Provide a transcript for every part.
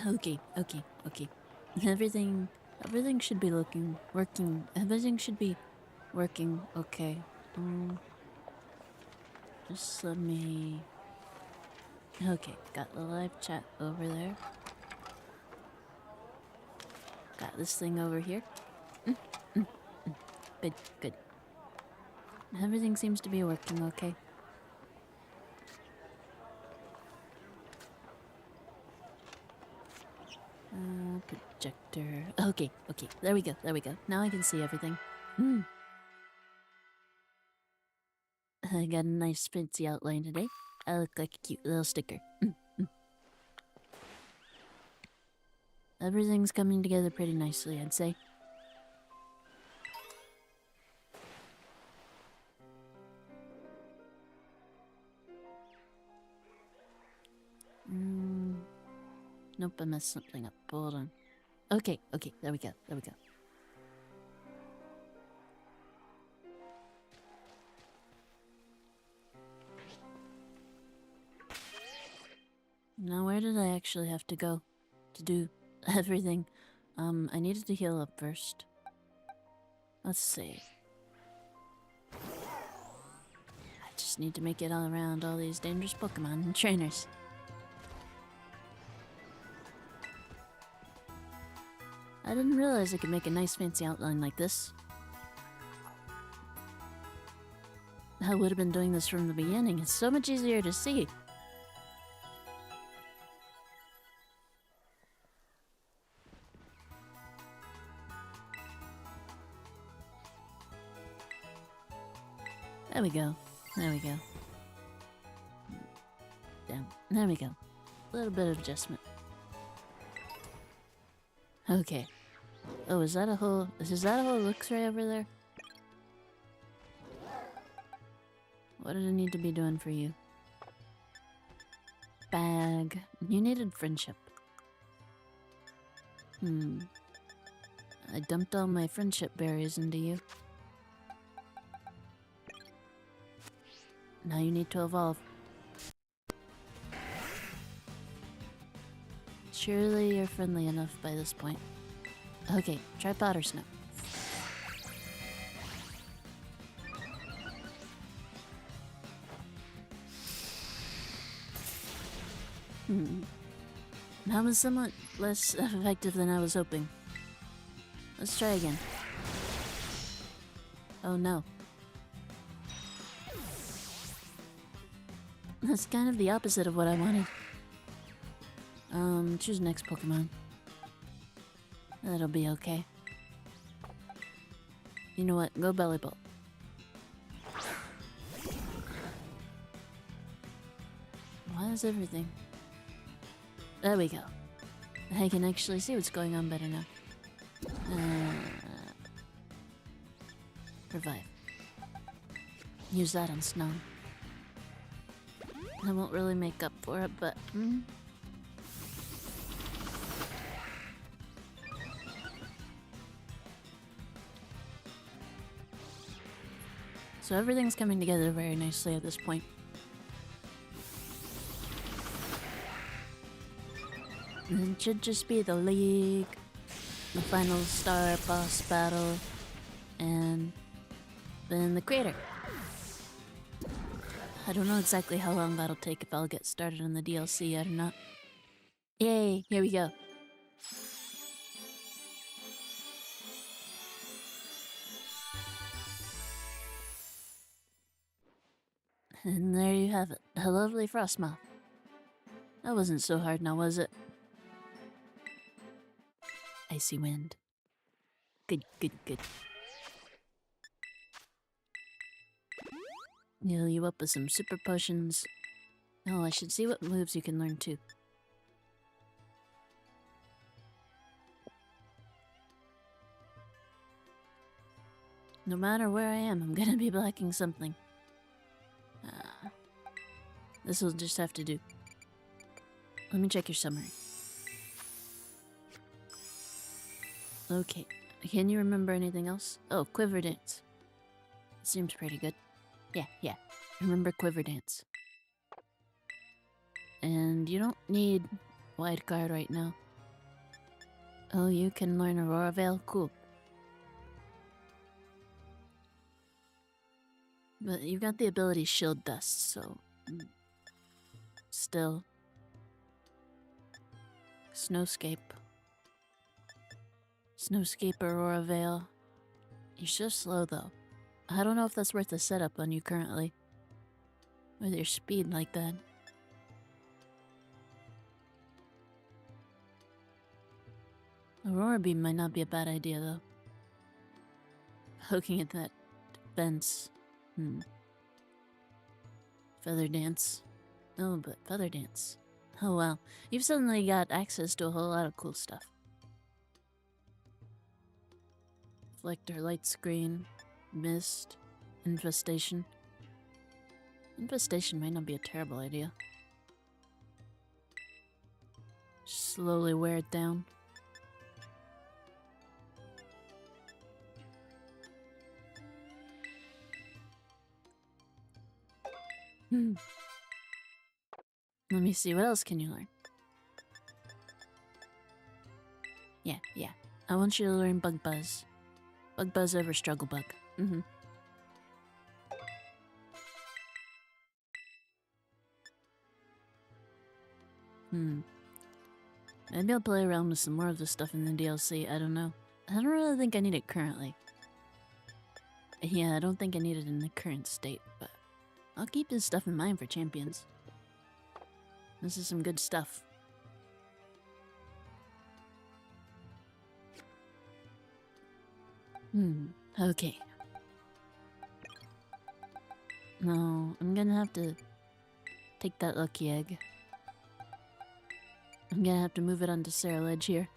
Okay, okay, okay. Everything, everything should be working. Everything should be working. Okay. Just let me. Okay, got the live chat over there. Got this thing over here. Mm, mm, mm. Good, good. Everything seems to be working okay. Projector. Okay, okay. There we go, there we go. Now I can see everything. I got a nice fancy outline today. I look like a cute little sticker. Everything's coming together pretty nicely, I'd say. Nope, I messed something up. Hold on. Okay, okay, there we go, there we go. Now where did I actually have to go to do everything? I needed to heal up first. Let's see. I just need to make it all around all these dangerous Pokemon and trainers. I didn't realize I could make a nice fancy outline like this. I would have been doing this from the beginning. It's so much easier to see. There we go. There we go. Down. There we go. A little bit of adjustment. Okay. Oh, is that a whole looks right over there? What did I need to be doing for you? Bag. You needed friendship. I dumped all my friendship berries into you. Now you need to evolve. Surely you're friendly enough by this point. Okay, try powder snow. That was somewhat less effective than I was hoping. Let's try again. Oh no. That's kind of the opposite of what I wanted. Choose next Pokemon. That'll be okay. You know what? Go Belly Bolt. Why is everything? There we go. I can actually see what's going on better now. Revive. Use that on Snow. I won't really make up for it, but... So everything's coming together very nicely at this point. It should just be the league, the final star boss battle, and then the crater. I don't know exactly how long that'll take, if I'll get started on the DLC yet or not. Yay, here we go. And there you have it, a lovely Frostmoth. That wasn't so hard now, was it? Icy Wind. Good, good, good. Heal you up with some super potions. Oh, I should see what moves you can learn too. No matter where I am, I'm gonna be lacking something. This will just have to do. Let me check your summary. Okay, can you remember anything else? Oh, Quiver Dance. Seems pretty good. Yeah. Remember Quiver Dance. And you don't need Wide Guard right now. Oh, you can learn Aurora Veil? Cool. But you've got the ability Shield Dust, so... Still. Snowscape. Snowscape Aurora Veil. You're so slow, though. I don't know if that's worth the setup on you currently. With your speed like that. Aurora Beam might not be a bad idea, though. Poking at that fence. Feather Dance. Oh, but Feather Dance. Oh, wow. You've suddenly got access to a whole lot of cool stuff. Reflector, Light Screen, Mist, Infestation. Infestation might not be a terrible idea. Slowly wear it down. Let me see, what else can you learn? Yeah. I want you to learn Bug Buzz. Bug Buzz over Struggle Bug. Maybe I'll play around with some more of this stuff in the DLC, I don't know. I don't really think I need it currently. Yeah, I don't think I need it in the current state, but I'll keep this stuff in mind for champions. This is some good stuff. Okay. No, I'm gonna have to take that lucky egg. I'm gonna have to move it onto Sarah Ledge here.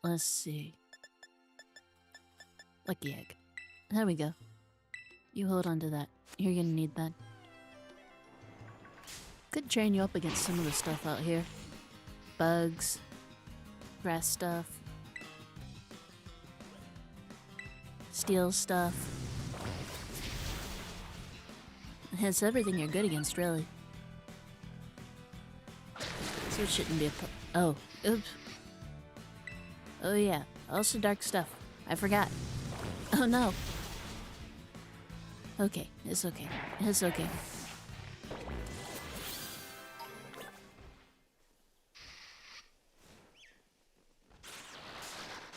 Let's see. Lucky egg. There we go. You hold on to that. You're gonna need that. Could train you up against some of the stuff out here. Bugs. Grass stuff. Steel stuff. It's everything you're good against, really. So it shouldn't be a oh, oops. Oh yeah, also dark stuff. I forgot. Oh no. Okay, it's okay. It's okay.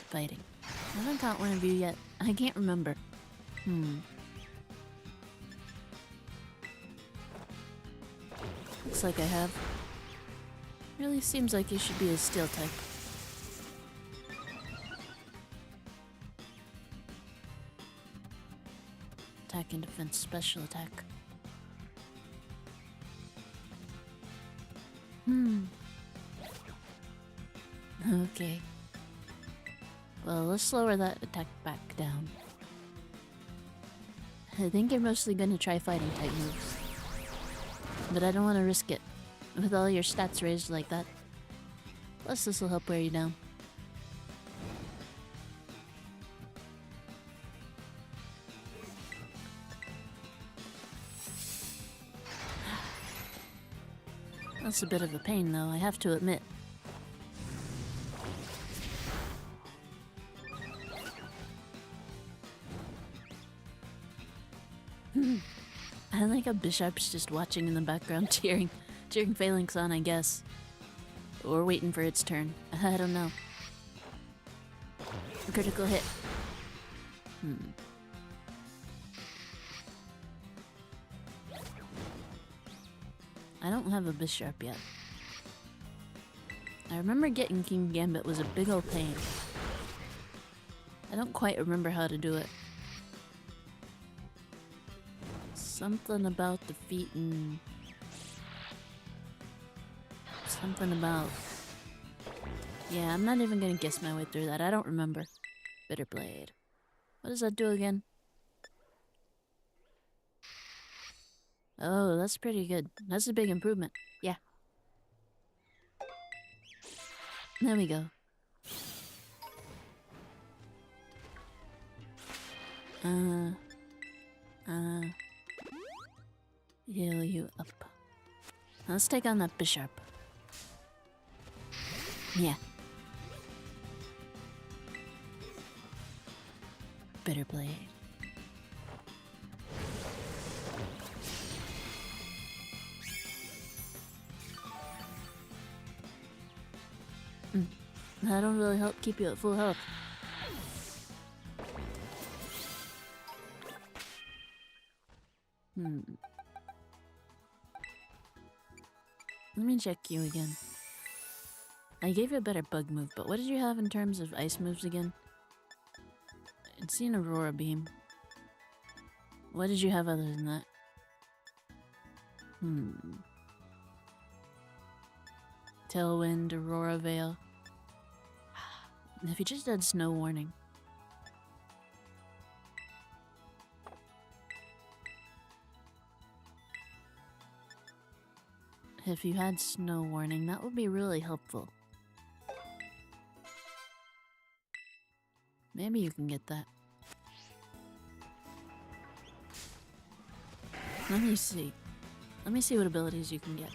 Fighting. I haven't caught one of you yet. I can't remember. Looks like I have. Really seems like you should be a steel type. Attack and defense, special attack. Okay. Well, let's lower that attack back down. I think you're mostly gonna try fighting type moves. But I don't want to risk it. With all your stats raised like that. Plus this will help wear you down. That's a bit of a pain though, I have to admit. I like how Bishop's just watching in the background cheering Phalanx on, I guess. Or waiting for its turn. I don't know. Critical hit. I don't have a Bishop yet. I remember getting King Gambit was a big ol' pain. I don't quite remember how to do it. Something about defeating... Something about... Yeah, I'm not even gonna guess my way through that. I don't remember. Bitter Blade. What does that do again? Oh, that's pretty good. That's a big improvement. Yeah. There we go. Heal you up. Let's take on that Bishop. Yeah. Bitter Blade. That'll really help keep you at full health. Let me check you again. I gave you a better bug move, but what did you have in terms of ice moves again? I'd seen Aurora Beam. What did you have other than that? Tailwind, Aurora Veil. If you just had Snow Warning. If you had Snow Warning, that would be really helpful. Maybe you can get that. Let me see. Let me see what abilities you can get.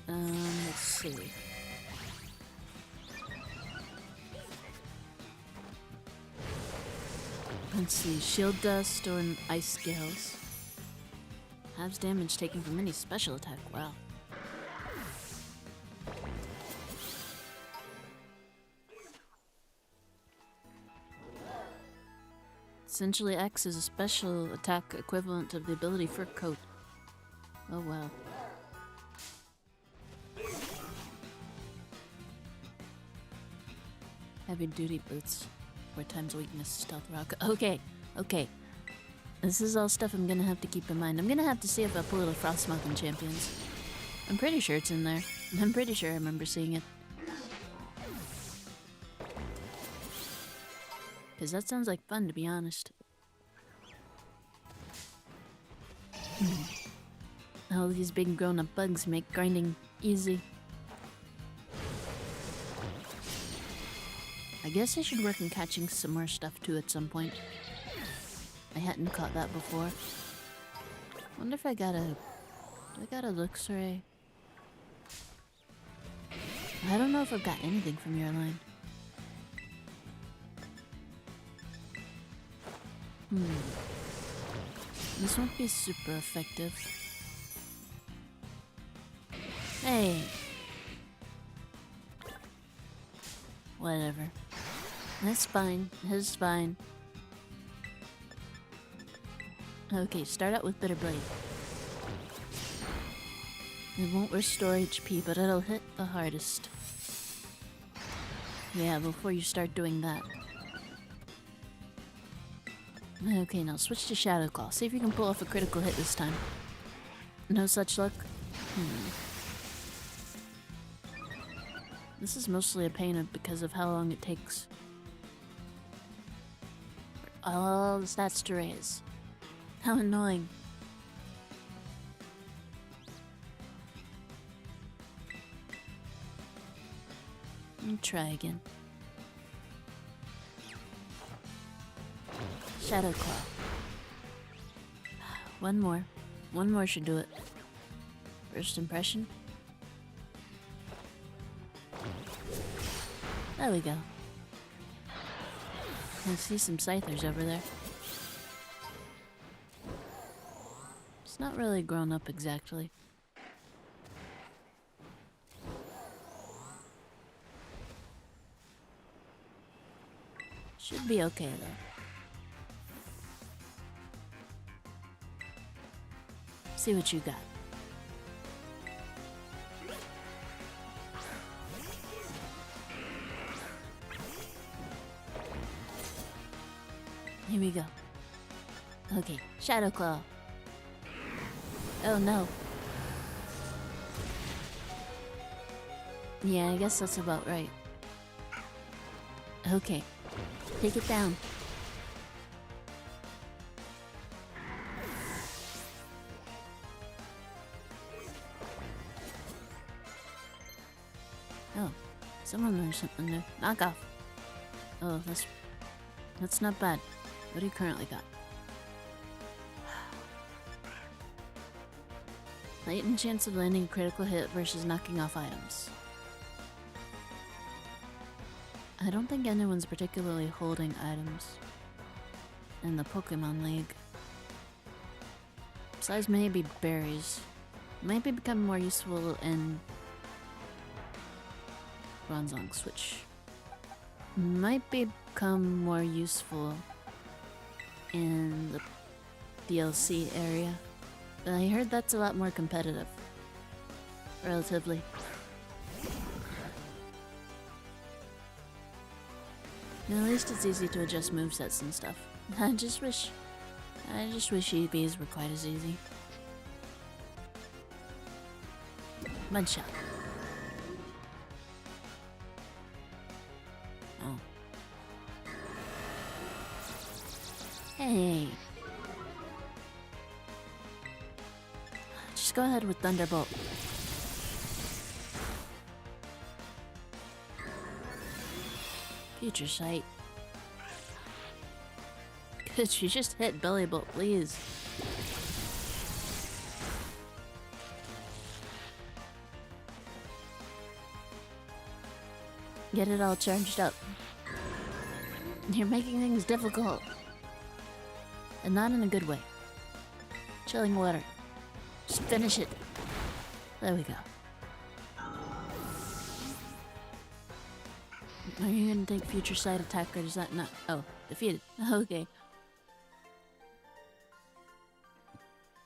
Let's see. Let's see. Shield Dust or an Ice Scales. Halves damage taken from any special attack. Wow. Essentially, X is a special attack equivalent of the ability for Coat. Oh wow. Heavy duty boots. 4 times weakness, stealth rock. Okay, okay. This is all stuff I'm gonna have to keep in mind. I'm gonna have to see if I pull a Frostmoth in Champions. I'm pretty sure it's in there. I'm pretty sure I remember seeing it. Because that sounds like fun, to be honest. All these big grown-up bugs make grinding easy. I guess I should work on catching some more stuff too at some point. I hadn't caught that before. Wonder if I got a... Do I got a Luxray? I don't know if I've got anything from your line. This won't be super effective. Hey! Whatever. That's fine. That's fine. Okay, start out with Bitter Blade. It won't restore HP, but it'll hit the hardest. Yeah, before you start doing that. Okay, now switch to Shadow Claw. See if you can pull off a critical hit this time. No such luck? This is mostly a pain because of how long it takes for all the stats to raise. How annoying. Let me try again. Shadow Claw. One more. One more should do it. First impression. There we go. I see some Scythers over there. It's not really grown up exactly. Should be okay though. See what you got. Here we go. Okay, Shadow Claw. Oh no. Yeah, I guess that's about right. Okay, take it down. Oh, someone learned something new. Knock off. Oh, that's not bad. What do you currently got? Heightened chance of landing a critical hit versus knocking off items. I don't think anyone's particularly holding items in the Pokemon League. Besides maybe berries. Might be becoming more useful in Bronzong, which might become more useful in the DLC area. But I heard that's a lot more competitive. Relatively. At least it's easy to adjust movesets and stuff. I just wish EVs were quite as easy. Mudshot. Oh. Hey. Just go ahead with Thunderbolt. Future Sight. Could you just hit Belly Bolt, please? Get it all charged up. You're making things difficult. And not in a good way. Chilling water. Just finish it. There we go. Are you gonna take Future Sight attack or does that not? Oh, defeated. Okay.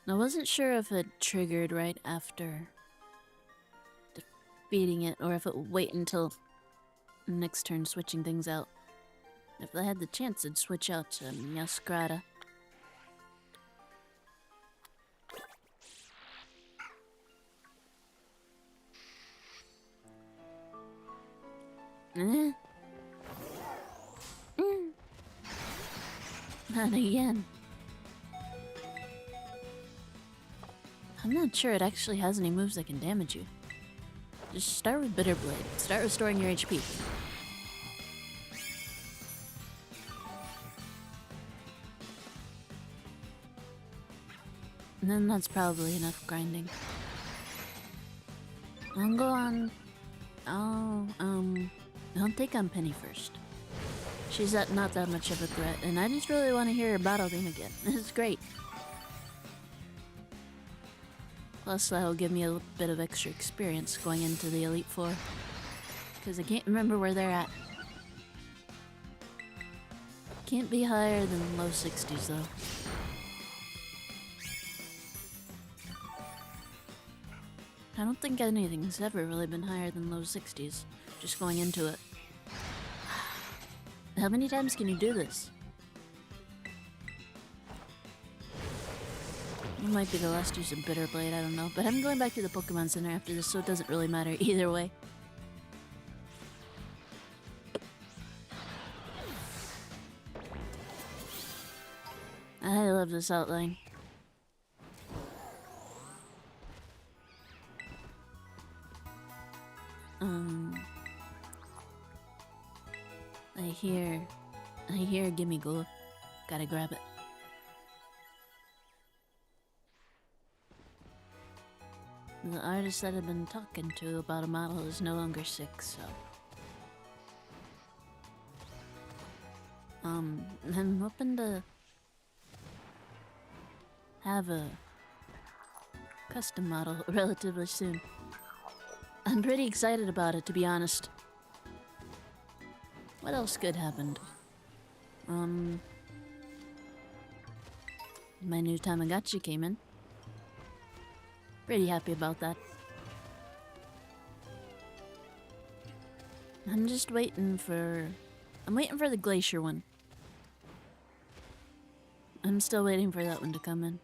I wasn't sure if it triggered right after defeating it or if it would wait until next turn switching things out. If I had the chance, I'd switch out to Masquerada. Not again. I'm not sure it actually has any moves that can damage you. Just start with Bitter Blade. Start restoring your HP. And then that's probably enough grinding. I'll go on... I'll take on Penny first. She's not that much of a threat, and I just really want to hear her battle theme again. It's great. Plus, that'll give me a little bit of extra experience going into the Elite Four. Because I can't remember where they're at. Can't be higher than low 60s, though. I don't think anything's ever really been higher than low 60s, just going into it. How many times can you do this? It might be the last use of Bitter Blade, I don't know. But I'm going back to the Pokemon Center after this, so it doesn't really matter either way. I love this outline. I hear Gimme Glue. Gotta grab it. The artist that I've been talking to about a model is no longer sick, so... I'm hoping to have a custom model relatively soon. I'm pretty excited about it, to be honest. What else good happened? My new Tamagotchi came in. Pretty happy about that. I'm just waiting for... I'm waiting for the Glacier one. I'm still waiting for that one to come in.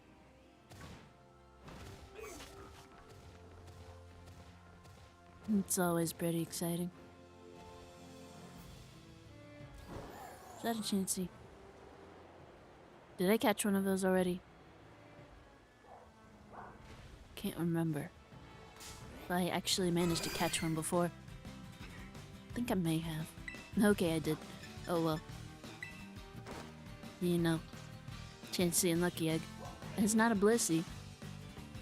It's always pretty exciting. Is that a Chansey? Did I catch one of those already? Can't remember. If I actually managed to catch one before. I think I may have. Okay, I did. Oh well. You know. Chansey and Lucky Egg. It's not a Blissey.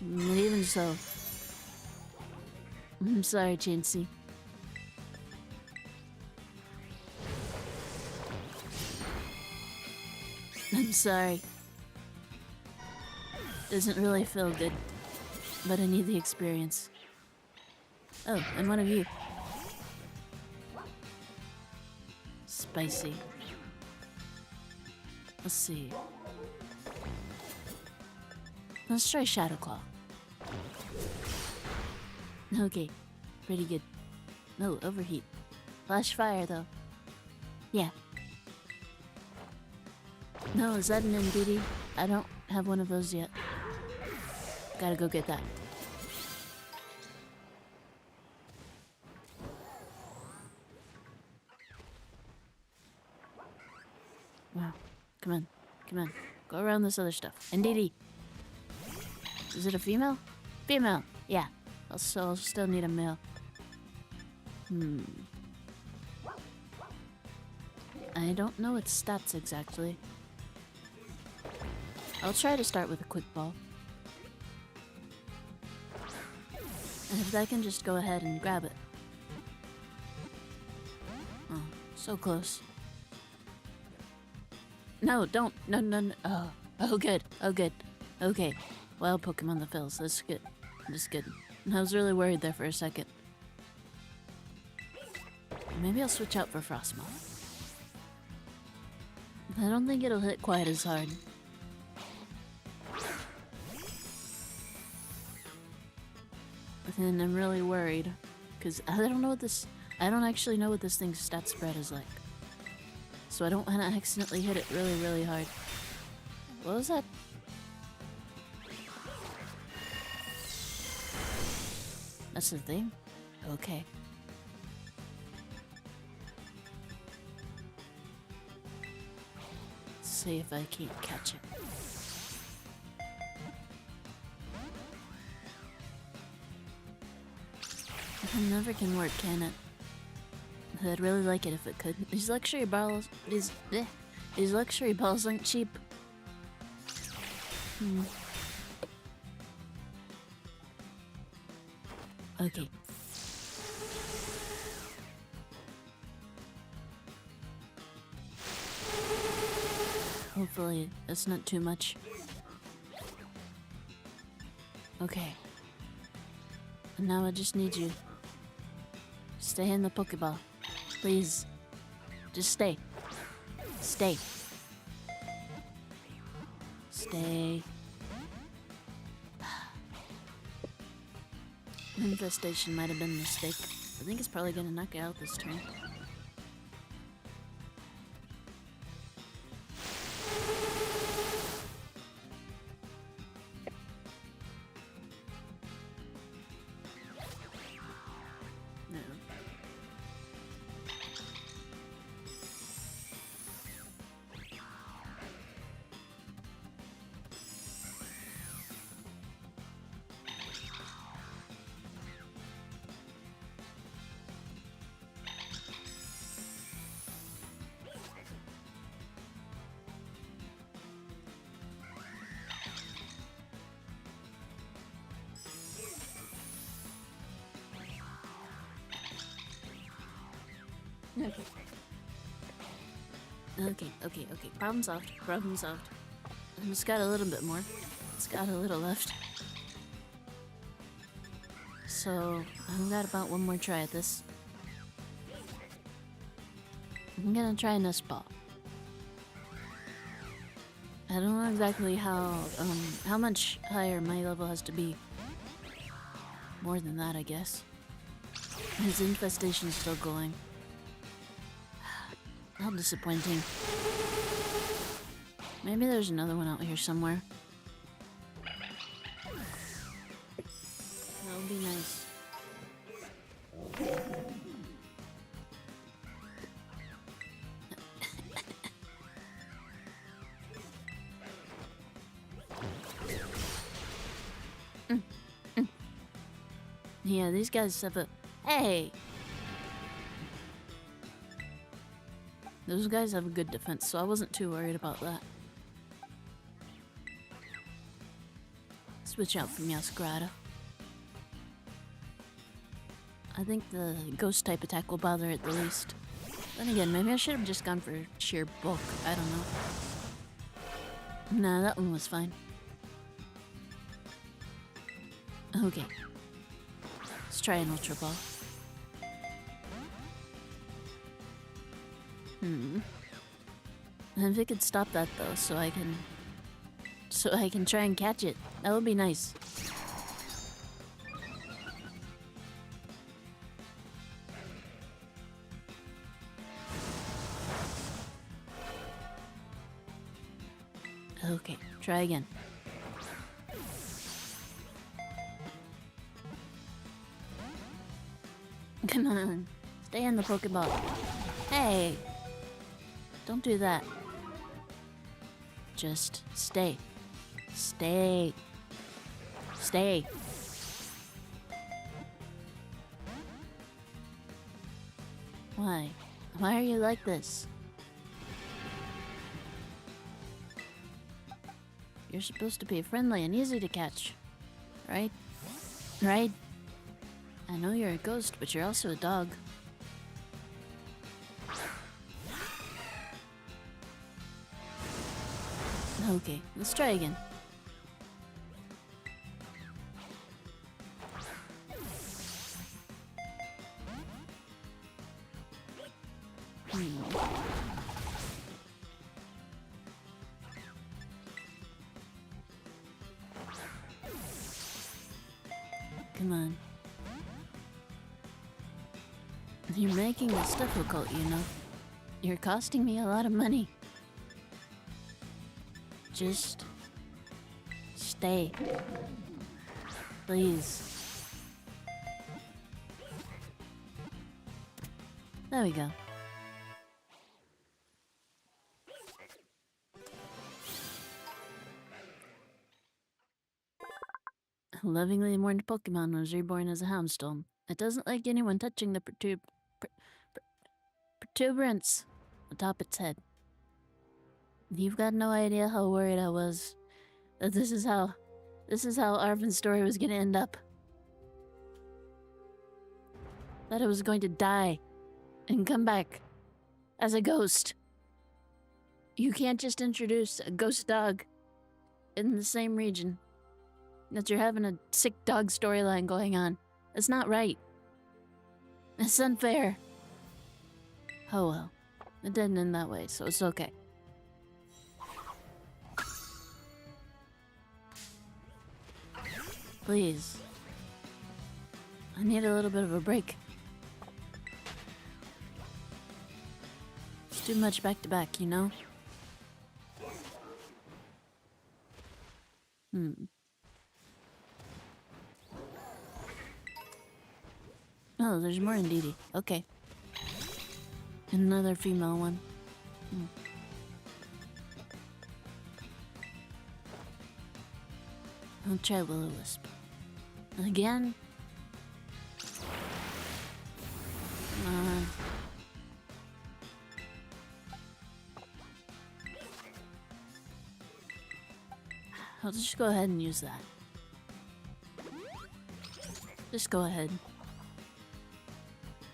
But even so. I'm sorry, Chansey. I'm sorry. Doesn't really feel good, but I need the experience. Oh, and one of you. Spicy. Let's see. Let's try Shadow Claw. Okay, pretty good. No, overheat. Flash fire, though. Yeah. No, is that an NBD? I don't have one of those yet. Gotta go get that. Wow. Come on. Come on. Go around this other stuff. NDD. Is it a female? Female. Yeah. I'll still need a male. I don't know its stats exactly. I'll try to start with a quick ball. And if I can just go ahead and grab it. Oh, so close. No, don't. No, no, no. Oh, good. Oh, good. Okay. Wild Pokemon the fills. That's good. That's good. I was really worried there for a second. Maybe I'll switch out for Frostmoth. I don't think it'll hit quite as hard. But then I'm really worried. Because I don't actually know what this thing's stat spread is like. So I don't want to accidentally hit it really, really hard. What was that? That's the thing? Okay. Let's see if I can't catch it. It never can work, can it? I'd really like it if it could. These luxury balls aren't cheap. Okay. Hopefully that's not too much. Okay. And now I just need you. Stay in the Pokeball. Please. Just stay. Stay. Stay. Infestation might have been a mistake. I think it's probably gonna knock it out this turn. No. Okay. Problem solved. Problem solved. I just got a little bit more. It's got a little left. So, I've got about one more try at this. I'm gonna try Nest Ball. I don't know exactly how much higher my level has to be. More than that, I guess. His infestation's still going. How disappointing. Maybe there's another one out here somewhere. That would be nice. Yeah, these guys have a... Hey! Those guys have a good defense, so I wasn't too worried about that. Switch out from Yasgrada. I think the ghost type attack will bother it the least. Then again, maybe I should have just gone for sheer bulk. I don't know. Nah, that one was fine. Okay. Let's try an Ultra Ball. If it could stop that though, so I can try and catch it. That would be nice. Okay, try again. Come on, stay in the Pokeball. Hey! Don't do that. Just stay. Stay. Stay. Why? Why are you like this? You're supposed to be friendly and easy to catch. Right? Right? I know you're a ghost, but you're also a dog. Okay, let's try again. Come on. You're making this difficult, you know. You're costing me a lot of money. Just stay. Please. There we go. A lovingly mourned Pokemon was reborn as a Houndstone. It doesn't like anyone touching the protuberance atop its head. You've got no idea how worried I was that this is how Arvin's story was gonna end up. That it was going to die and come back as a ghost. You can't just introduce a ghost dog in the same region that you're having a sick dog storyline going on. It's not right. It's unfair. Oh well. It didn't end that way, so it's okay. Please. I need a little bit of a break. It's too much back to back, you know? Oh, there's more indeedy. Okay. Another female one. I'll try Will-O-Wisp. Again? Come on. I'll just go ahead and use that. Just go ahead.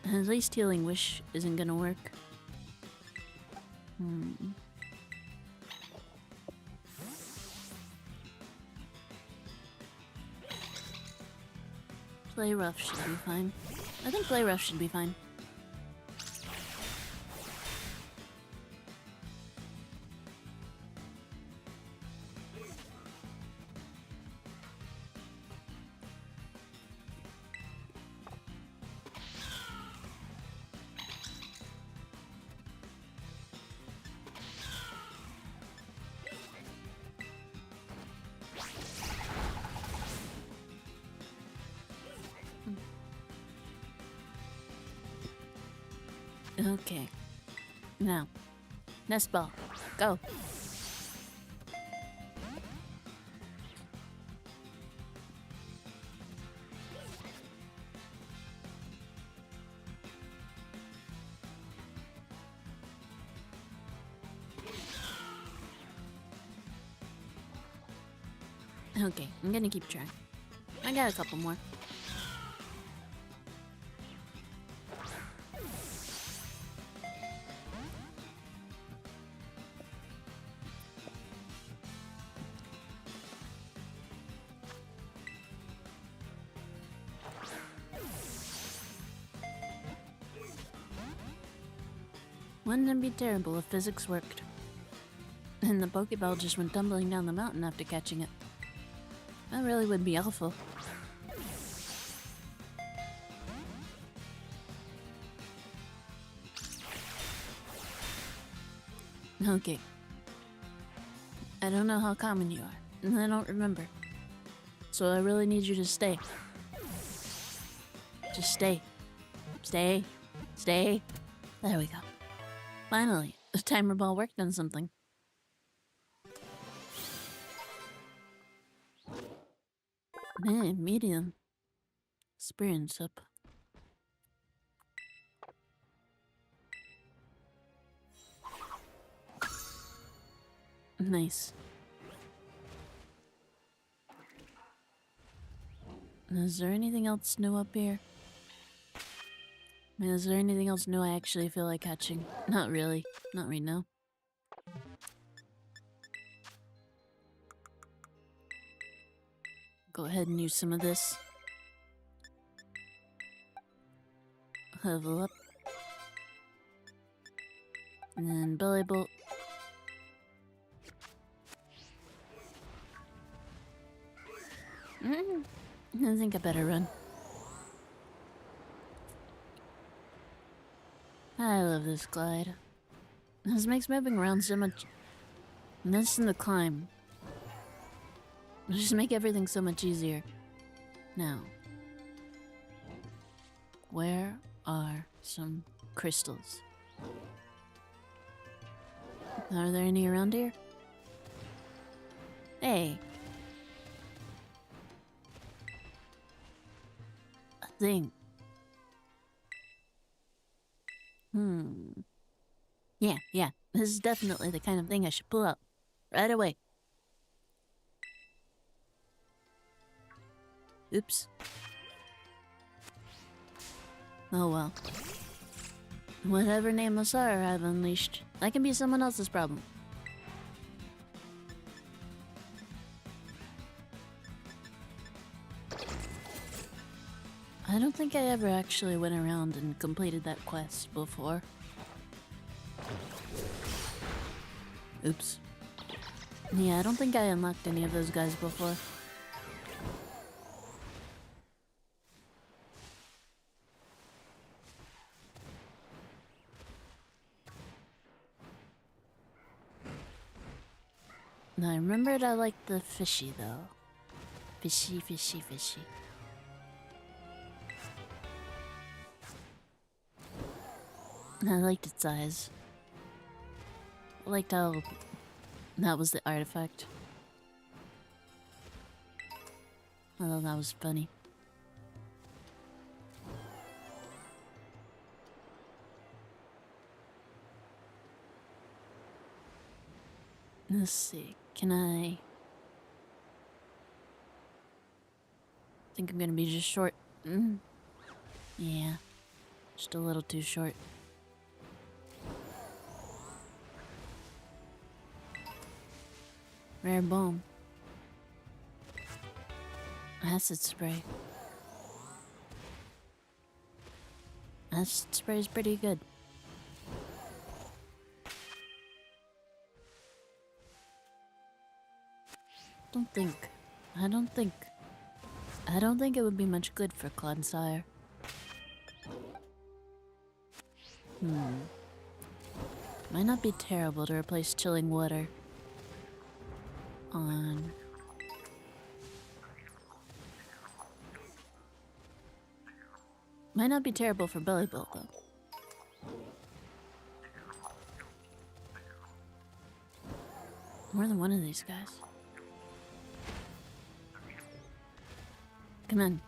At least Healing Wish isn't gonna work. Play Rough should be fine. I think Play Rough should be fine. Okay. Now, Nest Ball. Go. Okay, I'm gonna keep trying. I got a couple more. Wouldn't it be terrible if physics worked? And the Pokeball just went tumbling down the mountain after catching it. That really would be awful. Okay. I don't know how common you are, and I don't remember. So I really need you to stay. Just stay. Stay. Stay. There we go. Finally, the timer ball worked on something. Man, medium. Experience up. Nice. Is there anything else new up here? Is there anything else new I actually feel like catching? Not really. Not right now. Go ahead and use some of this. Level up. And then belly bolt. I think I better run. I love this glide. This makes moving around so much... And this in the climb. Just make everything so much easier. Now. Where are some crystals? Are there any around here? Hey. A thing. Yeah. This is definitely the kind of thing I should pull out. Right away. Oops. Oh well. Whatever nameless horror I've unleashed, that can be someone else's problem. I don't think I ever actually went around and completed that quest before. Oops. Yeah, I don't think I unlocked any of those guys before. I remembered I liked the fishy though. Fishy. I liked its eyes. I liked how that was the artifact. I thought that was funny. Let's see, can I think I'm gonna be just short. Yeah, just a little too short. Rare bomb. Acid spray. Acid spray is pretty good. I don't think it would be much good for Clonsire. Might not be terrible to replace chilling water on... Might not be terrible for belly bolt though. More than one of these guys. Come on.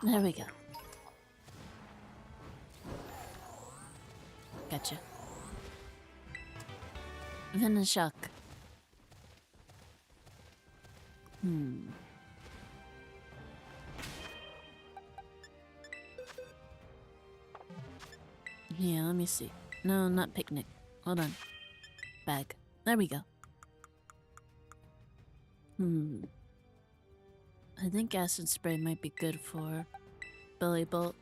There we go. Gotcha. Venom shock. Yeah, let me see. No, not picnic. Hold on. Bag. There we go. I think acid spray might be good for belly bolt.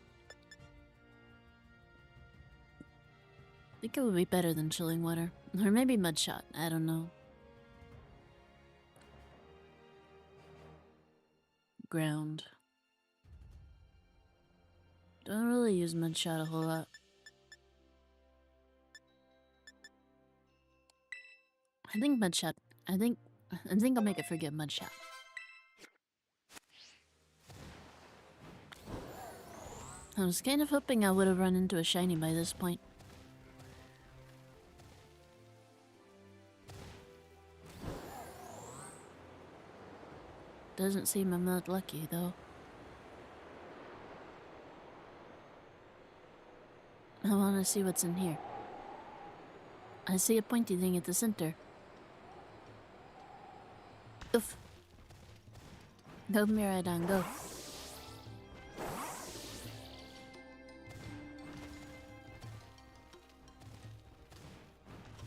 think it would be better than chilling water. Or maybe mud shot, I don't know. Ground. Don't really use mud shot a whole lot. I think mud shot. I think I'll make it forget mud shot. I was kind of hoping I would have run into a shiny by this point. Doesn't seem I'm that lucky though. I want to see what's in here. I see a pointy thing at the center. Oof. Go Miraidon, go.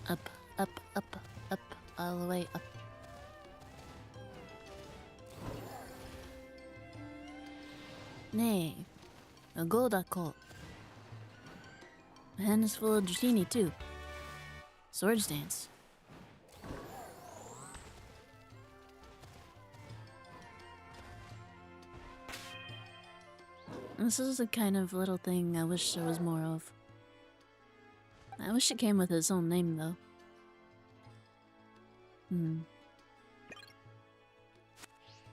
Up, up, up, up, all the way up. Nay, a Goldacolt. My hand is full of Dratini too. Swords Dance. This is the kind of little thing I wish there was more of. I wish it came with its own name though.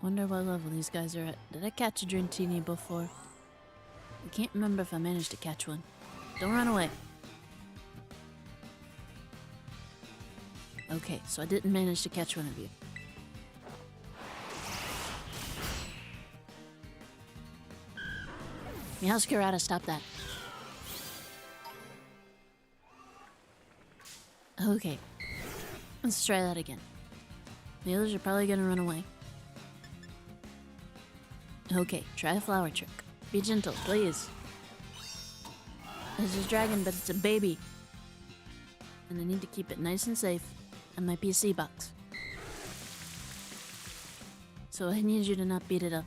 Wonder what level these guys are at. Did I catch a Dratini before? I can't remember if I managed to catch one. Don't run away. Okay, so I didn't manage to catch one of you. Meowscarada, stop that. Okay, let's try that again. The others are probably gonna run away. Okay, try a flower trick. Be gentle, please. This is a dragon, but it's a baby. And I need to keep it nice and safe on my PC box. So I need you to not beat it up.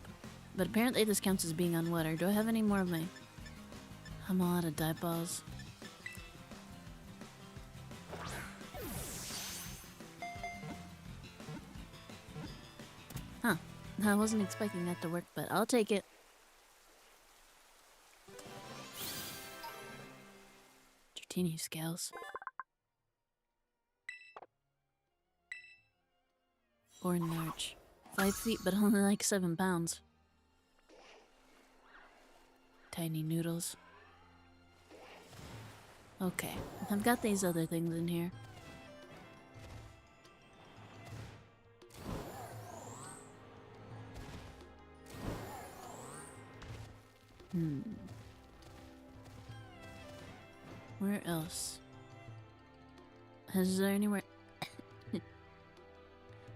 But apparently this counts as being on water. Do I have any more of my... I'm all out of dye balls. Huh. I wasn't expecting that to work, but I'll take it. Dratini scales. Born large. 5 feet, but only like 7 pounds. Tiny noodles. Okay, I've got these other things in here. Where else? Is there anywhere...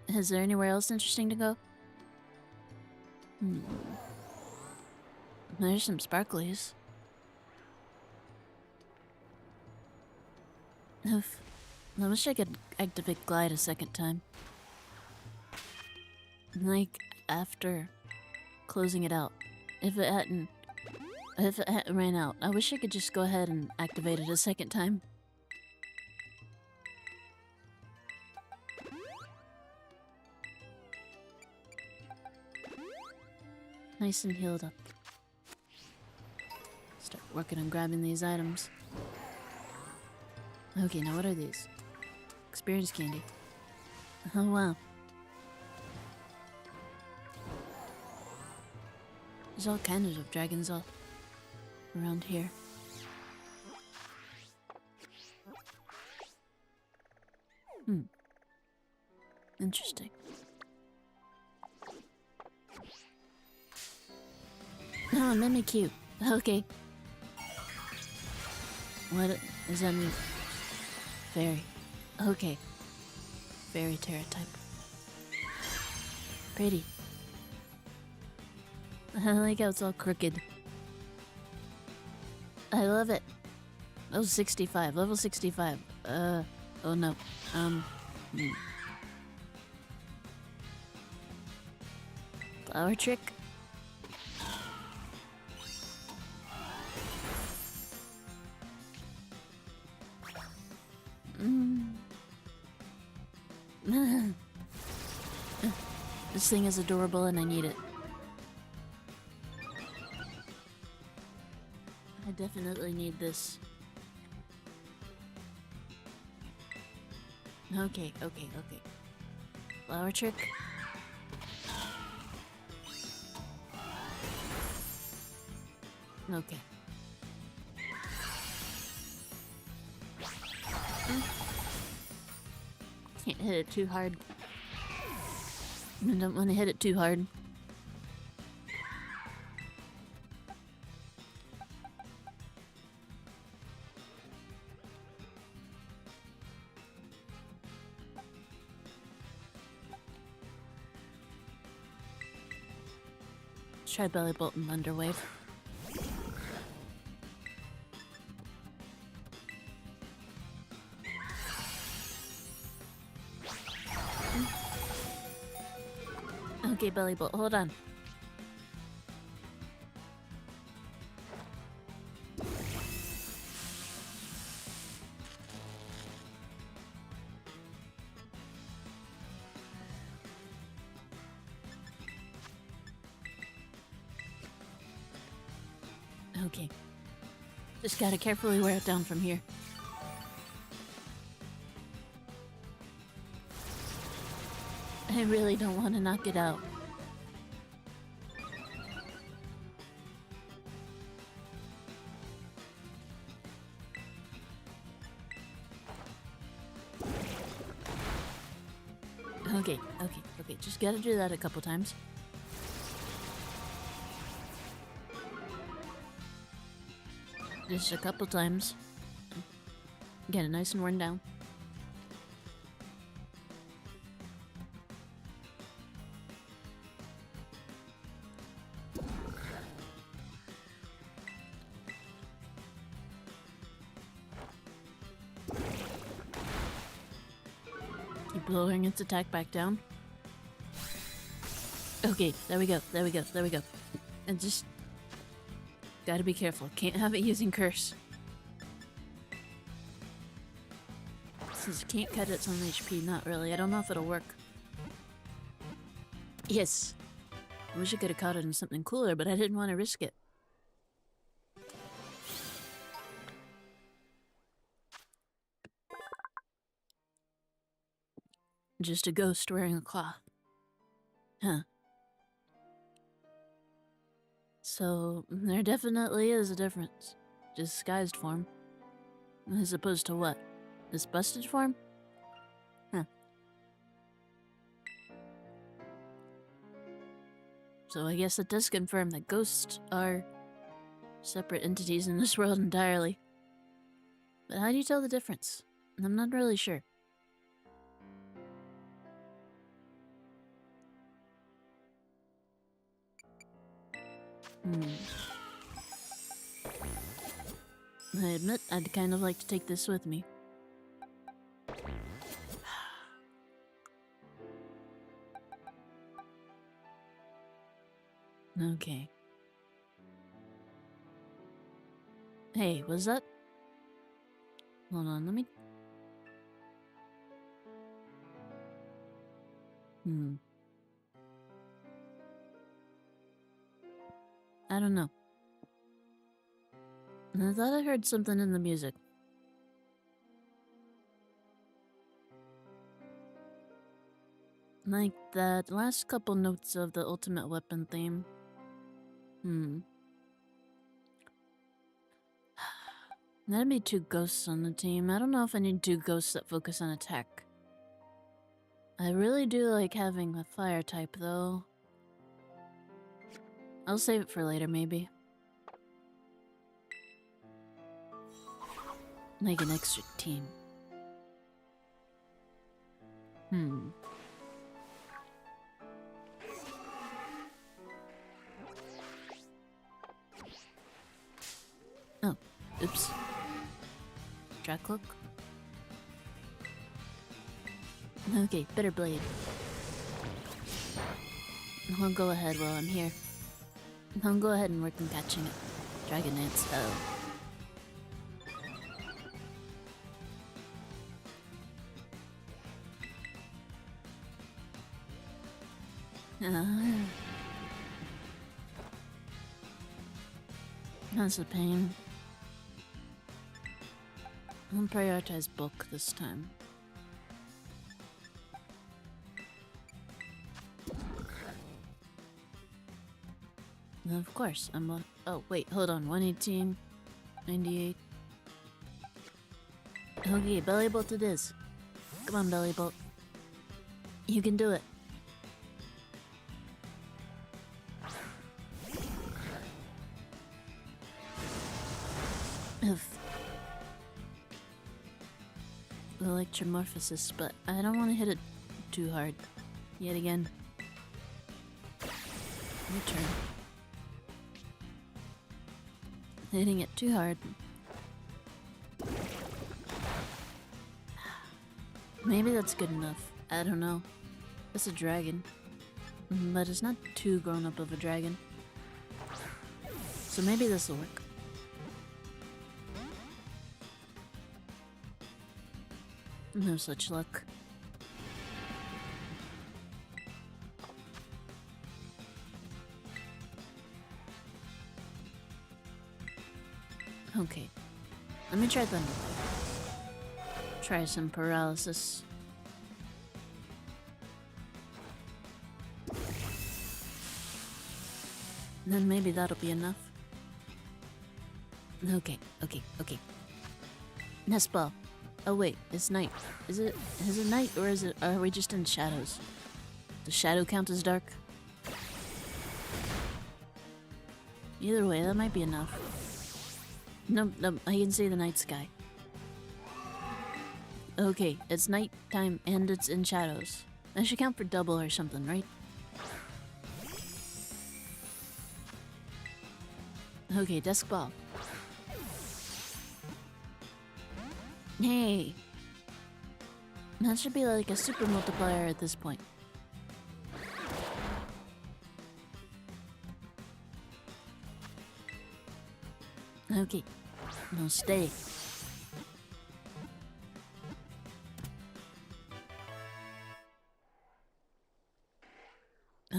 Is there anywhere else interesting to go? There's some sparklies. Oof. I wish I could activate Glide a second time. Like, after closing it out. If it hadn't ran out, I wish I could just go ahead and activate it a second time. Nice and healed up. Start working on grabbing these items. Okay, now what are these? Experience candy. Oh wow. There's all kinds of dragons all around here. Interesting. Oh, Mimikyu. Okay. What does that mean? Fairy. Okay. Fairy Terra type. Pretty. I like how it's all crooked. I love it. Oh, 65. Level 65. Oh no. Flower trick? This thing is adorable and I need it. I definitely need this. Okay. Flower trick. Okay. Can't hit it too hard. I don't want to hit it too hard. Let's try Belly Bolt and Thunder Wave. Okay, Belly Bolt, hold on. Okay. Just gotta carefully wear it down from here. I really don't want to knock it out. Okay. Just gotta do that a couple times. Just a couple times. Get it nice and worn down. Keep lowering its attack back down. Okay, there we go. And just gotta be careful. Can't have it using curse. Since it can't cut its own HP, not really. I don't know if it'll work. Yes! I wish I could have caught it in something cooler, but I didn't want to risk it. Just a ghost wearing a claw. Huh. So, there definitely is a difference. Disguised form. As opposed to what? This busted form? Huh. So I guess it does confirm that ghosts are separate entities in this world entirely. But how do you tell the difference? I'm not really sure. I admit I'd kind of like to take this with me. Okay. Hey, was that? Hold on, let me... I don't know. I thought I heard something in the music. Like that last couple notes of the Ultimate Weapon theme. That'd be 2 ghosts on the team. I don't know if I need 2 ghosts that focus on attack. I really do like having a fire type, though. I'll save it for later, maybe. Like an extra team. Oh, oops. Track hook. Okay, better blade. I'll go ahead while I'm here. I'll go ahead and work on catching it. Dragon Dance, oh. That's a pain. I'll prioritize book this time. Of course, I'm on. Oh, wait, hold on. 118, 98. Okay, belly bolt it is. Come on, belly bolt. You can do it. Oof. Electromorphosis, but I don't want to hit it too hard. Yet again. Your turn. Hitting it too hard. Maybe that's good enough. I don't know. It's a dragon. But it's not too grown up of a dragon. So maybe this'll work. No such luck. Okay. Let me try Thunder. Try some paralysis. And then maybe that'll be enough. Okay. Nest ball. Oh wait, it's night. Is it night or are we just in shadows? Does shadow count as dark? Either way, that might be enough. Nope, I can see the night sky. Okay, it's night time and it's in shadows. That should count for double or something, right? Okay, desk ball. Hey! That should be like a super multiplier at this point. Okay. No, stay.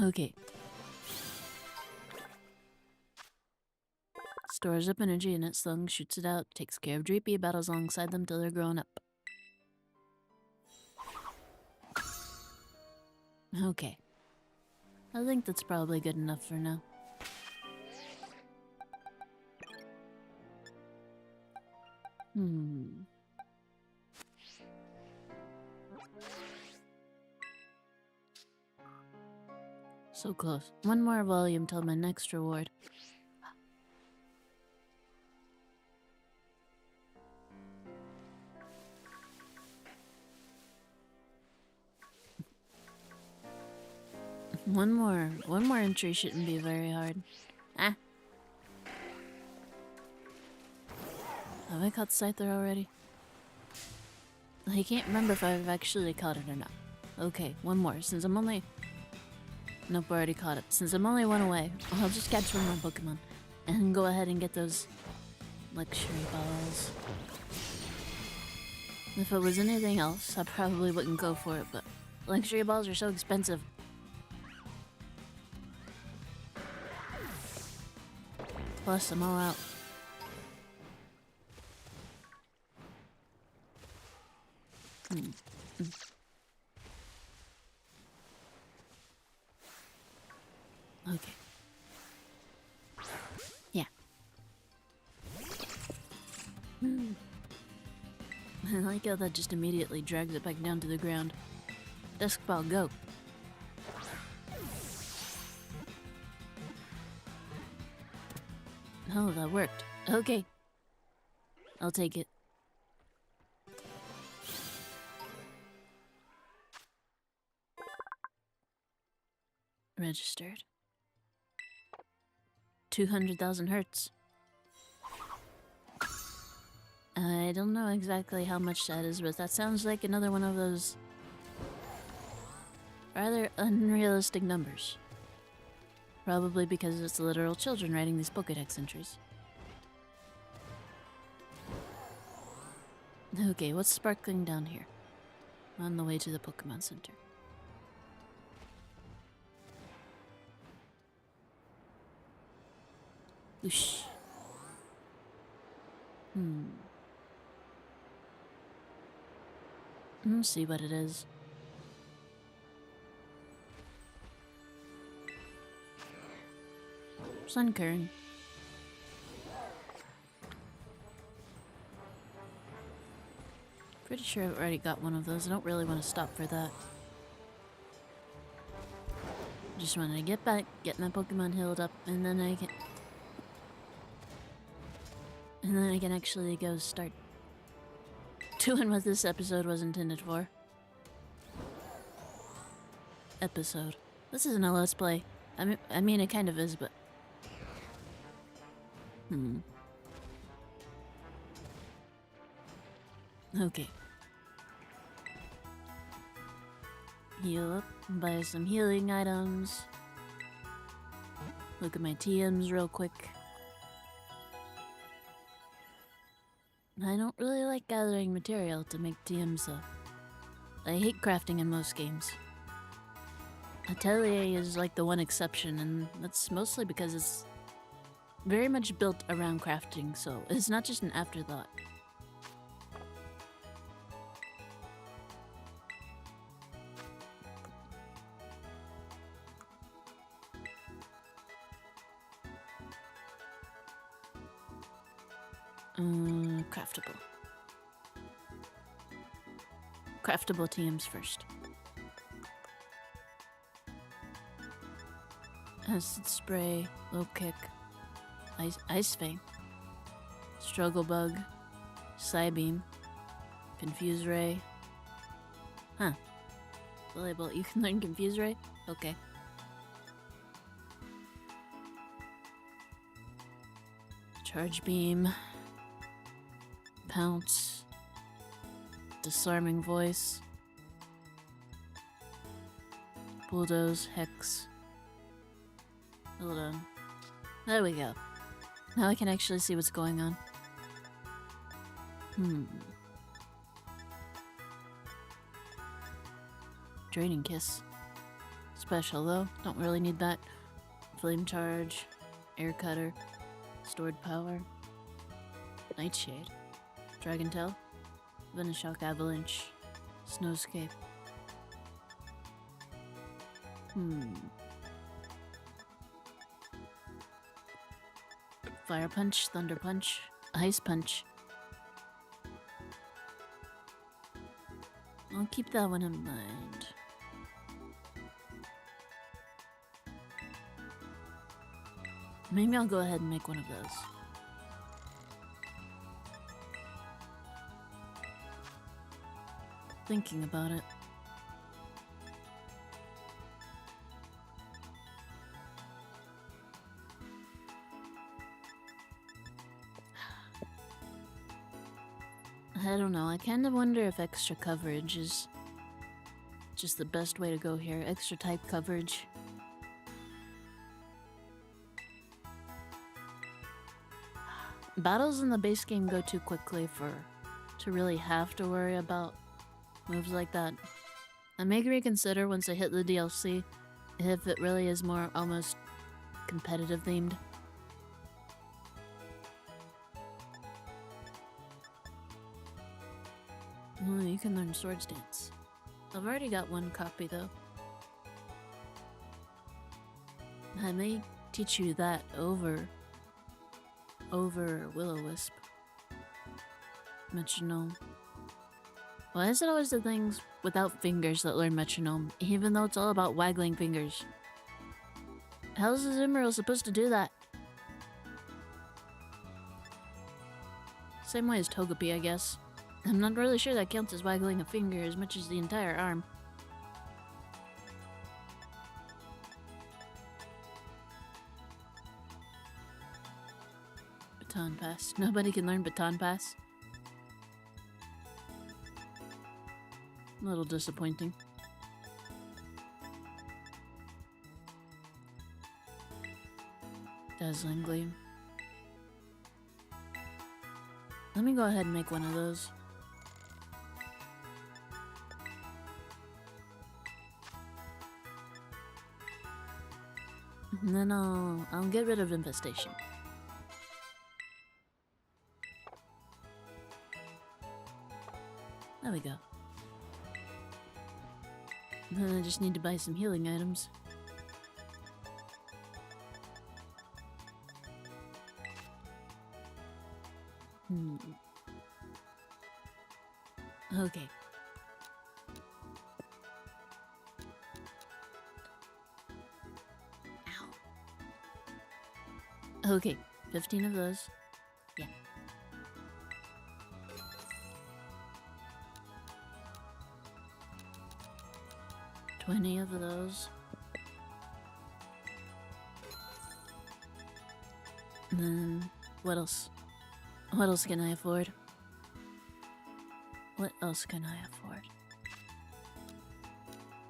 Okay. Stores up energy in its lungs, shoots it out, takes care of Dreepy, battles alongside them till they're grown up. Okay. I think that's probably good enough for now. So close. One more volume till my next reward. One more entry shouldn't be very hard. Ah. Have I caught Scyther already? I can't remember if I've actually caught it or not. Okay, one more. Since I'm only... Nope, I already caught it. Since I'm only one away, I'll just catch one more Pokémon. And go ahead and get those... luxury balls. If it was anything else, I probably wouldn't go for it, but... luxury balls are so expensive. Plus, I'm all out. Okay. Yeah. I like how that just immediately drags it back down to the ground. Dusk ball, go. Oh, that worked. Okay. I'll take it. Registered. 200,000 hertz. I don't know exactly how much that is, but that sounds like another one of those rather unrealistic numbers. Probably because it's literal children writing these Pokédex entries. Okay, what's sparkling down here? On the way to the Pokémon Center. Whoosh. Let's see what it is. Sunkern. Pretty sure I've already got one of those. I don't really want to stop for that. Just wanted to get back, get my Pokemon healed up, and then I can actually go start doing what this episode was intended for. Episode. This isn't a Let's Play. I mean, it kind of is, but... Okay. Heal up, buy some healing items. Look at my TMs real quick. I don't really like gathering material to make TMs though. I hate crafting in most games. Atelier is like the one exception, and that's mostly because it's very much built around crafting, so it's not just an afterthought. Craftable. Craftable TMs first. Acid Spray, Low Kick, Ice Fang, Struggle Bug, Psybeam, Confuse Ray. Huh. Label, you can learn Confuse Ray? Okay. Charge Beam, Pounce, Disarming Voice, Bulldoze, Hex. Hold on. There we go. Now I can actually see what's going on. Draining Kiss. Special though, don't really need that. Flame Charge, Air Cutter, Stored Power, Nightshade, Dragon Tail, Venoshock Avalanche, Snowscape. Fire Punch, Thunder Punch, Ice Punch. I'll keep that one in mind. Maybe I'll go ahead and make one of those. Thinking about it. I don't know, I kind of wonder if extra coverage is just the best way to go here. Extra type coverage. Battles in the base game go too quickly to really have to worry about moves like that. I may reconsider once I hit the DLC if it really is more almost competitive themed. Oh, you can learn Swords Dance. I've already got one copy though. I may teach you that over Will-O-Wisp. Metronome. Why is it always the things without fingers that learn metronome, even though it's all about waggling fingers? How's the Emerald supposed to do that? Same way as Togepi, I guess. I'm not really sure that counts as waggling a finger as much as the entire arm. Baton Pass. Nobody can learn Baton Pass. A little disappointing. Dazzling Gleam. Let me go ahead and make one of those. And then I'll get rid of Infestation. There we go. Then I just need to buy some healing items. Okay. Ow. Okay, 15 of those. Yeah. $20 of those. And then, what else? What else can I afford? What else can I afford?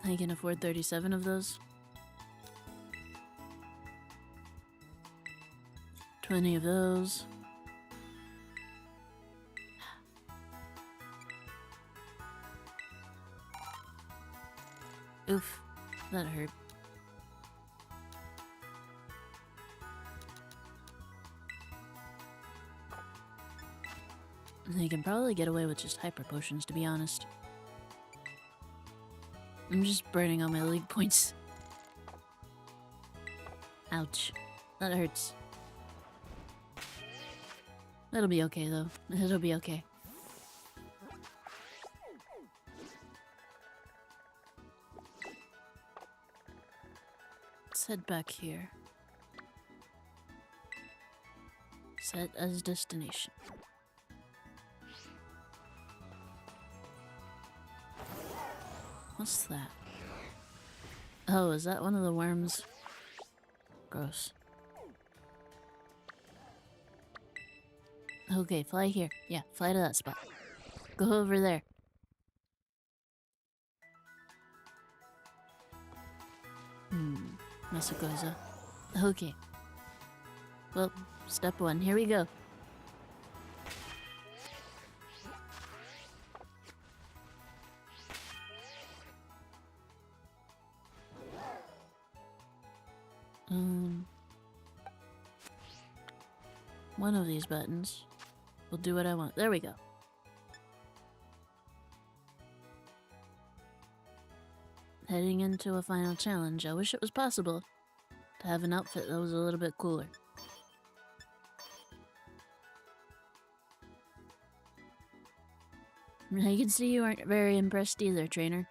I can afford 37 of those. 20 of those. Oof, that hurt. They can probably get away with just hyper potions, to be honest. I'm just burning all my league points. Ouch. That hurts. It'll be okay, though. It'll be okay. Let's head back here. Set as destination. What's that? Oh, is that one of the worms? Gross. Okay, fly here. Yeah, fly to that spot. Go over there. Masukoza. Okay. Well, step one. Here we go. One of these buttons will do what I want. There we go. Heading into a final challenge. I wish it was possible to have an outfit that was a little bit cooler. I can see you aren't very impressed either, trainer.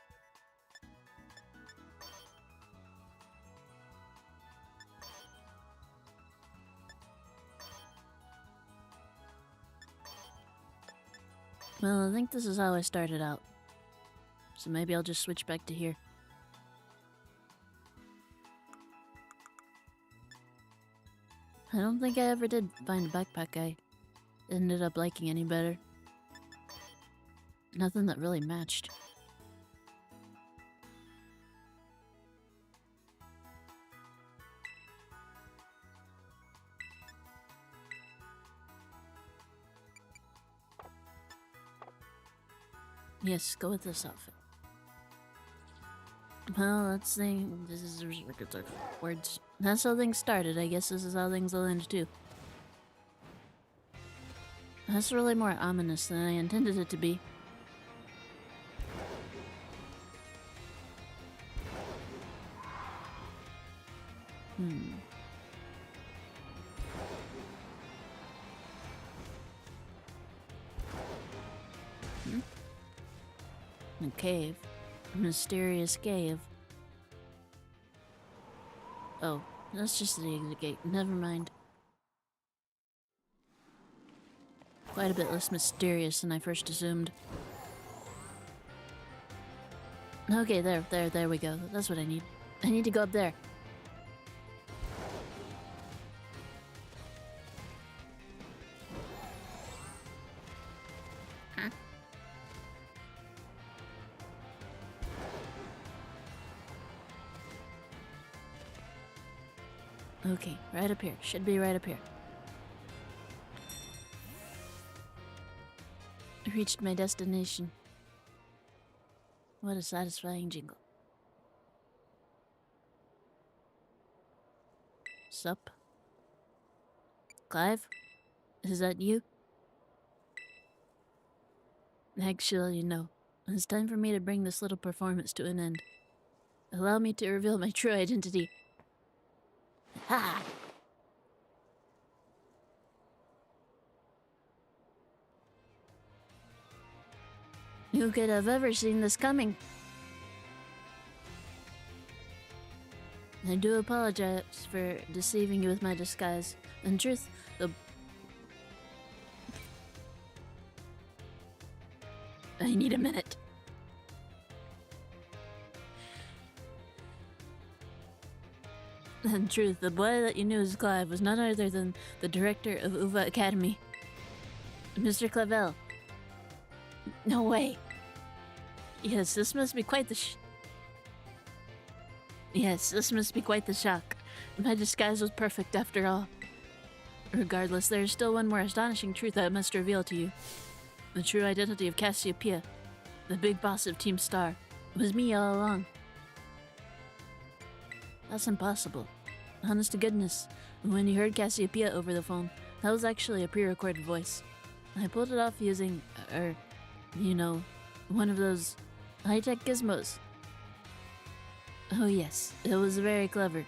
Well, I think this is how I started out. So maybe I'll just switch back to here. I don't think I ever did find a backpack I ended up liking any better. Nothing that really matched. Yes, go with this outfit. Well, let's see. This is words. That's how things started. I guess this is how things will end too. That's really more ominous than I intended it to be. A cave. A mysterious cave. Oh, that's just the exit gate. Never mind. Quite a bit less mysterious than I first assumed. Okay, there we go. That's what I need. I need to go up there. Huh? Okay, right up here. Should be right up here. I reached my destination. What a satisfying jingle. Sup? Clive? Is that you? Actually, no. It's time for me to bring this little performance to an end. Allow me to reveal my true identity. Ha! Who could have ever seen this coming? I do apologize for deceiving you with my disguise. In truth, I need a minute. In truth, the boy that you knew as Clive was none other than the director of Uva Academy, Mr. Clavel. No way. Yes, this must be quite the shock. My disguise was perfect after all. Regardless, there is still one more astonishing truth I must reveal to you. The true identity of Cassiopeia, the big boss of Team Star, was me all along. That's impossible. Honest to goodness, when you heard Cassiopeia over the phone, that was actually a pre-recorded voice. I pulled it off using, one of those high-tech gizmos. Oh yes, it was very clever.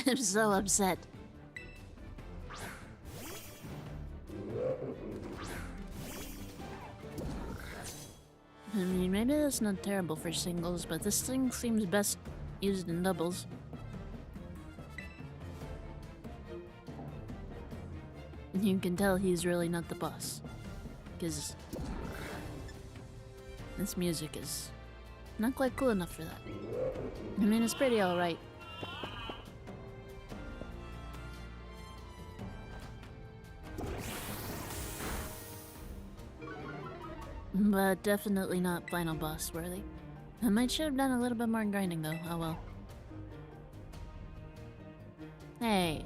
I'm so upset. I mean, maybe that's not terrible for singles, but this thing seems best used in doubles. You can tell he's really not the boss, because this music is not quite cool enough for that. I mean, it's pretty alright. But definitely not final boss worthy. I might should have done a little bit more grinding though, oh well. Hey.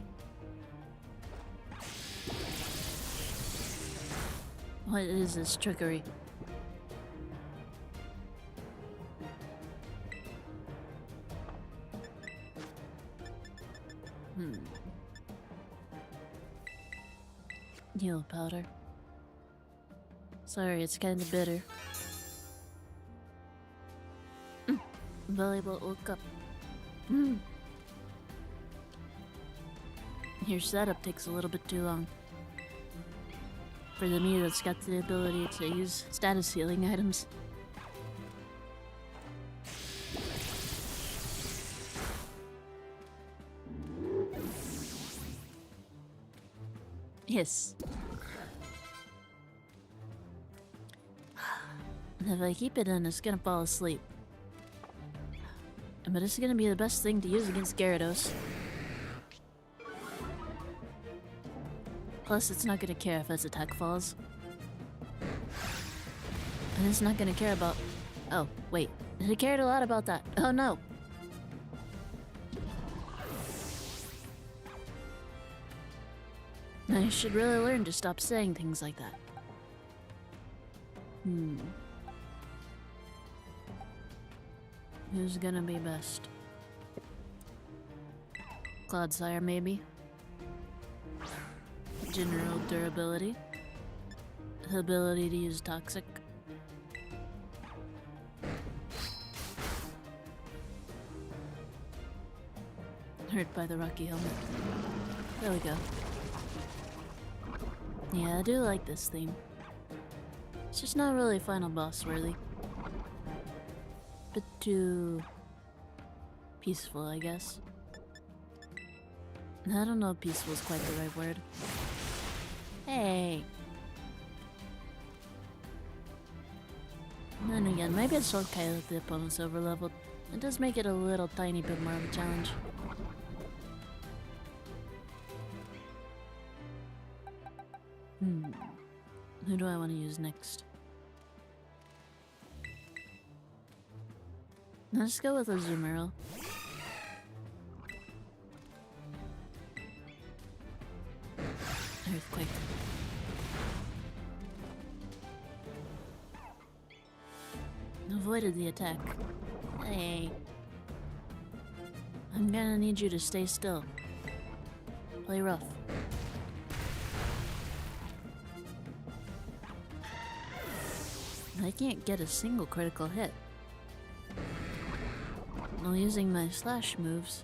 What is this trickery? Heal powder. Sorry, it's kinda bitter. Valuable old cup. Your setup takes a little bit too long. For the me that's got the ability to use status healing items. Yes. If I keep it in, it's gonna fall asleep. But it's gonna be the best thing to use against Gyarados. Plus, it's not gonna care if its attack falls. And it's not gonna care about... Oh, wait. It cared a lot about that. Oh no! I should really learn to stop saying things like that. Who's gonna be best? Clodsire, maybe? General durability? Ability to use toxic? Hurt by the rocky helmet. There we go. Yeah, I do like this theme. It's just not really final boss worthy. Bit too peaceful, I guess. I don't know if peaceful is quite the right word. Hey! And then again, maybe it's okay that the opponent's overleveled. It does make it a little tiny bit more of a challenge. Who do I want to use next? Let's go with a Azumarill. Earthquake. avoided the attack. Hey. I'm gonna need you to stay still. Play rough. I can't get a single critical hit. While using my slash moves.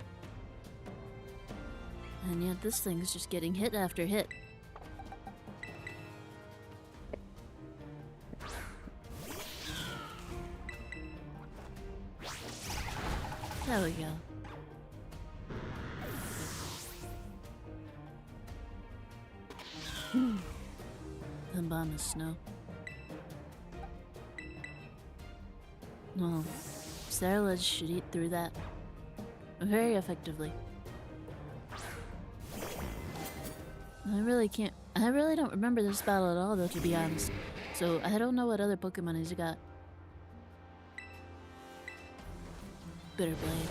And yet this thing's just getting hit after hit. There we go. The bomb is snow. No. Sarah should eat through that very effectively. I really don't remember this battle at all though, to be honest. So I don't know what other Pokemon he's got. Bitter Blade.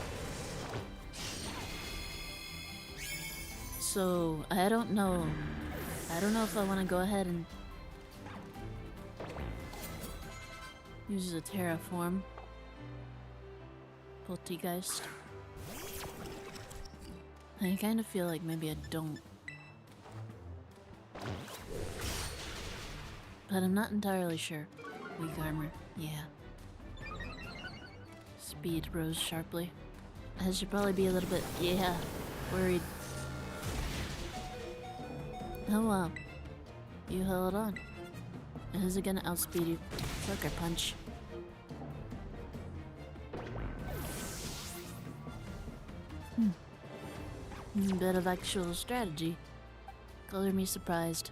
So I don't know if I want to go ahead and use a Terraform. Poltergeist. I kind of feel like maybe I don't. But I'm not entirely sure. Weak armor, yeah. Speed rose sharply. I should probably be a little bit, worried. Oh wow. You held on. Is it gonna outspeed you? Sucker punch. Bit of actual strategy. Color me surprised.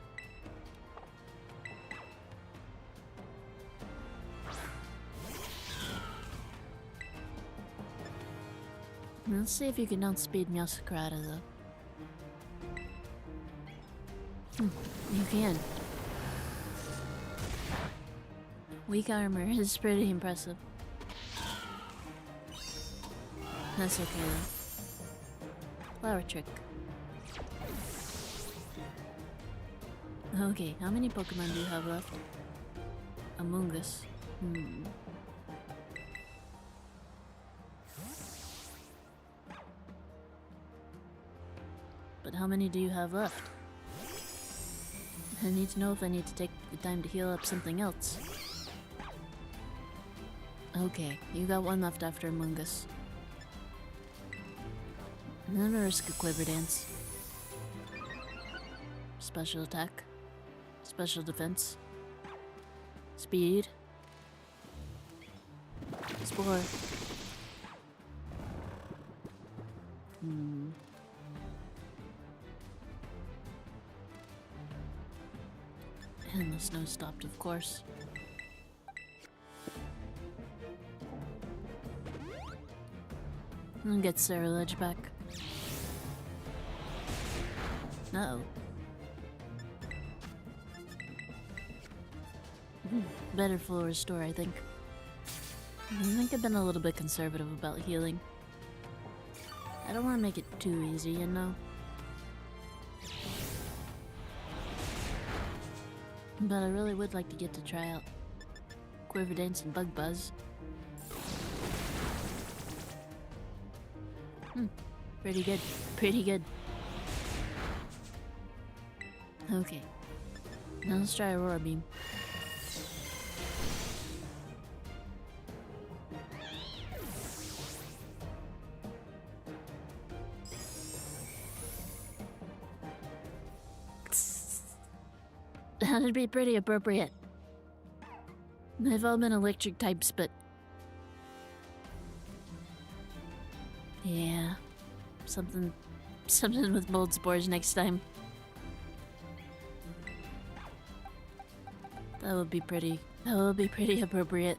Let's see if you can outspeed Meowscarada though. You can. Weak armor is pretty impressive. That's okay though. Flower trick. Okay, how many Pokemon do you have left? Among Us. But how many do you have left? I need to know if I need to take the time to heal up something else. Okay, you got one left after Among Us. I'm gonna risk a Quiver Dance. Special attack. Special defense. Speed. Spore. And the snow stopped, of course. I'll get Sarah Ledge back. Uh-oh. Better full restore, I think. I think I've been a little bit conservative about healing. I don't want to make it too easy, you know? But I really would like to get to try out Quiver Dance and Bug Buzz. Pretty good. Pretty good. Okay. Now let's try Aurora Beam. That'd be pretty appropriate. They've all been electric types, but... yeah. Something with mold spores next time. That would be pretty appropriate.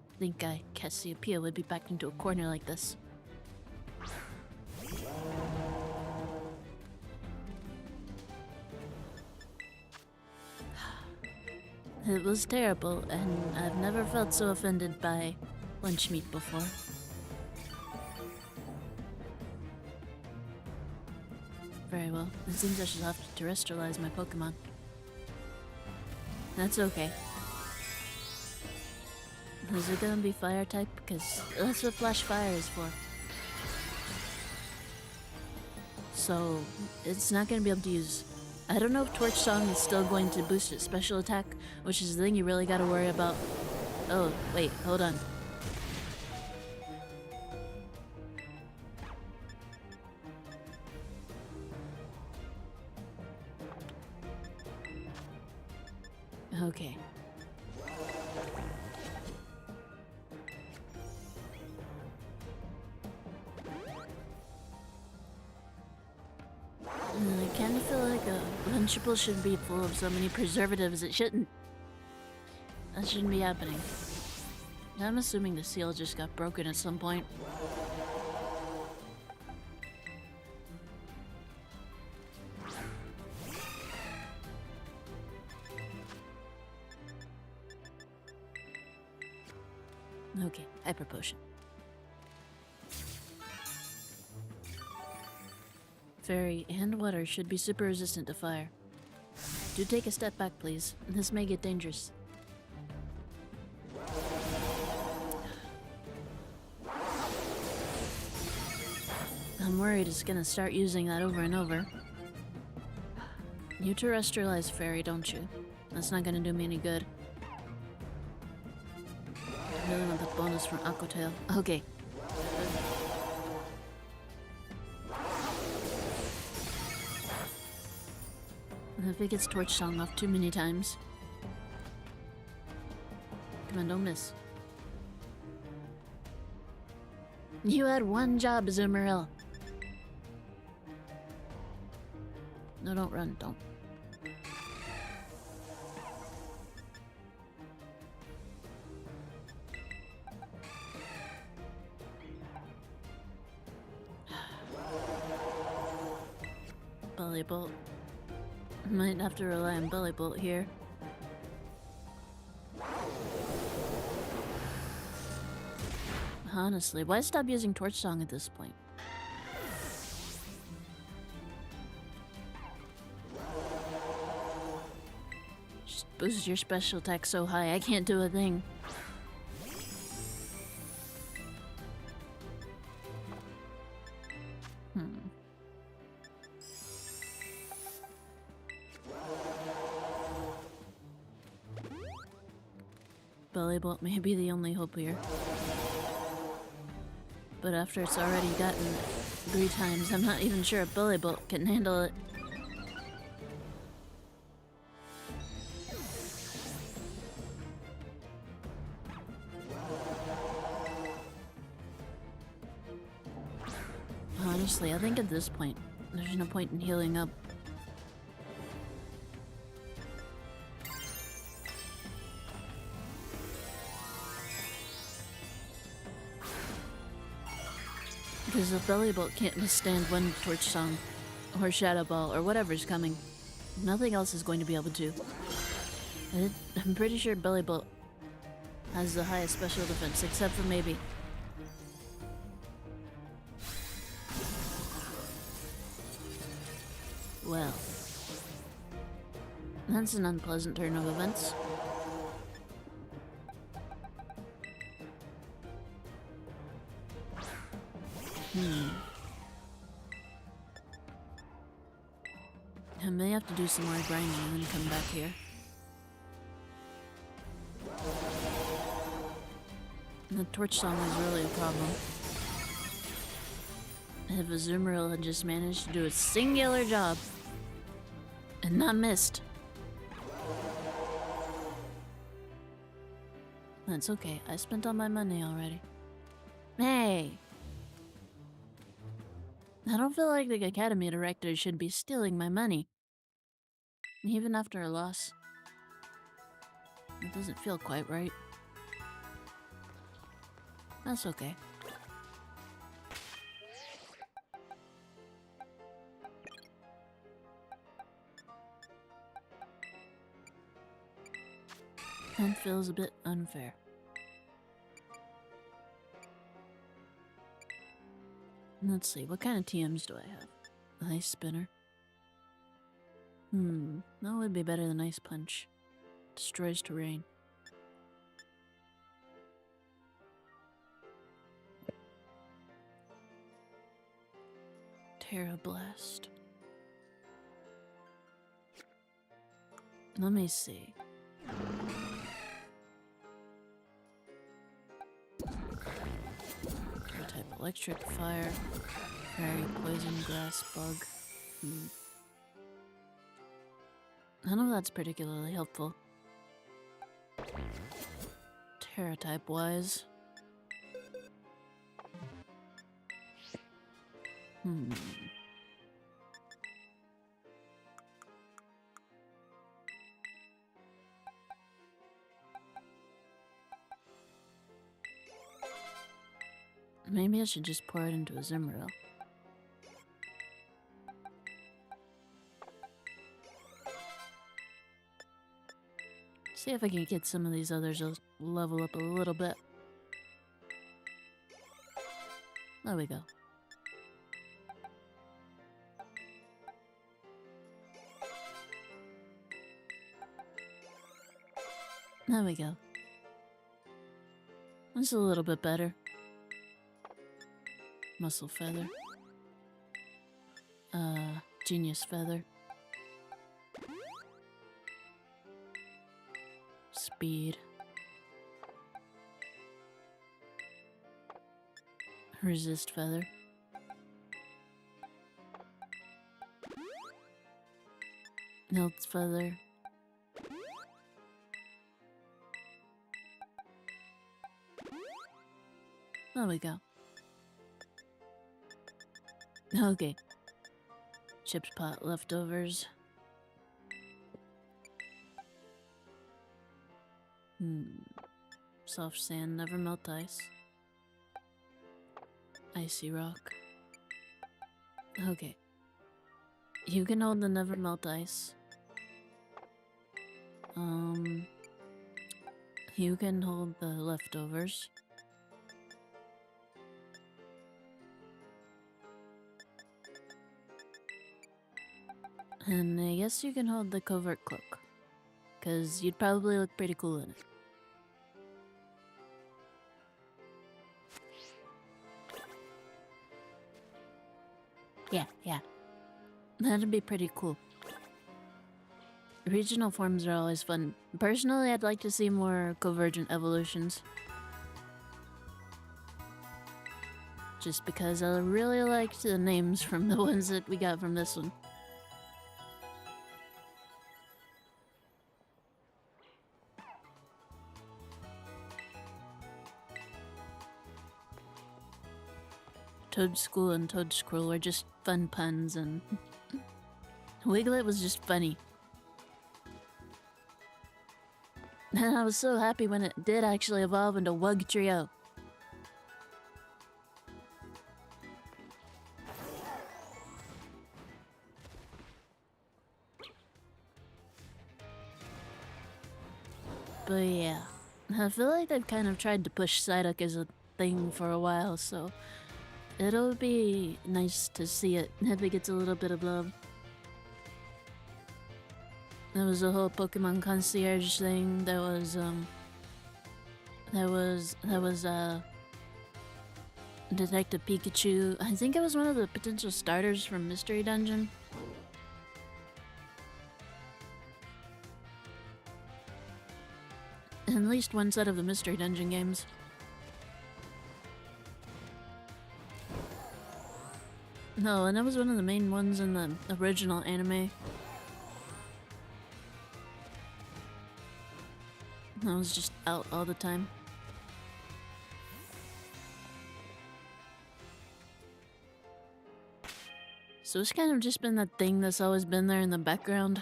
I think Cassiopeia would be backed into a corner like this. It was terrible, and I've never felt so offended by lunch meat before. Very well. It seems I should have to terrestrialize my Pokemon. That's okay. Is it gonna be fire type? Because that's what Flash Fire is for. So, it's not gonna be able to use... I don't know if Torch Song is still going to boost its special attack, which is the thing you really gotta worry about. Oh, wait, hold on. Okay. I kind of feel like a Lunchable should be full of so many preservatives. It shouldn't. That shouldn't be happening. I'm assuming the seal just got broken at some point. Okay, Hyper Potion. Fairy and water should be super resistant to fire. Do take a step back, please. This may get dangerous. I'm worried it's gonna start using that over and over. You terrestrialize Fairy, don't you? That's not gonna do me any good. I really want the bonus from Aqua Tail. Okay. If it gets Torch Song off too many times. Come on, don't miss. You had one job, Azumarill. No, don't run, don't. Belly Bolt. Might have to rely on Belly Bolt here. Honestly, why stop using Torch Song at this point? Just boost your special attack so high I can't do a thing. Belly Bolt may be the only hope here. But after it's already gotten 3 times, I'm not even sure if Belly Bolt can handle it. Honestly, I think at this point, there's no point in healing up. Because the Belly Bolt can't withstand one Torch Song, or Shadow Ball, or whatever's coming. Nothing else is going to be able to. I'm pretty sure Belly Bolt has the highest special defense, except for maybe... Well... That's an unpleasant turn of events. I may have to do some more grinding and then come back here. And the Torch Song is really a problem. If Azumarill had just managed to do a singular job and not missed. That's okay, I spent all my money already. Hey! I don't feel like the Academy Director should be stealing my money. Even after a loss. It doesn't feel quite right. That's okay. That feels a bit unfair. Let's see, what kind of TMs do I have? Ice Spinner. That would be better than Ice Punch. Destroys terrain. Terra Blast. Let me see. Type electric, fire, fairy, poison, grass, bug. None of that's particularly helpful. Terra type wise. Maybe I should just pour it into a Zimmeril. See if I can get some of these others to level up a little bit. There we go. There we go. That's a little bit better. Muscle Feather. Genius Feather. Speed. Resist Feather. Health Feather. There we go. Okay. Chips pot leftovers. Soft sand, never melt ice. Icy rock. Okay. You can hold the never melt ice. You can hold the leftovers. And I guess you can hold the covert cloak. 'Cause you'd probably look pretty cool in it. Yeah. That'd be pretty cool. Regional forms are always fun. Personally, I'd like to see more convergent evolutions. Just because I really liked the names from the ones that we got from this one. Toadstool and Toadscroll were just fun puns, and Wiglet was just funny. And I was so happy when it did actually evolve into Wug Trio. But yeah, I feel like they've kind of tried to push Psyduck as a thing for a while, so it'll be nice to see it if it gets a little bit of love. There was a whole Pokemon concierge thing. There was Detective Pikachu. I think it was one of the potential starters from Mystery Dungeon. At least one set of the Mystery Dungeon games. No, and that was one of the main ones in the original anime. That was just out all the time. So it's kind of just been that thing that's always been there in the background,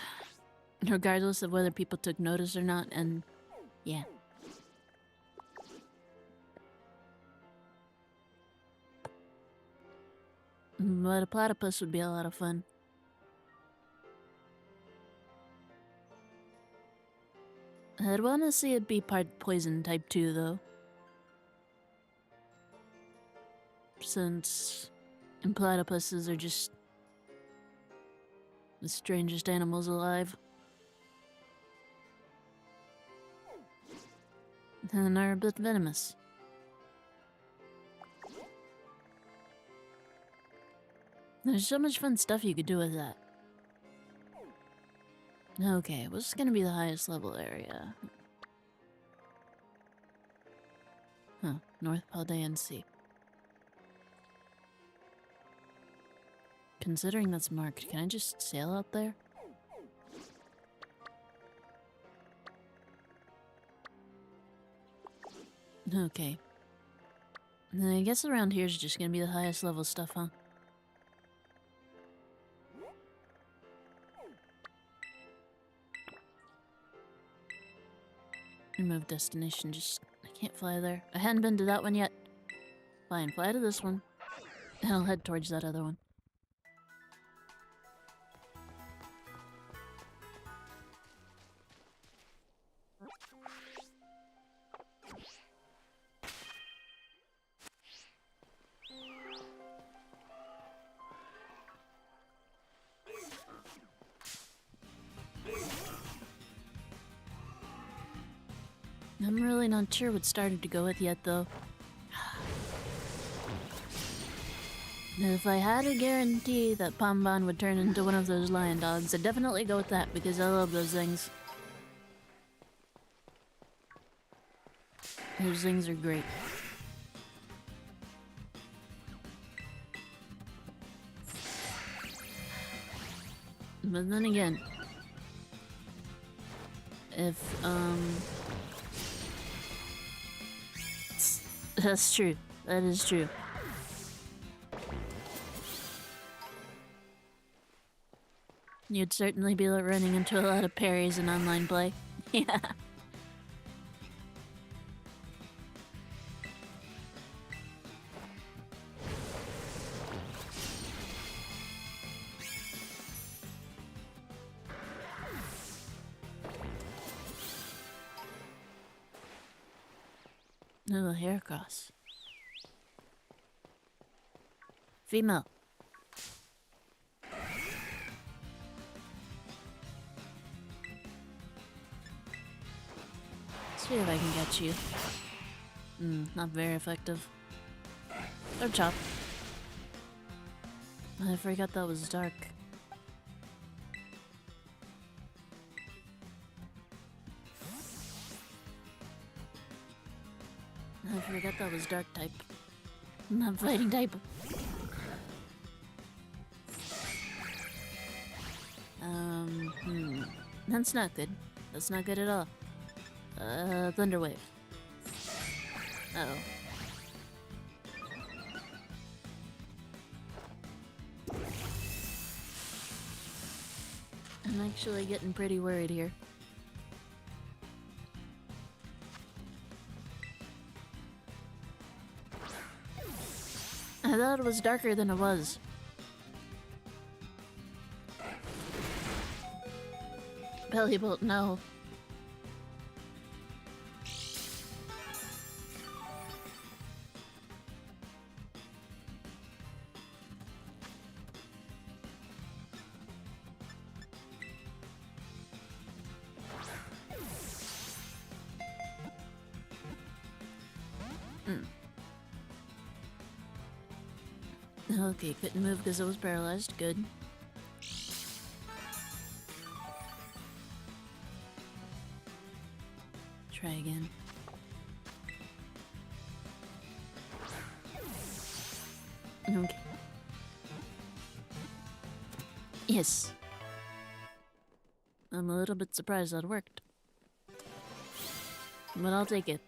regardless of whether people took notice or not, and yeah. But a platypus would be a lot of fun. I'd want to see it be part poison type 2 though. Since platypuses are just The strangest animals alive. And are a bit venomous. There's so much fun stuff you could do with that. Okay, what's gonna be the highest level area? Huh, North Paldean Sea. Considering that's marked, can I just sail out there? Okay. Then I guess around here's just gonna be the highest level stuff, huh? Remove destination, just... I can't fly there. I hadn't been to that one yet. Fine, fly to this one. And I'll head towards that other one. I'm really not sure what started to go with yet, though. If I had a guarantee that Pomban would turn into one of those lion dogs, I'd definitely go with that, because I love those things. Those things are great. But then again, if, that's true. That is true. You'd certainly be running into a lot of parries in online play. Yeah. Oh, hair cross. Female. See if I can get you. Not very effective. Or chop. I forgot that was dark. I forgot that was dark type. Not fighting type. That's not good. That's not good at all. Thunderwave. Uh-oh. I'm actually getting pretty worried here. I thought it was darker than it was. Belly bolt, no. Okay, couldn't move because it was paralyzed. Good. Try again. Okay. Yes. I'm a little bit surprised that worked. But I'll take it.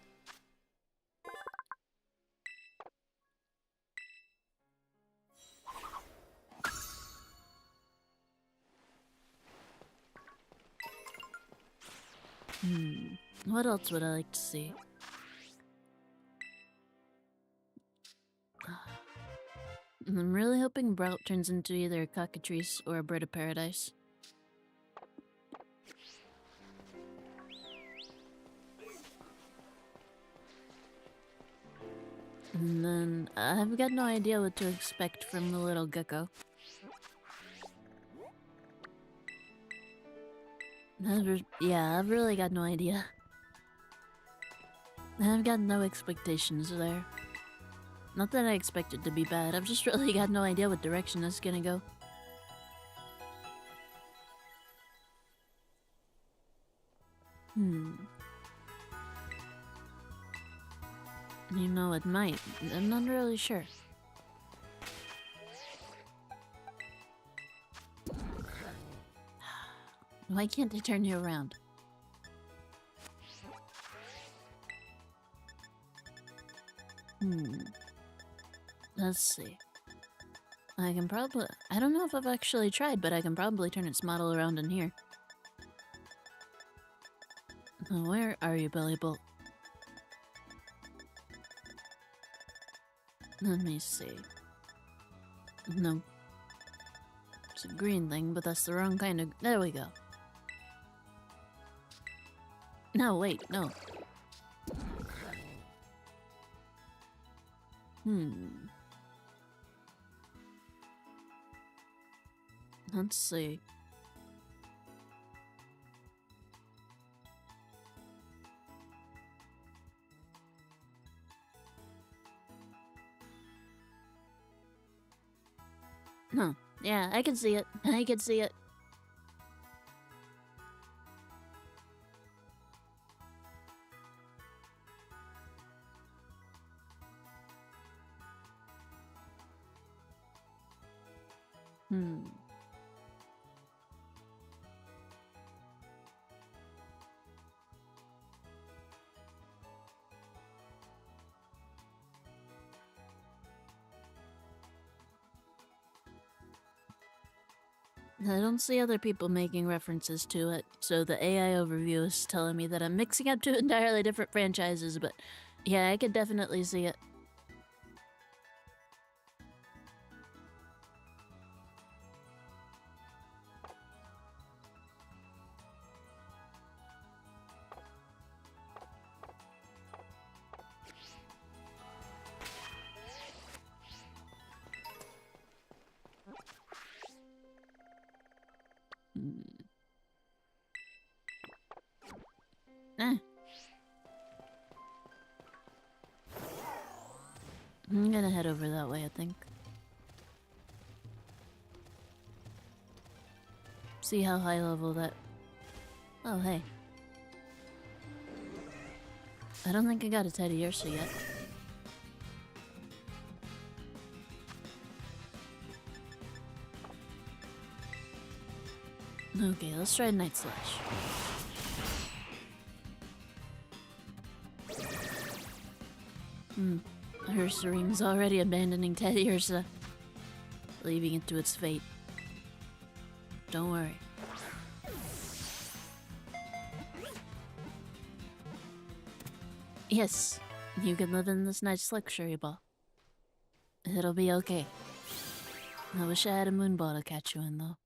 What else would I like to see? I'm really hoping Brout turns into either a cockatrice or a bird of paradise. And then I've got no idea what to expect from the little gecko. Yeah, I've really got no idea. I've got no expectations there. Not that I expect it to be bad, I've just really got no idea what direction this is gonna go. You know, it might. I'm not really sure. Why can't I turn you around? Let's see. I can probably... I don't know if I've actually tried, but I can probably turn its model around in here. Where are you, Belly Bolt? Let me see. No. It's a green thing, but that's the wrong kind of... There we go. No, wait, no. Let's see. No. Yeah, I can see it. I can see it. I don't see other people making references to it, so the AI overview is telling me that I'm mixing up two entirely different franchises, but yeah, I could definitely see it. I'm gonna head over that way, I think. See how high level that... Oh, hey. I don't think I got a Teddy Ursa yet. Okay, let's try Night Slash. Ursaring's already abandoning Teddy Ursa, leaving it to its fate. Don't worry. Yes, you can live in this nice luxury ball. It'll be okay. I wish I had a moon ball to catch you in, though.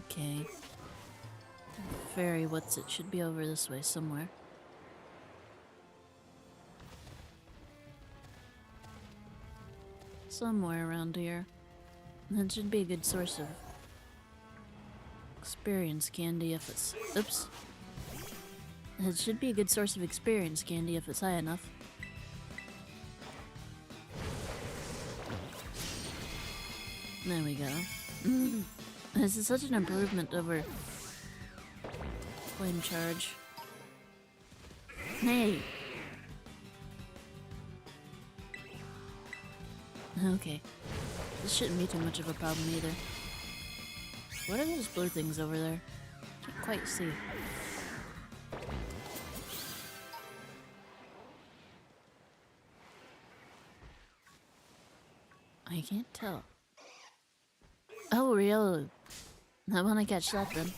Okay. Fairy what's it should be over this way somewhere. Somewhere around here. That should be a good source of experience candy if it's... Oops. It should be a good source of experience candy if it's high enough. There we go. This is such an improvement over Flame Charge. Hey! Okay. This shouldn't be too much of a problem either. What are those blue things over there? Can't quite see. I can't tell. Oh, Riolu. I want to catch that then.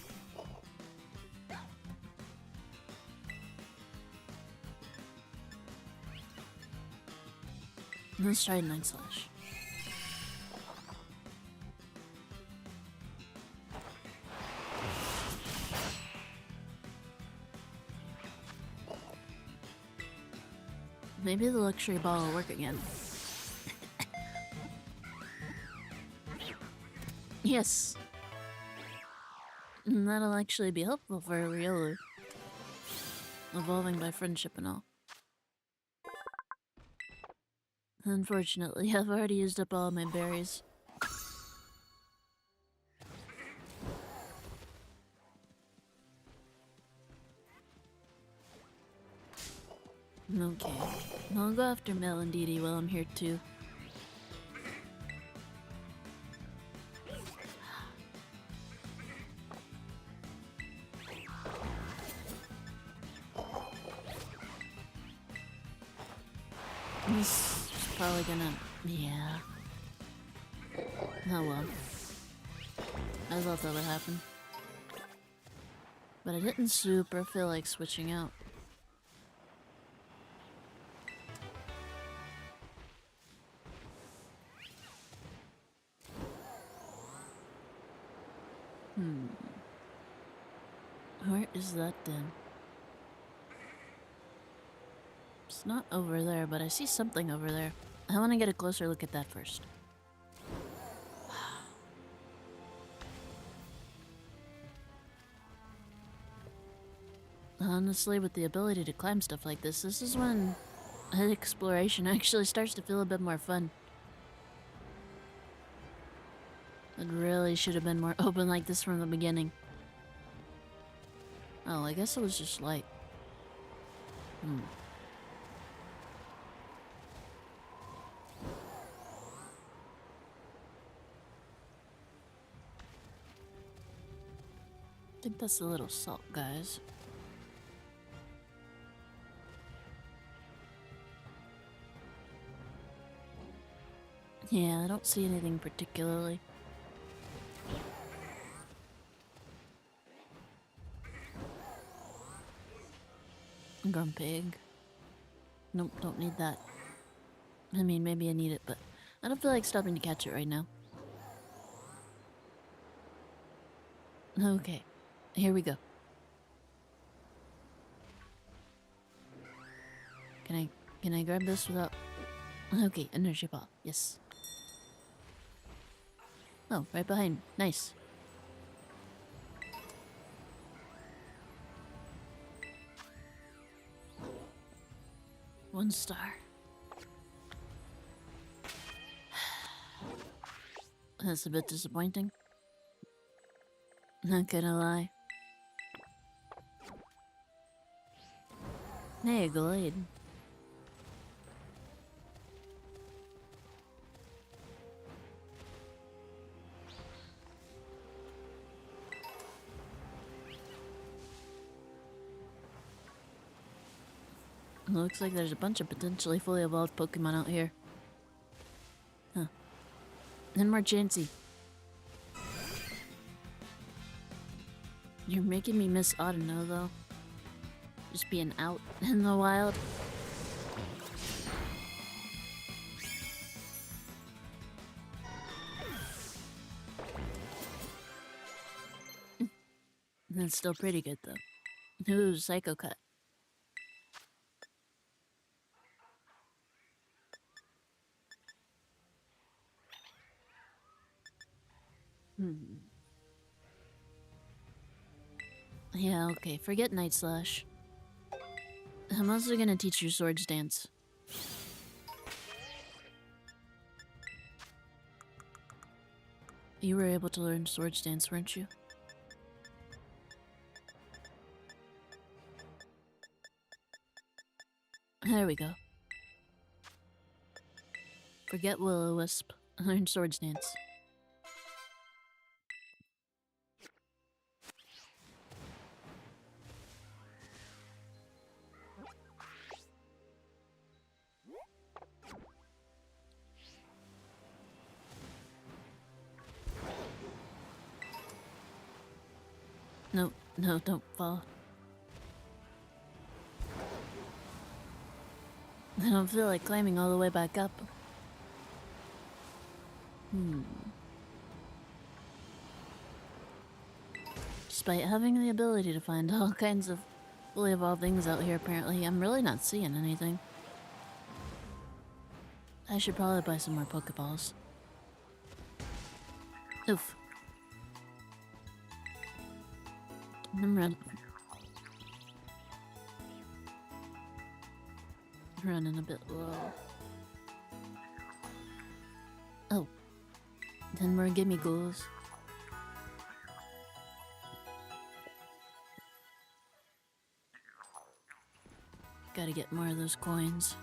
Let's try Night Slash. Maybe the luxury ball will work again. Yes! And that'll actually be helpful for Riolu. Evolving by friendship and all. Unfortunately, I've already used up all my berries. Okay. I'll go after Mel and Dee Dee while I'm here too. This is probably gonna... yeah. Oh well. I thought that would happen. But I didn't super feel like switching out. Where is that then? It's not over there, but I see something over there. I want to get a closer look at that first. Honestly, with the ability to climb stuff like this is when exploration actually starts to feel a bit more fun. It really should have been more open like this from the beginning. Oh, I guess it was just light. I think that's a little salt, guys. Yeah, I don't see anything particularly. Grumpig. Nope, don't need that. I mean, maybe I need it, but I don't feel like stopping to catch it right now. Okay, here we go. Can I grab this without... Okay, energy ball, yes. Oh, right behind. Nice. One star. That's a bit disappointing. Not gonna lie. Hey, Glade. Looks like there's a bunch of potentially fully evolved Pokemon out here. Huh. And more Chansey. You're making me miss Audino, though. Just being out in the wild. That's still pretty good, though. Ooh, Psycho Cut. Yeah, okay, forget Night Slash. I'm also gonna teach you Swords Dance. You were able to learn Swords Dance, weren't you? There we go. Forget Will-O-Wisp. Learn Swords Dance. No, no, don't fall. I don't feel like climbing all the way back up. Despite having the ability to find all kinds of fully evolved things out here, apparently, I'm really not seeing anything. I should probably buy some more Pokeballs. Oof. I'm running a bit low. Oh. 10 more gimme ghouls. Gotta get more of those coins.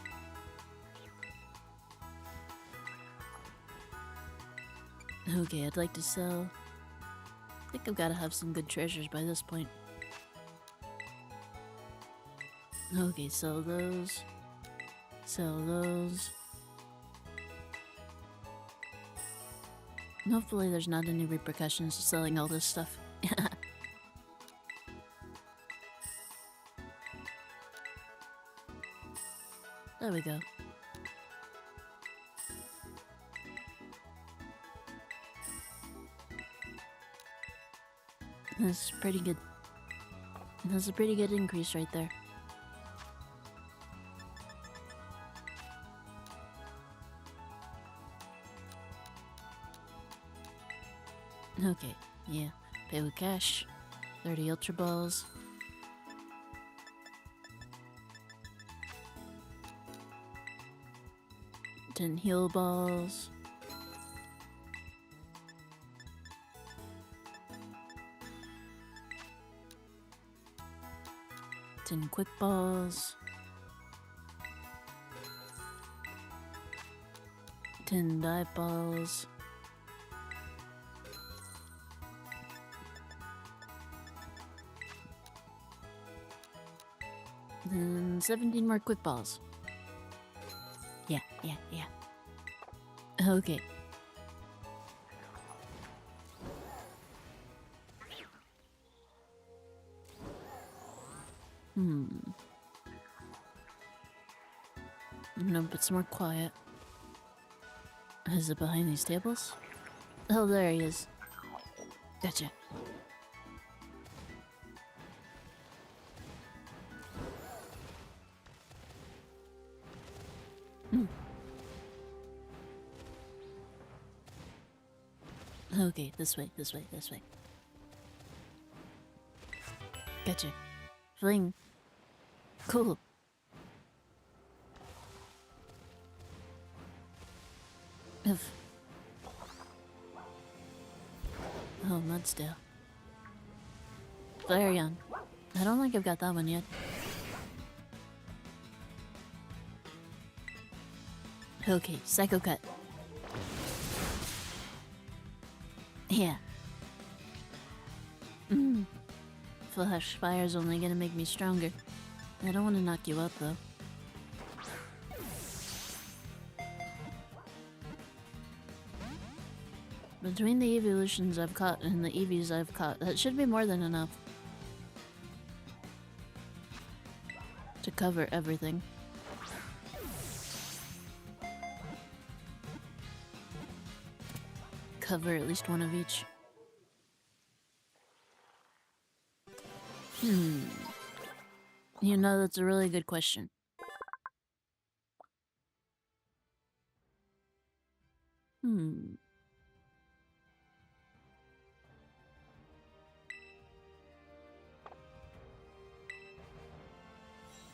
Okay, I'd like to sell. I think I've gotta have some good treasures by this point. Okay, sell those. Sell those. Hopefully there's not any repercussions to selling all this stuff. There we go. That's pretty good. That's a pretty good increase right there. Okay, yeah. Pay with cash. 30 Ultra Balls. Ten heal balls. Ten quick balls. 10 dive balls. Then 17 more quick balls. Yeah. Okay. No, it's more quiet. Is it behind these tables? Oh, there he is. Gotcha. Okay, this way. Gotcha. Fling. Cool. Oof. Oh, Mudstail. Flareon. I don't think I've got that one yet. Okay, Psycho Cut. Yeah. Flash Fire's only gonna make me stronger. I don't want to knock you out, though. Between the evolutions I've caught and the EVs I've caught, that should be more than enough to cover everything. Cover at least one of each. You know, that's a really good question.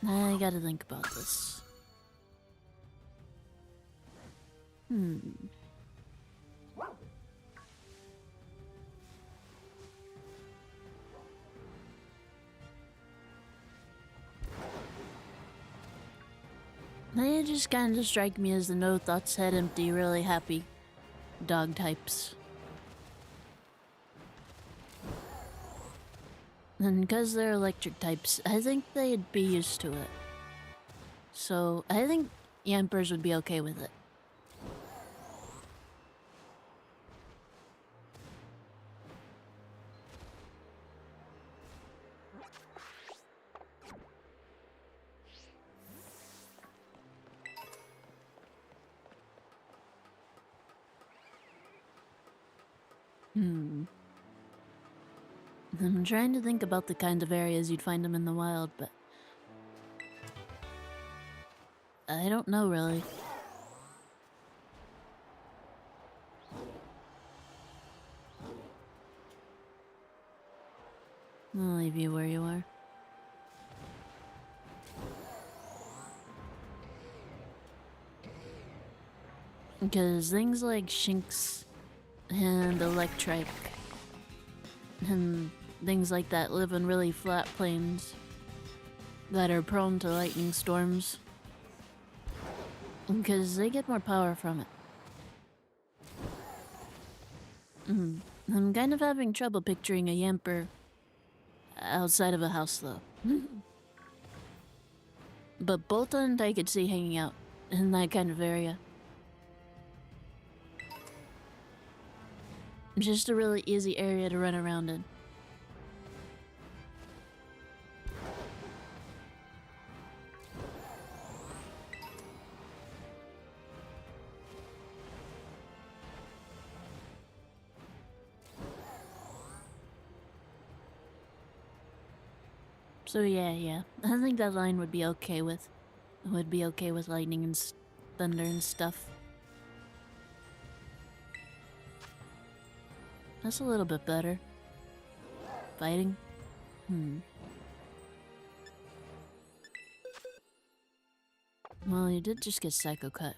I gotta think about this. They just kind of strike me as the no thoughts, head empty, really happy dog types. And because they're electric types, I think they'd be used to it. So, I think Yampers would be okay with it. I'm trying to think about the kind of areas you'd find them in the wild, but I don't know really. I'll leave you where you are. Because things like Shinx and Electrike and things like that live in really flat plains that are prone to lightning storms. Because they get more power from it. I'm kind of having trouble picturing a Yamper outside of a house, though. But Boltund I could see hanging out in that kind of area. Just a really easy area to run around in. So yeah. I think that line would be okay with lightning and thunder and stuff. That's a little bit better. Fighting? Well, you did just get Psycho Cut.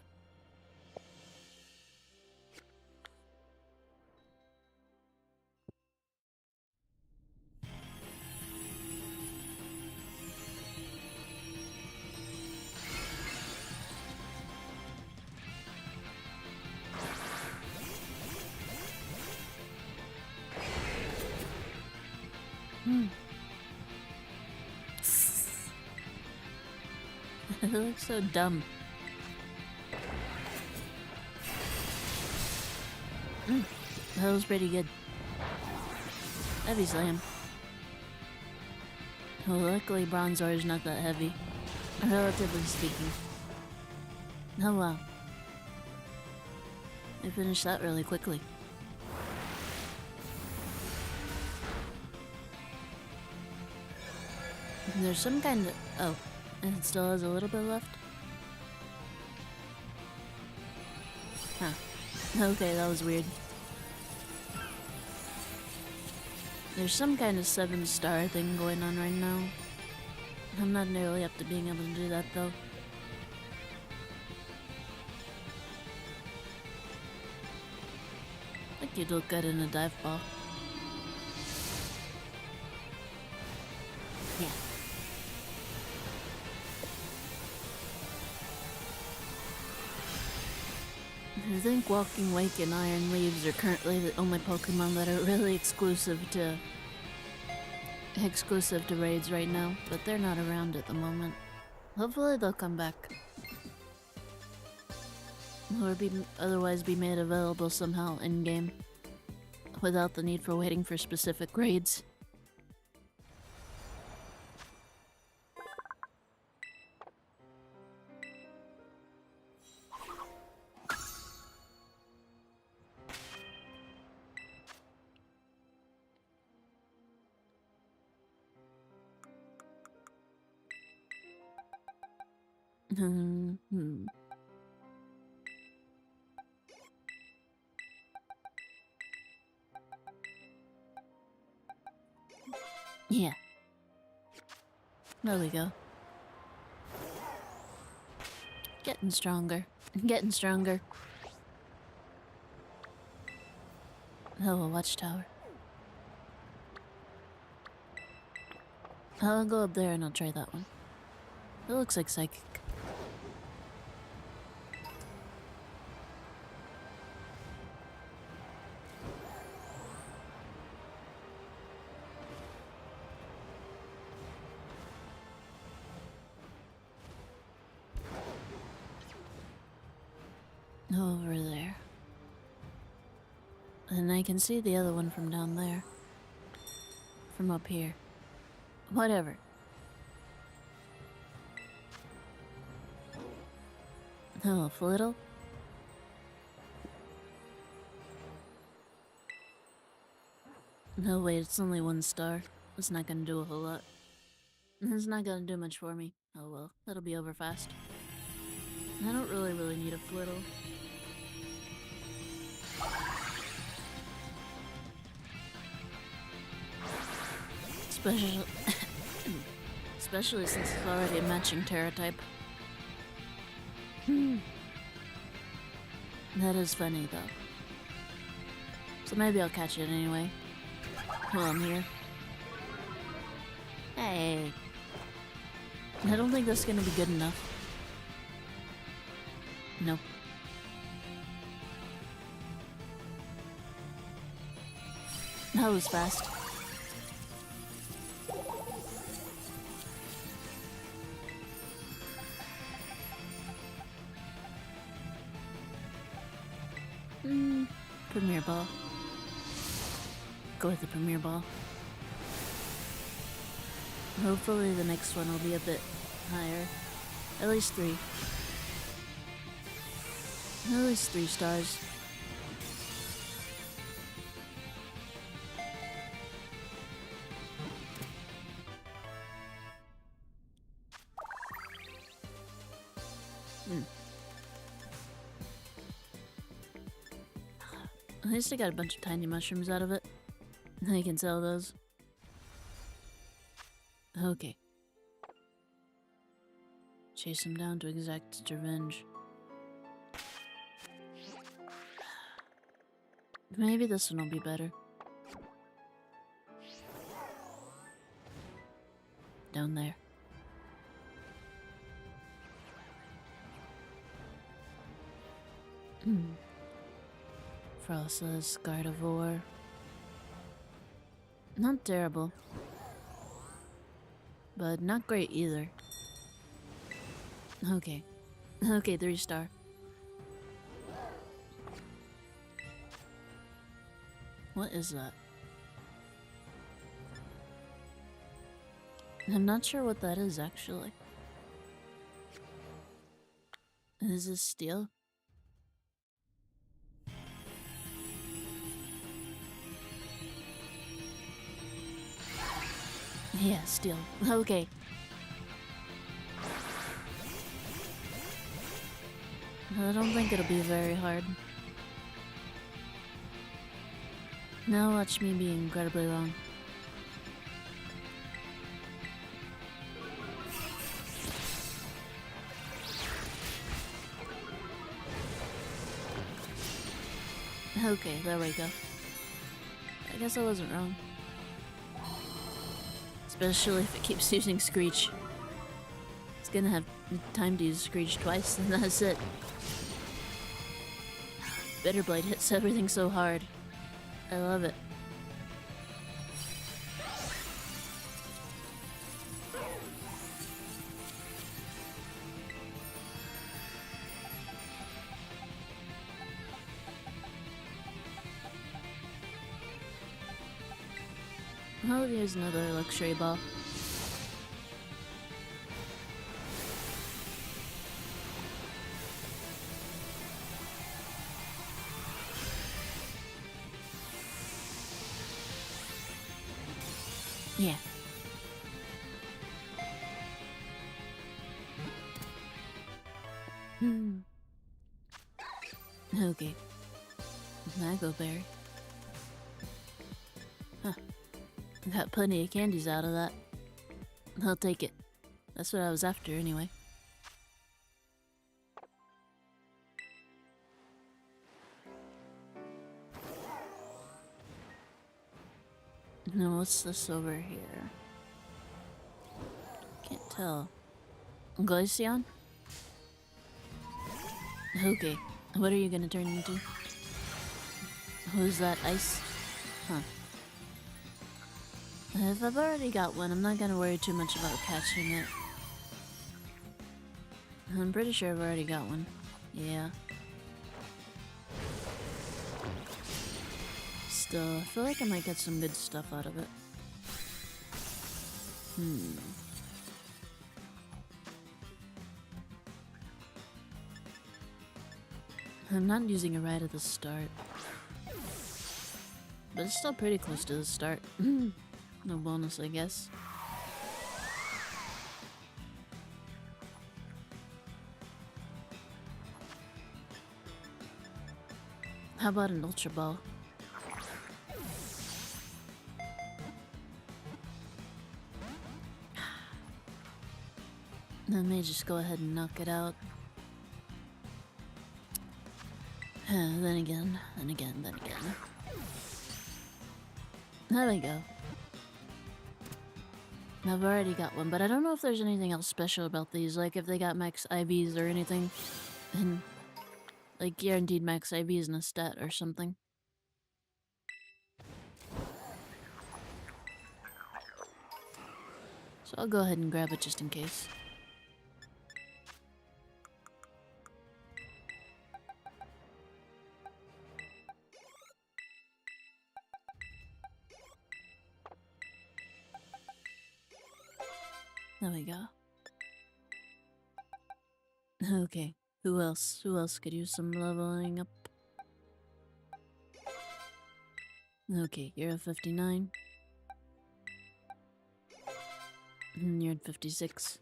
It looks so dumb. That was pretty good. Heavy slam. Well, luckily Bronzor is not that heavy, relatively speaking. Oh wow. I finished that really quickly. There's some kind of... oh, and it still has a little bit left? Huh. Okay, that was weird. There's some kind of 7-star thing going on right now. I'm not nearly up to being able to do that though. I think you'd look good in a dive ball. Yeah. I think Walking Wake and Iron Leaves are currently the only Pokemon that are really exclusive to raids right now, but they're not around at the moment. Hopefully they'll come back. Or otherwise be made available somehow in-game, without the need for waiting for specific raids. Yeah. There we go. Getting stronger. Getting stronger. Oh, a watchtower. I'll go up there and I'll try that one. It looks like psychic. Over there. And I can see the other one from down there. From up here. Whatever. Oh, Flittle? No, wait, it's only 1 star. It's not gonna do a whole lot. It's not gonna do much for me. Oh well, that'll be over fast. I don't really need a Flittle. Especially, especially since it's already a matching Terra type. That is funny though. So maybe I'll catch it anyway. While I'm here. Hey. I don't think that's gonna be good enough. Nope. That was fast. Premier Ball. Go with the Premier Ball. Hopefully the next one will be a bit higher. At least 3. At least 3 stars. At least I got a bunch of tiny mushrooms out of it. I can sell those. Okay. Chase him down to exact his revenge. Maybe this one will be better. Down there. Frostless, Gardevoir. Not terrible. But not great either. Okay. Okay, 3 star. What is that? I'm not sure what that is actually. Is this steel? Yeah, steel. Okay. I don't think it'll be very hard. Now watch me be incredibly wrong. Okay, there we go. I guess I wasn't wrong. Especially if it keeps using Screech. It's gonna have time to use Screech twice, and that's it. Bitterblade hits everything so hard. I love it. Oh, here's another luxury ball. Yeah. Okay. Mango berry. Huh. Got plenty of candies out of that. I'll take it. That's what I was after anyway. No, what's this over here? Can't tell. Glaceon? Okay. What are you gonna turn into? Who's that? Ice? Huh. If I've already got one, I'm not gonna worry too much about catching it. I'm pretty sure I've already got one. Yeah. Still, I feel like I might get some good stuff out of it. I'm not using it right at the start. But it's still pretty close to the start. No bonus, I guess. How about an Ultra Ball? I may just go ahead and knock it out. Then again. There we go. I've already got one, but I don't know if there's anything else special about these, like if they got max IVs or anything. And like guaranteed max IVs in a stat or something. So I'll go ahead and grab it just in case. There we go. Okay, who else? Who else could use some leveling up? Okay, you're at 59. And you're at 56.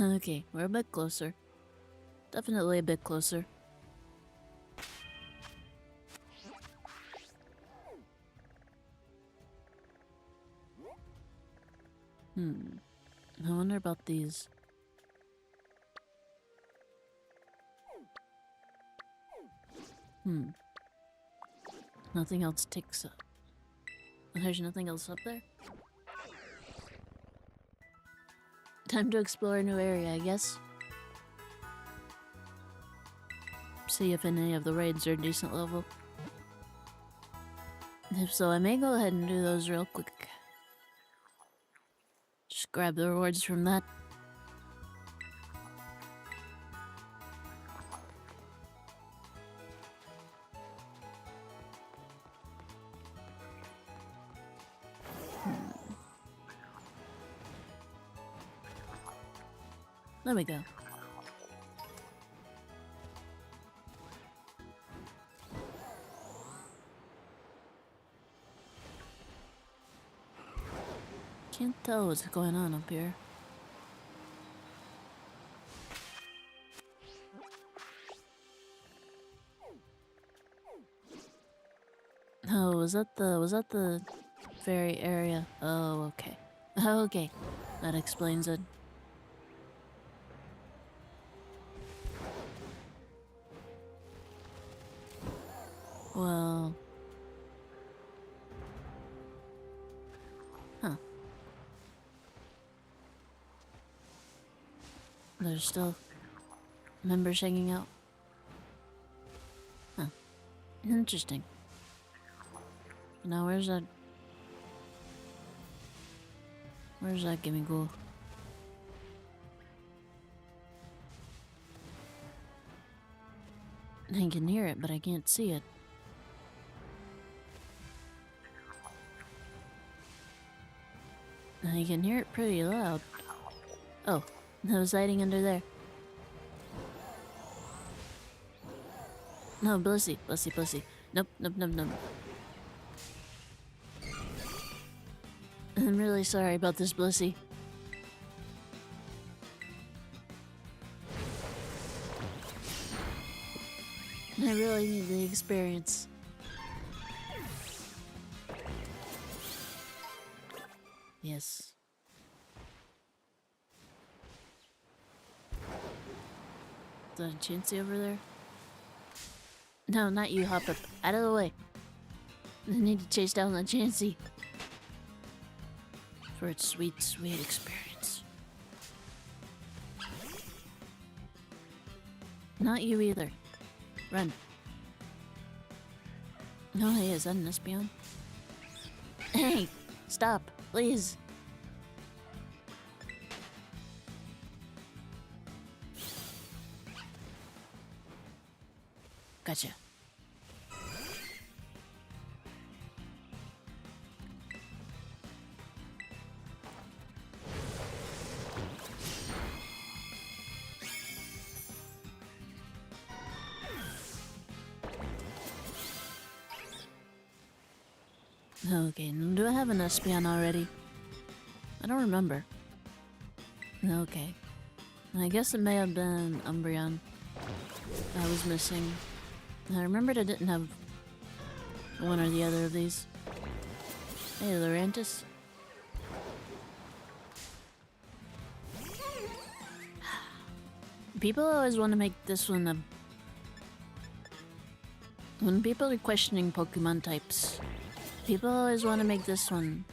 Okay, we're a bit closer. Definitely a bit closer. I wonder about these. Nothing else ticks up. There's nothing else up there? Time to explore a new area, I guess. See if any of the raids are decent level. If so, I may go ahead and do those real quick. Just grab the rewards from that. There we go. Can't tell what's going on up here. Oh, was that the ferry area? Oh, okay. Okay. That explains it. Well... Huh. There's still members hanging out. Huh. Interesting. Now where's that gimme ghoul? I can hear it, but I can't see it. I can hear it pretty loud. Oh, I was hiding under there. No, Blissey. Nope. I'm really sorry about this, Blissey. I really need the experience. Yes. Is that a Chansey over there? No, not you, Hop Up. Out of the way. I need to chase down the Chansey. For its sweet, sweet experience. Not you either. Run. No, hey, is that an Espeon? Hey! Stop, please! Gotcha. Okay, do I have an Espeon already? I don't remember. Okay. I guess it may have been Umbreon I was missing. I remembered I didn't have one or the other of these. Hey, Lurantis. People always want to make this one a... When people are questioning Pokemon types, people always want to make this one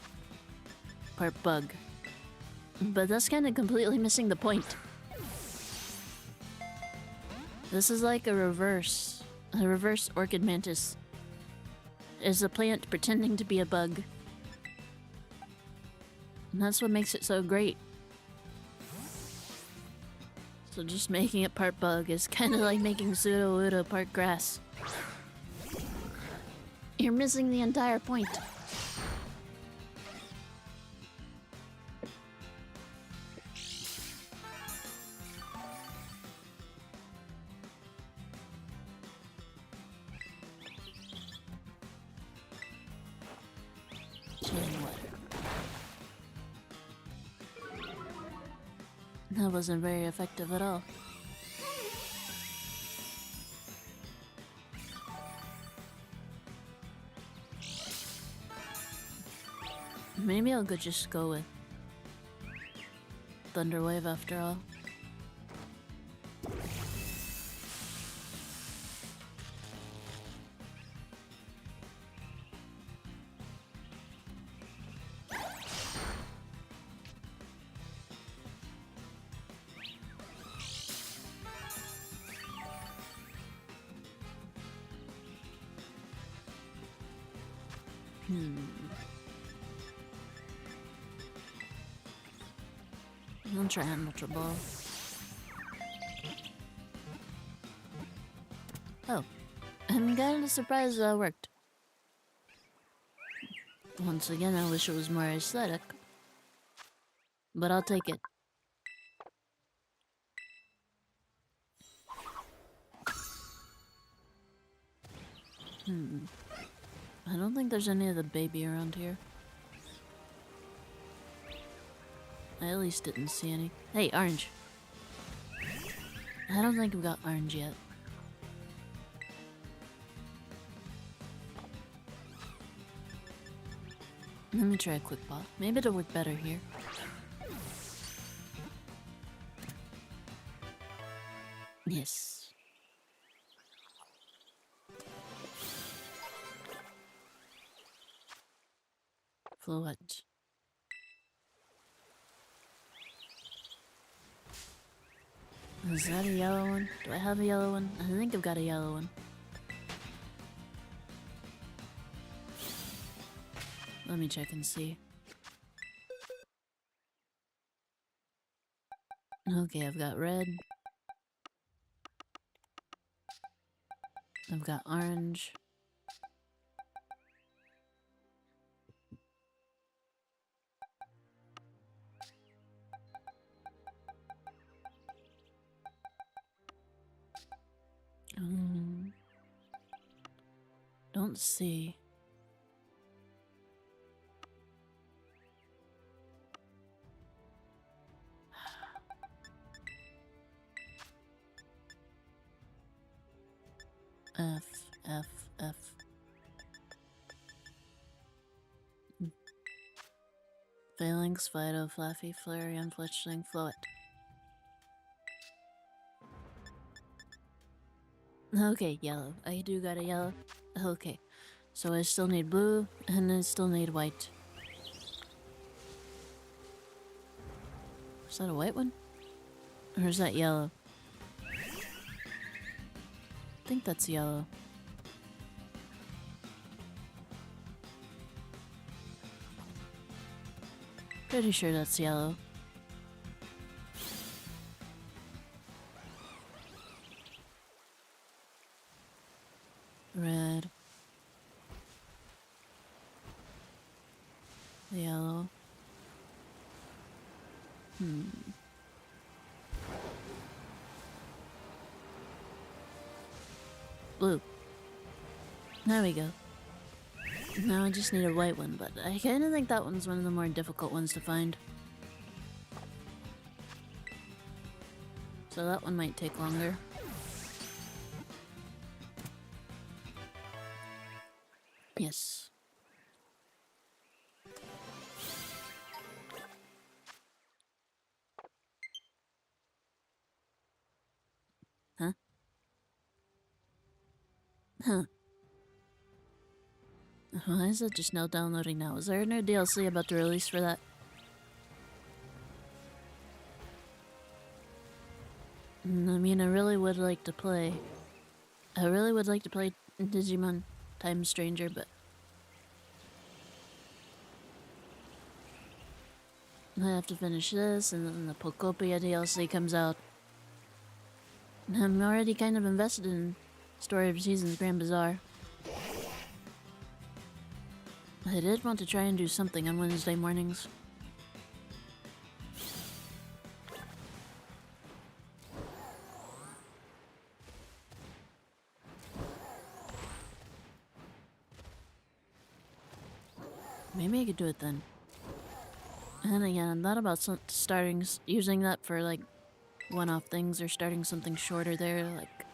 part bug. But that's kind of completely missing the point. This is like a reverse Orchid Mantis. Is a plant pretending to be a bug. And that's what makes it so great. So just making it part bug is kind of like making Sudowoodo part grass. You're missing the entire point. That wasn't very effective at all. Maybe I'll just go with Thunder Wave after all. I'll try an Ultra Ball. Oh, I'm kind of surprised that worked. Once again, I wish it was more aesthetic. But I'll take it. I don't think there's any of the baby around here. I at least didn't see any. Hey, orange. I don't think we've got orange yet. Let me try a quick ball. Maybe it'll work better here. Yes. Fluent. Is that a yellow one? Do I have a yellow one? I think I've got a yellow one. Let me check and see. Okay, I've got red. I've got orange. Don't see. F. Phalanx, Fido, Fluffy, Flareon, Fletchling, Floet. Okay, yellow. I do got a yellow. Okay. So I still need blue, and I still need white. Is that a white one? Or is that yellow? I think that's yellow. Pretty sure that's yellow. Red. Yellow. Blue. There we go. Now I just need a white one, but I kinda think that one's one of the more difficult ones to find. So that one might take longer. Yes. Huh. Why is it just now downloading now? Is there a new DLC about to release for that? I mean, I really would like to play. I really would like to play Digimon Time Stranger, but I have to finish this, and then the Pokopia DLC comes out. I'm already kind of invested in Story of Seasons Grand Bazaar. I did want to try and do something on Wednesday mornings. Maybe I could do it then. And again, I thought about using that for like one-off things or starting something shorter there, like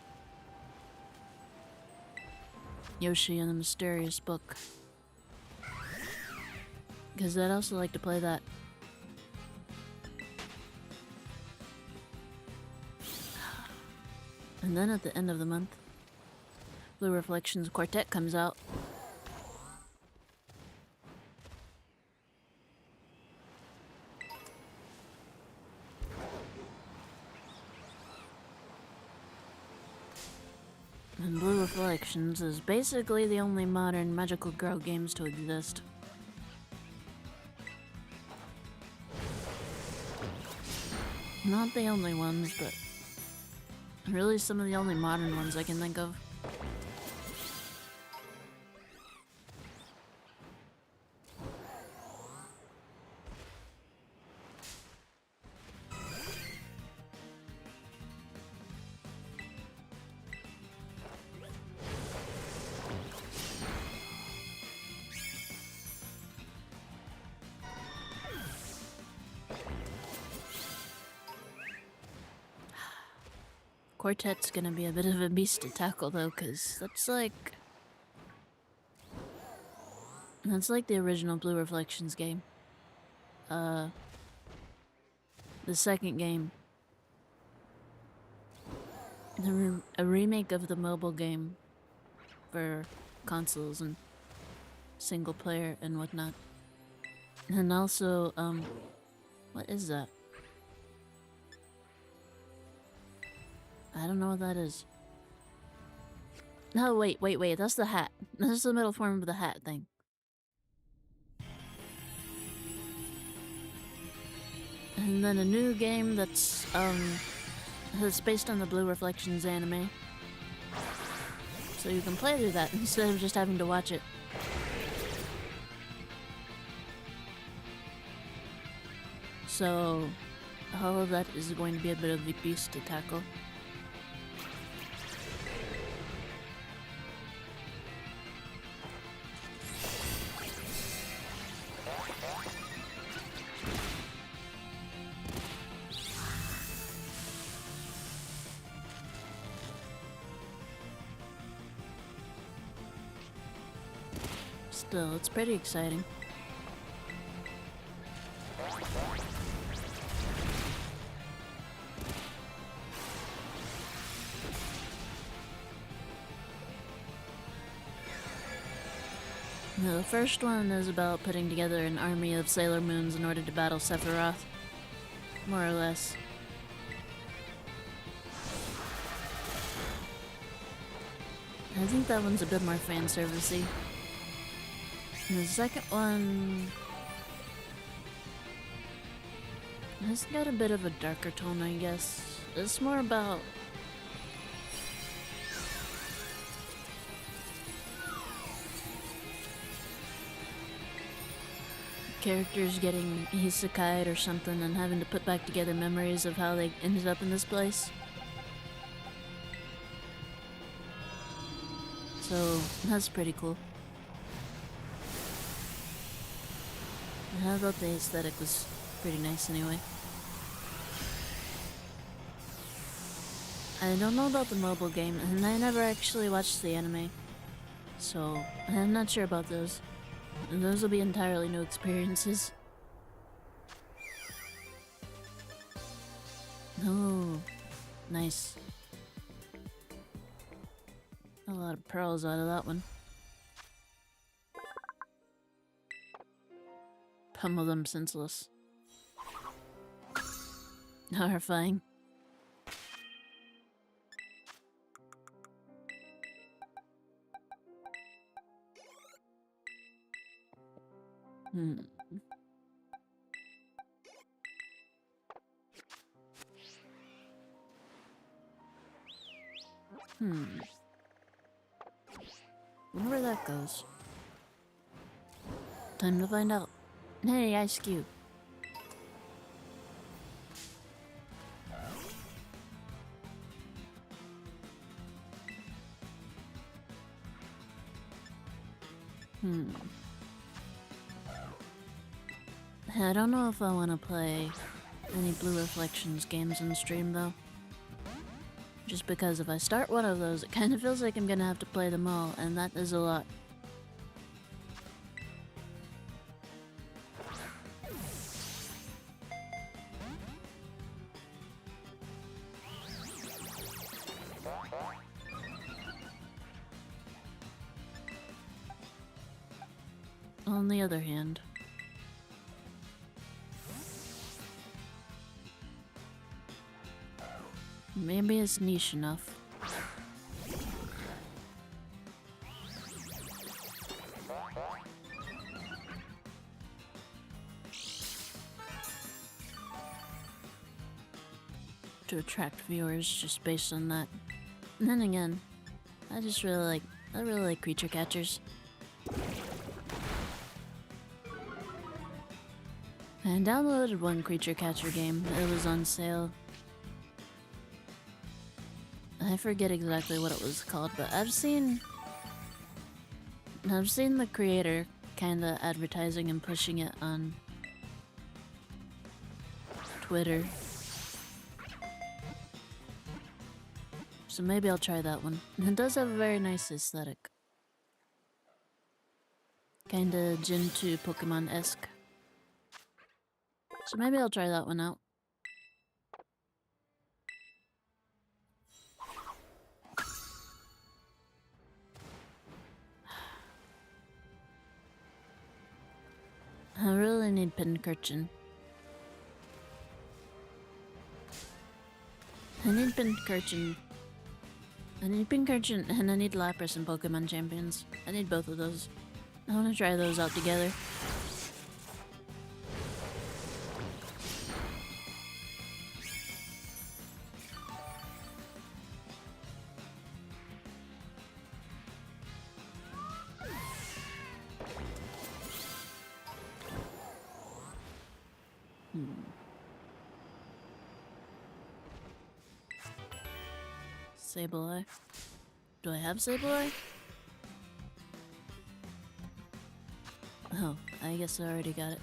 Yoshi and the Mysterious Book. Because I'd also like to play that. And then at the end of the month, Blue Reflections Quartet comes out. And Blue Reflections is basically the only modern magical girl games to exist. Not the only ones, but really some of the only modern ones I can think of. Quartet's gonna be a bit of a beast to tackle though, cause that's like the original Blue Reflections game. The second game. A remake of the mobile game for consoles and single player and whatnot. And also, what is that? I don't know what that is. No, wait, that's the hat. That's the middle form of the hat thing. And then a new game that's based on the Blue Reflections anime. So you can play through that instead of just having to watch it. So all of that is going to be a bit of a beast to tackle. Still, it's pretty exciting. Now, the first one is about putting together an army of Sailor Moons in order to battle Sephiroth. More or less. I think that one's a bit more fan servicey. And the second one has got a bit of a darker tone, I guess. It's more about characters getting isekai'd or something and having to put back together memories of how they ended up in this place. So that's pretty cool. I thought the aesthetic was pretty nice anyway. I don't know about the mobile game, and I never actually watched the anime. So, I'm not sure about those. And those will be entirely new experiences. Oh, nice. A lot of pearls out of that one. Pummel them senseless. Horrifying. Hmm. Wonder where that goes. Time to find out. Hey, Ice Cube. I don't know if I want to play any Blue Reflections games in stream though. Just because if I start one of those, it kind of feels like I'm gonna have to play them all, and that is a lot. On the other hand, maybe it's niche enough. To attract viewers just based on that. And then again, I really like creature catchers. I downloaded one creature catcher game. It was on sale. I forget exactly what it was called, but I've seen the creator kinda advertising and pushing it on Twitter. So maybe I'll try that one. It does have a very nice aesthetic. Kinda Gen 2 Pokemon-esque. So maybe I'll try that one out. I really need Pincurchin. I need Pincurchin and I need Lapras in Pokemon Champions. I need both of those. I want to try those out together. Sableye. Do I have Sableye? Oh, I guess I already got it.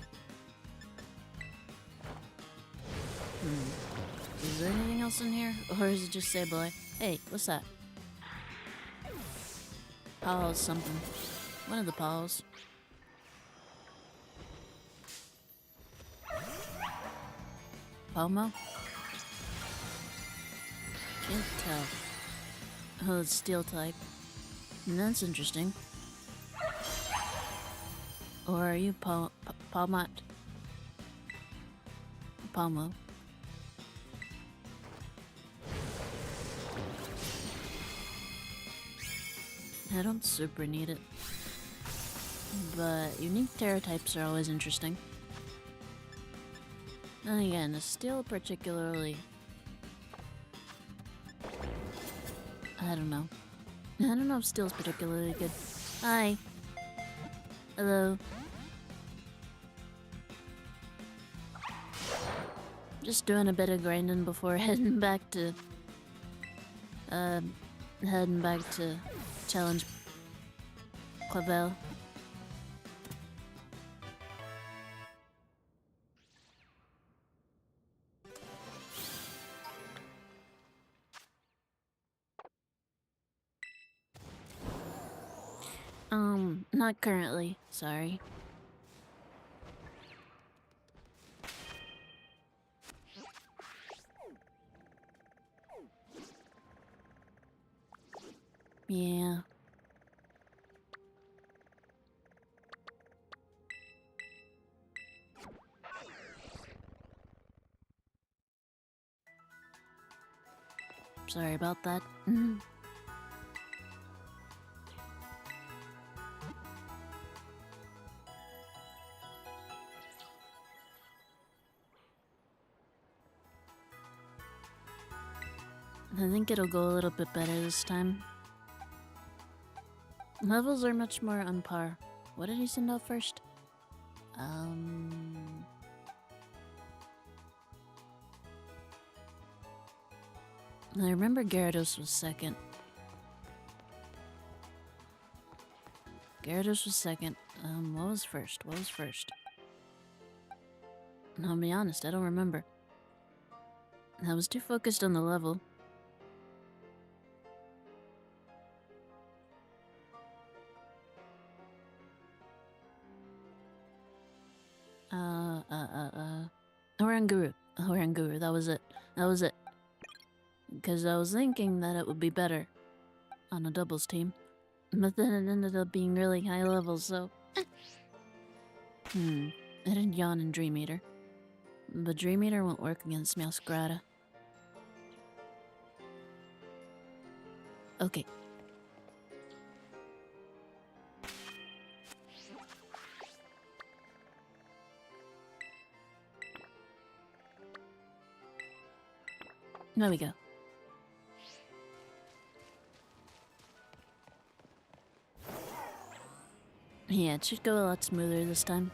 Is there anything else in here? Or is it just Sableye? Hey, what's that? Paw's something. One of the Paws. Palmo? Can't tell. Oh, it's Steel type. That's interesting. Or are you Palmot? Palmo. I don't super need it. But unique Terra types are always interesting. And again, a Steel particularly... I don't know. I don't know if Steel's particularly good. Hi. Hello. Just doing a bit of grinding before heading back to challenge Clavel. Not currently, sorry. Yeah. Sorry about that. I think it'll go a little bit better this time. Levels are much more on par. What did he send out first? I remember Gyarados was second. Gyarados was second. What was first? What was first? I'll be honest, I don't remember. I was too focused on the level. Oranguru. Oranguru, that was it. That was it. Because I was thinking that it would be better on a doubles team. But then it ended up being really high level, so... I didn't yawn in Dream Eater. But Dream Eater won't work against Meowscarada. Okay. There we go. Yeah, it should go a lot smoother this time.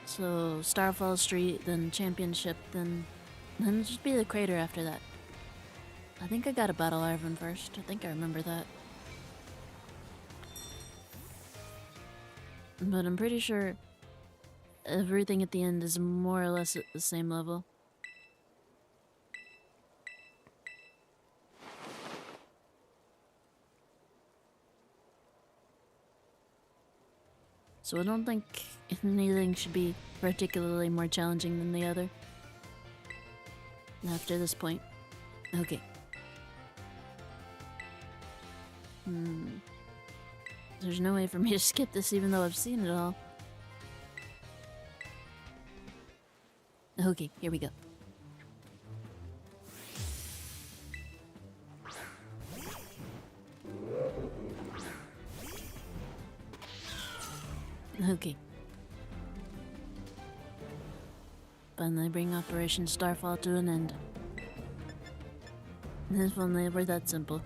So, Starfall Street, then Championship, then it'll just be the crater after that. I think I got a Battle Arvin first. I think I remember that. But I'm pretty sure everything at the end is more or less at the same level. So I don't think anything should be particularly more challenging than the other. After this point. Okay. There's no way for me to skip this even though I've seen it all. Okay, here we go. Okay. Finally bring Operation Starfall to an end. If only it were that simple.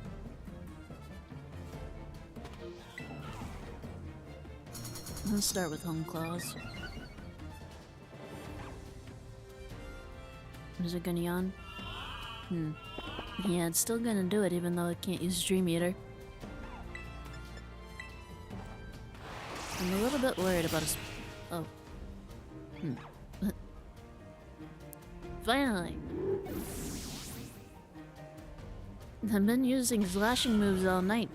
Let's start with Home Claws. Is it gonna yawn? Yeah, it's still gonna do it even though it can't use Dream Eater. I'm a little bit worried about his... Oh. Finally! I've been using slashing moves all night.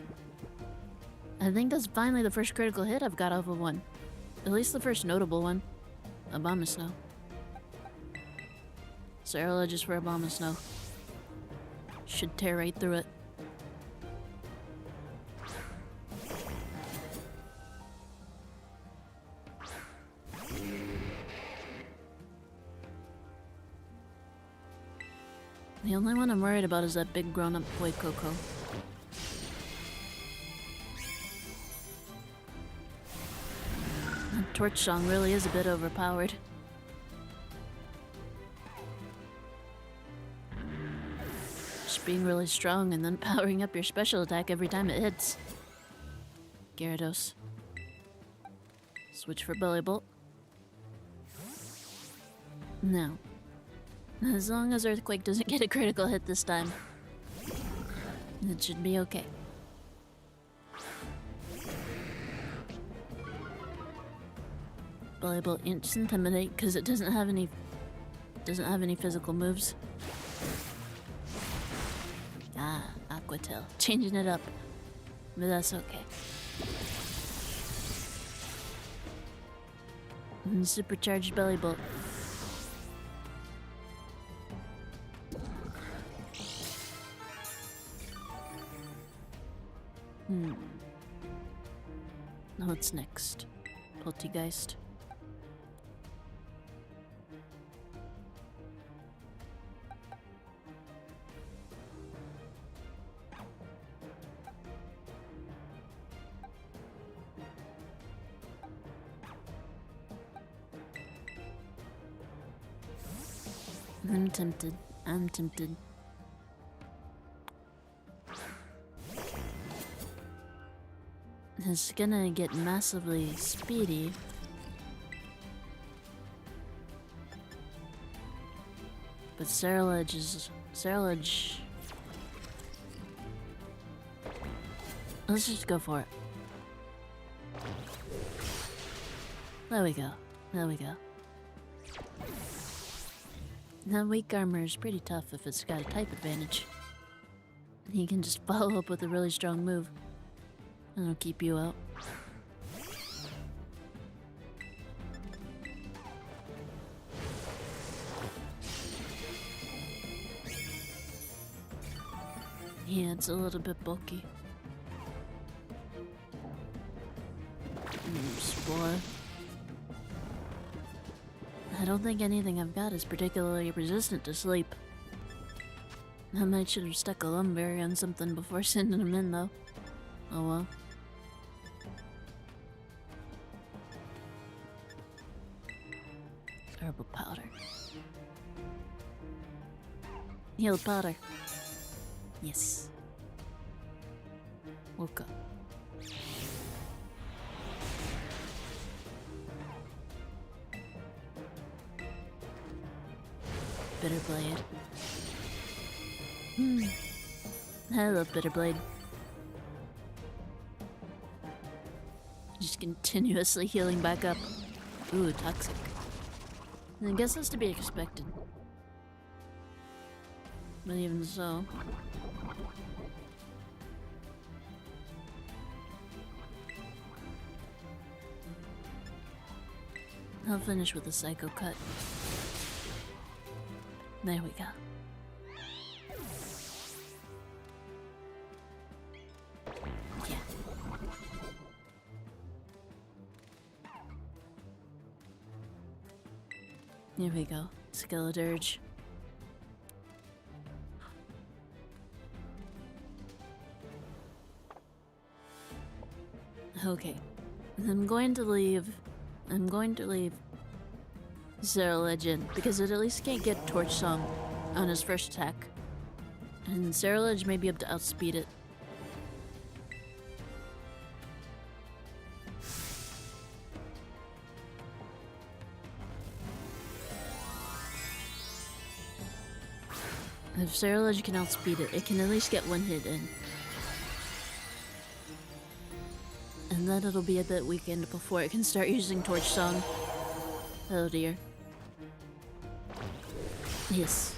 I think that's finally the first critical hit I've got off of one. At least the first notable one. Abomasnow. Sarala just for Abomasnow. Should tear right through it. The only one I'm worried about is that big grown-up boy Coco. That Torch Song really is a bit overpowered. Just being really strong and then powering up your special attack every time it hits. Gyarados. Switch for Belly Bolt. No. As long as Earthquake doesn't get a critical hit this time, it should be okay. Belly Bolt Inch Intimidate because it doesn't have any physical moves. Ah, Aqua Tail. Changing it up. But that's okay. And supercharged belly bolt. What's next? Poltergeist. I'm tempted. I'm tempted. It's gonna get massively speedy. But Cerulege is... Cerulege... Let's just go for it. There we go. There we go. That weak armor is pretty tough if it's got a type advantage. He can just follow up with a really strong move. And it'll keep you out. Yeah, it's a little bit bulky. Spore. I don't think anything I've got is particularly resistant to sleep. I might should have stuck a lumberry on something before sending them in, though. Oh well. Herbal powder. Heal powder. Yes. Woke up. Bitter blade. I love bitter blade. Just continuously healing back up. Ooh, toxic. I guess that's to be expected. But even so. I'll finish with a psycho cut. There we go. Yeah. Here we go. Skeledirge. Okay. I'm going to leave Cerulege in, because it at least can't get Torch Song on his first attack. And Cerulege may be able to outspeed it. If Cerulege can outspeed it, it can at least get one hit in. And then it'll be a bit weakened before it can start using Torch Song. Oh dear. Yes.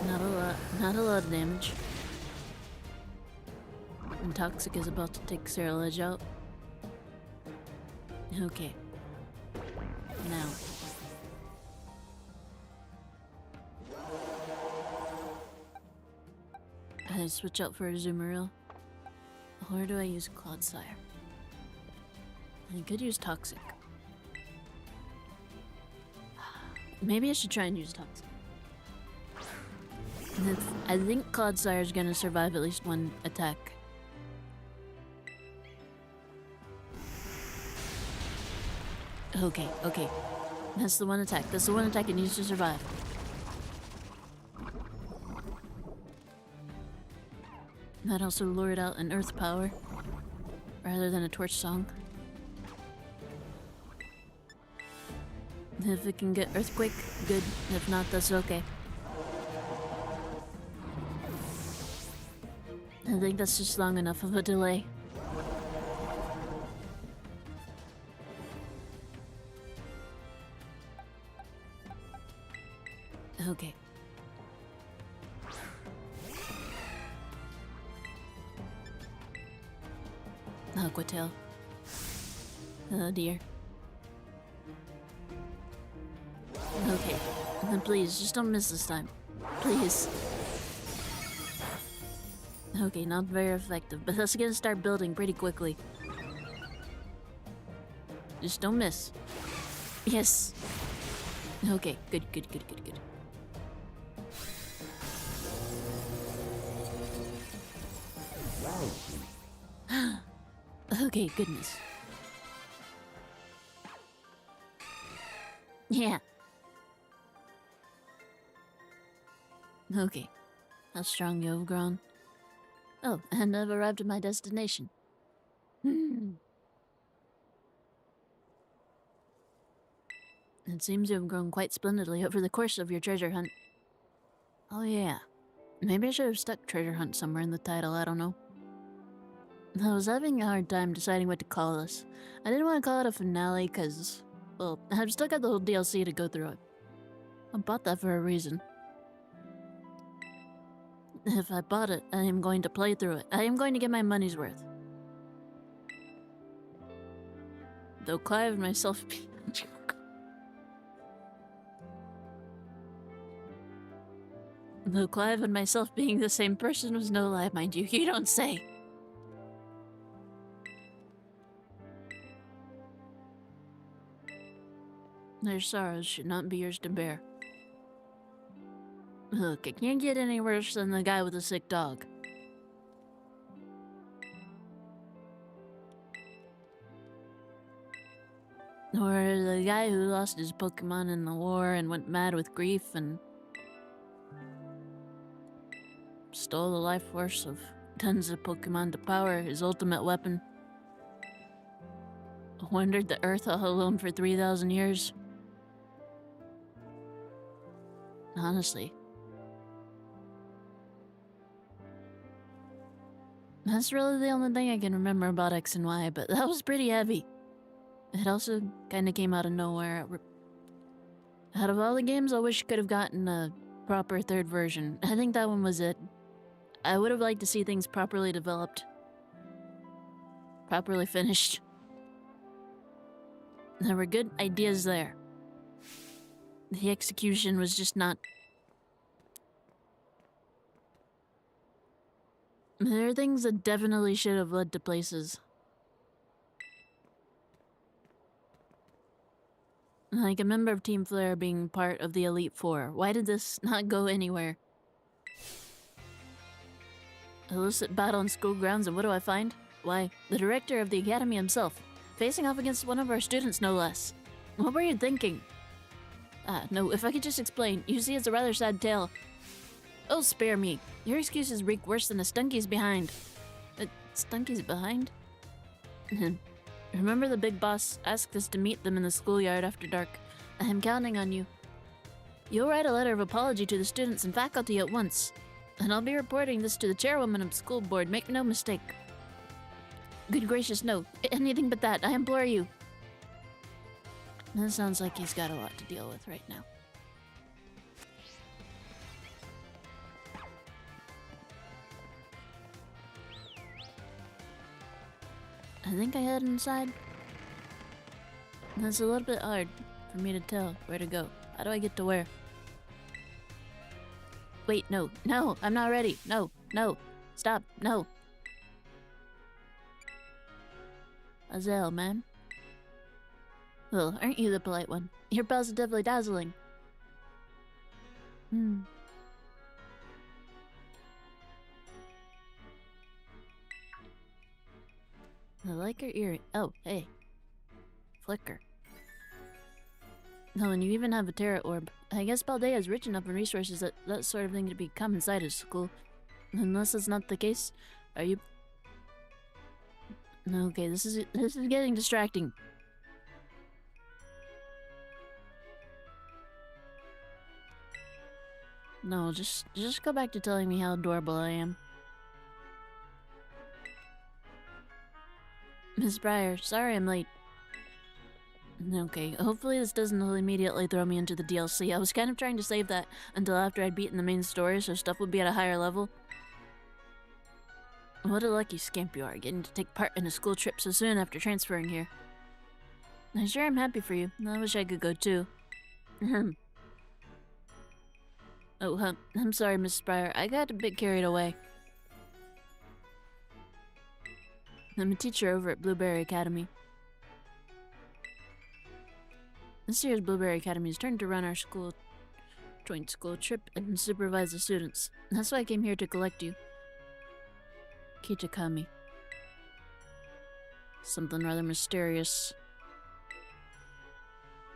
Not a lot of damage. And Toxic is about to take Cerulege out. Okay. Now. I switch out for a Azumarill. Or do I use Clodsire? I could use Toxic. Maybe I should try and use Toxic. I think Clodsire is gonna survive at least one attack. Okay, okay. That's the one attack. That's the one attack it needs to survive. That also lured out an Earth Power, rather than a Torch Song. If it can get Earthquake, good. If not, that's okay. I think that's just long enough of a delay. Okay. Aqua Tail. Oh dear. Okay. Then please, just don't miss this time. Please. Okay, not very effective, but that's gonna start building pretty quickly. Just don't miss. Yes. Okay, good. Okay, goodness. Yeah. Okay. How strong you have grown. Oh, and I've arrived at my destination. It seems you have grown quite splendidly over the course of your treasure hunt. Oh yeah. Maybe I should have stuck treasure hunt somewhere in the title, I don't know. I was having a hard time deciding what to call this. I didn't want to call it a finale because, well, I've still got the whole DLC to go through it. I bought that for a reason. If I bought it, I am going to play through it. I am going to get my money's worth. Though Clive and myself... Though Clive and myself being the same person was no lie, mind you. You don't say. Their sorrows should not be yours to bear. Look, it can't get any worse than the guy with the sick dog. Or the guy who lost his Pokemon in the war and went mad with grief and stole the life force of tons of Pokemon to power his ultimate weapon. Wandered the earth all alone for 3,000 years. Honestly. That's really the only thing I can remember about X and Y, but that was pretty heavy. It also kind of came out of nowhere. Out of all the games, I wish I could have gotten a proper third version. I think that one was it. I would have liked to see things properly developed. Properly finished. There were good ideas there. The execution was just not... There are things that definitely should have led to places. Like a member of Team Flare being part of the Elite Four. Why did this not go anywhere? Illicit battle in school grounds, and what do I find? Why, the director of the academy himself, facing off against one of our students, no less. What were you thinking? No, if I could just explain. You see, it's a rather sad tale. Oh, spare me. Your excuses reek worse than a Stunky's behind. Stunky's behind? Remember the big boss asked us to meet them in the schoolyard after dark. I am counting on you. You'll write a letter of apology to the students and faculty at once. And I'll be reporting this to the chairwoman of the school board, make no mistake. Good gracious, no. Anything but that, I implore you. That sounds like he's got a lot to deal with right now. I think I head inside. That's a little bit hard for me to tell where to go. How do I get to where? Wait, no, I'm not ready. No, stop, no. Azel, man. Well, aren't you the polite one? You're positively dazzling. I like her earring. Oh, hey. Flicker. Oh, and you even have a Terra Orb. I guess Paldea is rich enough in resources that that sort of thing could become inside his school. Unless that's not the case, are you... Okay, this is getting distracting. No, just go back to telling me how adorable I am. Miss Breyer, sorry I'm late. Okay, hopefully this doesn't immediately throw me into the DLC. I was kind of trying to save that until after I'd beaten the main story, so stuff would be at a higher level. What a lucky scamp you are, getting to take part in a school trip so soon after transferring here. I sure am happy for you. I wish I could go too. Oh, I'm sorry, Miss Pryor. I got a bit carried away. I'm a teacher over at Blueberry Academy. This year's Blueberry Academy's turn to run our joint school trip and supervise the students. That's why I came here to collect you. Kitakami. Something rather mysterious.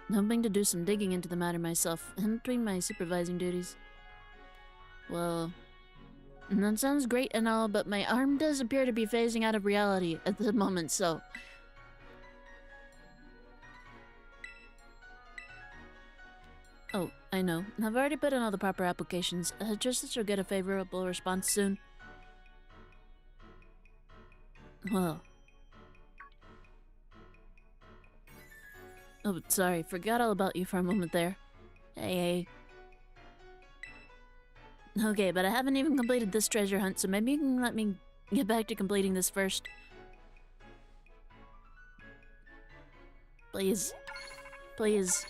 I'm hoping to do some digging into the matter myself, in between my supervising duties. Well, that sounds great and all, but my arm does appear to be phasing out of reality at the moment, so... Oh, I know. I've already put in all the proper applications. Just that you'll get a favorable response soon. Well... Oh, sorry. Forgot all about you for a moment there. Hey. Okay, but I haven't even completed this treasure hunt, so maybe you can let me get back to completing this first. Please. Please.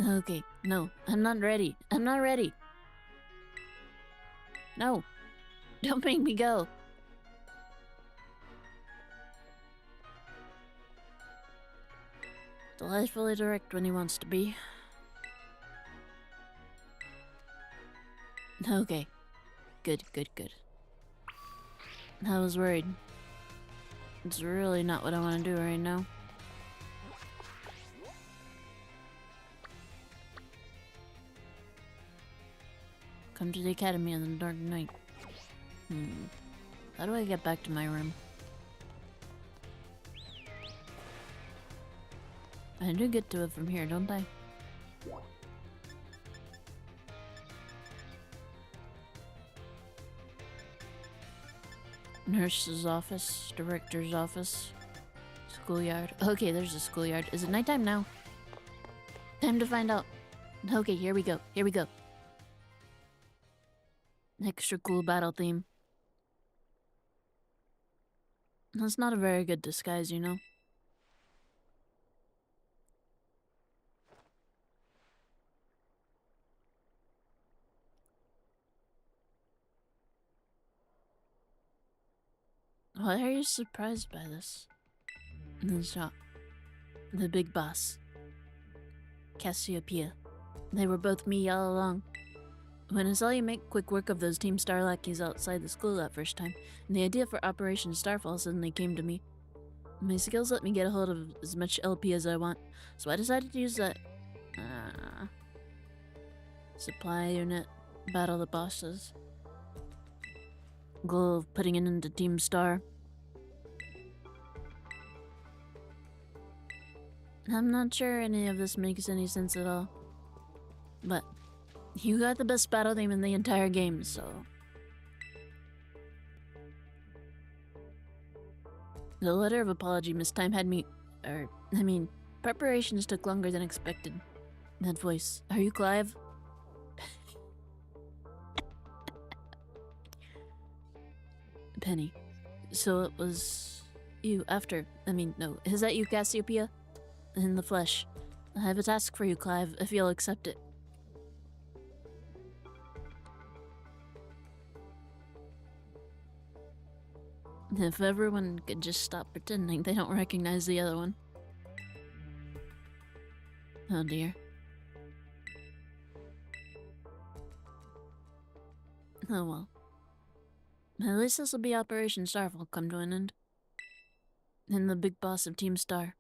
Okay, no, I'm not ready. I'm not ready. No. Don't make me go. Delightfully direct when he wants to be. Okay. Good. I was worried. It's really not what I want to do right now. Come to the academy in the dark night. How do I get back to my room? I do get to it from here, don't I? Nurse's office, director's office, schoolyard. Okay, there's a schoolyard. Is it nighttime now? Time to find out. Okay, here we go. Extra cool battle theme. That's not a very good disguise, you know? Why are you surprised by this? The shop. The big boss. Cassiopeia. They were both me all along. When I saw you make quick work of those Team Star lackeys outside the school that first time, and the idea for Operation Starfall suddenly came to me. My skills let me get a hold of as much LP as I want, so I decided to use that... supply unit. Battle the bosses. Goal of putting it into Team Star. I'm not sure any of this makes any sense at all. But you got the best battle theme in the entire game, so... The letter of apology mistime had me... preparations took longer than expected. That voice. Are you Clive? Penny. So it was... you after... no. Is that you, Cassiopeia? In the flesh. I have a task for you, Clive, if you'll accept it. If everyone could just stop pretending they don't recognize the other one. Oh dear. Oh well. At least this'll be Operation Starfall come to an end. And the big boss of Team Star.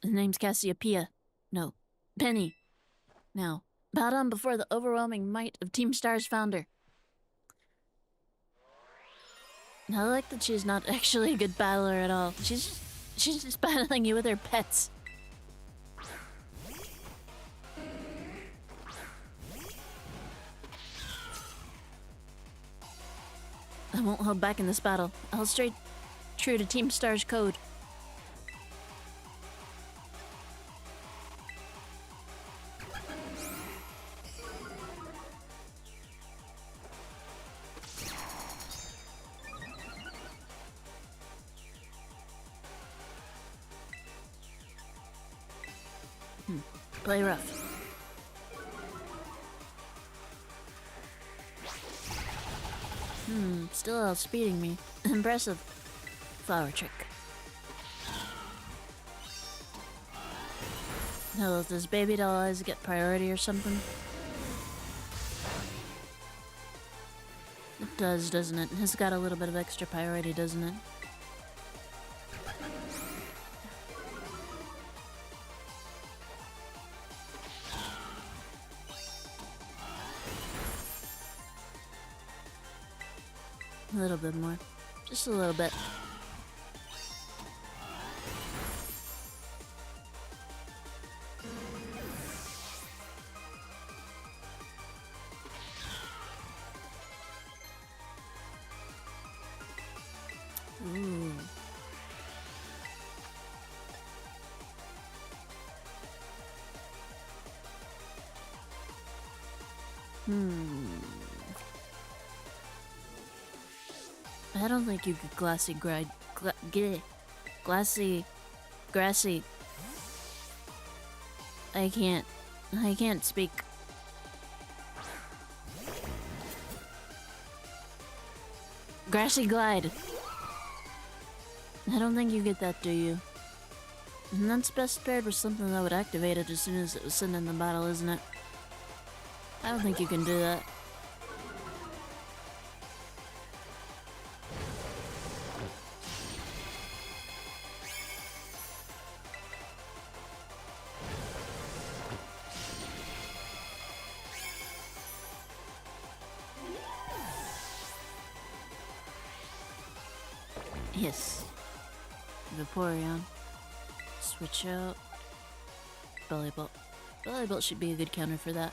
His name's Cassiopeia. No, Penny. Now, bow down before the overwhelming might of Team Star's founder. I like that she's not actually a good battler at all. She's just battling you with her pets. I won't hold back in this battle. I'll stay true to Team Star's code. Play rough. Still outspeeding me. Impressive. Flower trick. Hell, does Baby Doll Eyes get priority or something? It does, doesn't it? It's got a little bit of extra priority, doesn't it? A little bit more. Just a little bit. Ooh. I don't think you could glassy gride. Glassy. Grassy. I can't speak. Grassy glide. I don't think you get that, do you? And that's best paired with something that would activate it as soon as it was sitting in the battle, isn't it? I don't think you can do that. Yes. Vaporeon. Switch out. Belly Bolt. Belly Bolt should be a good counter for that.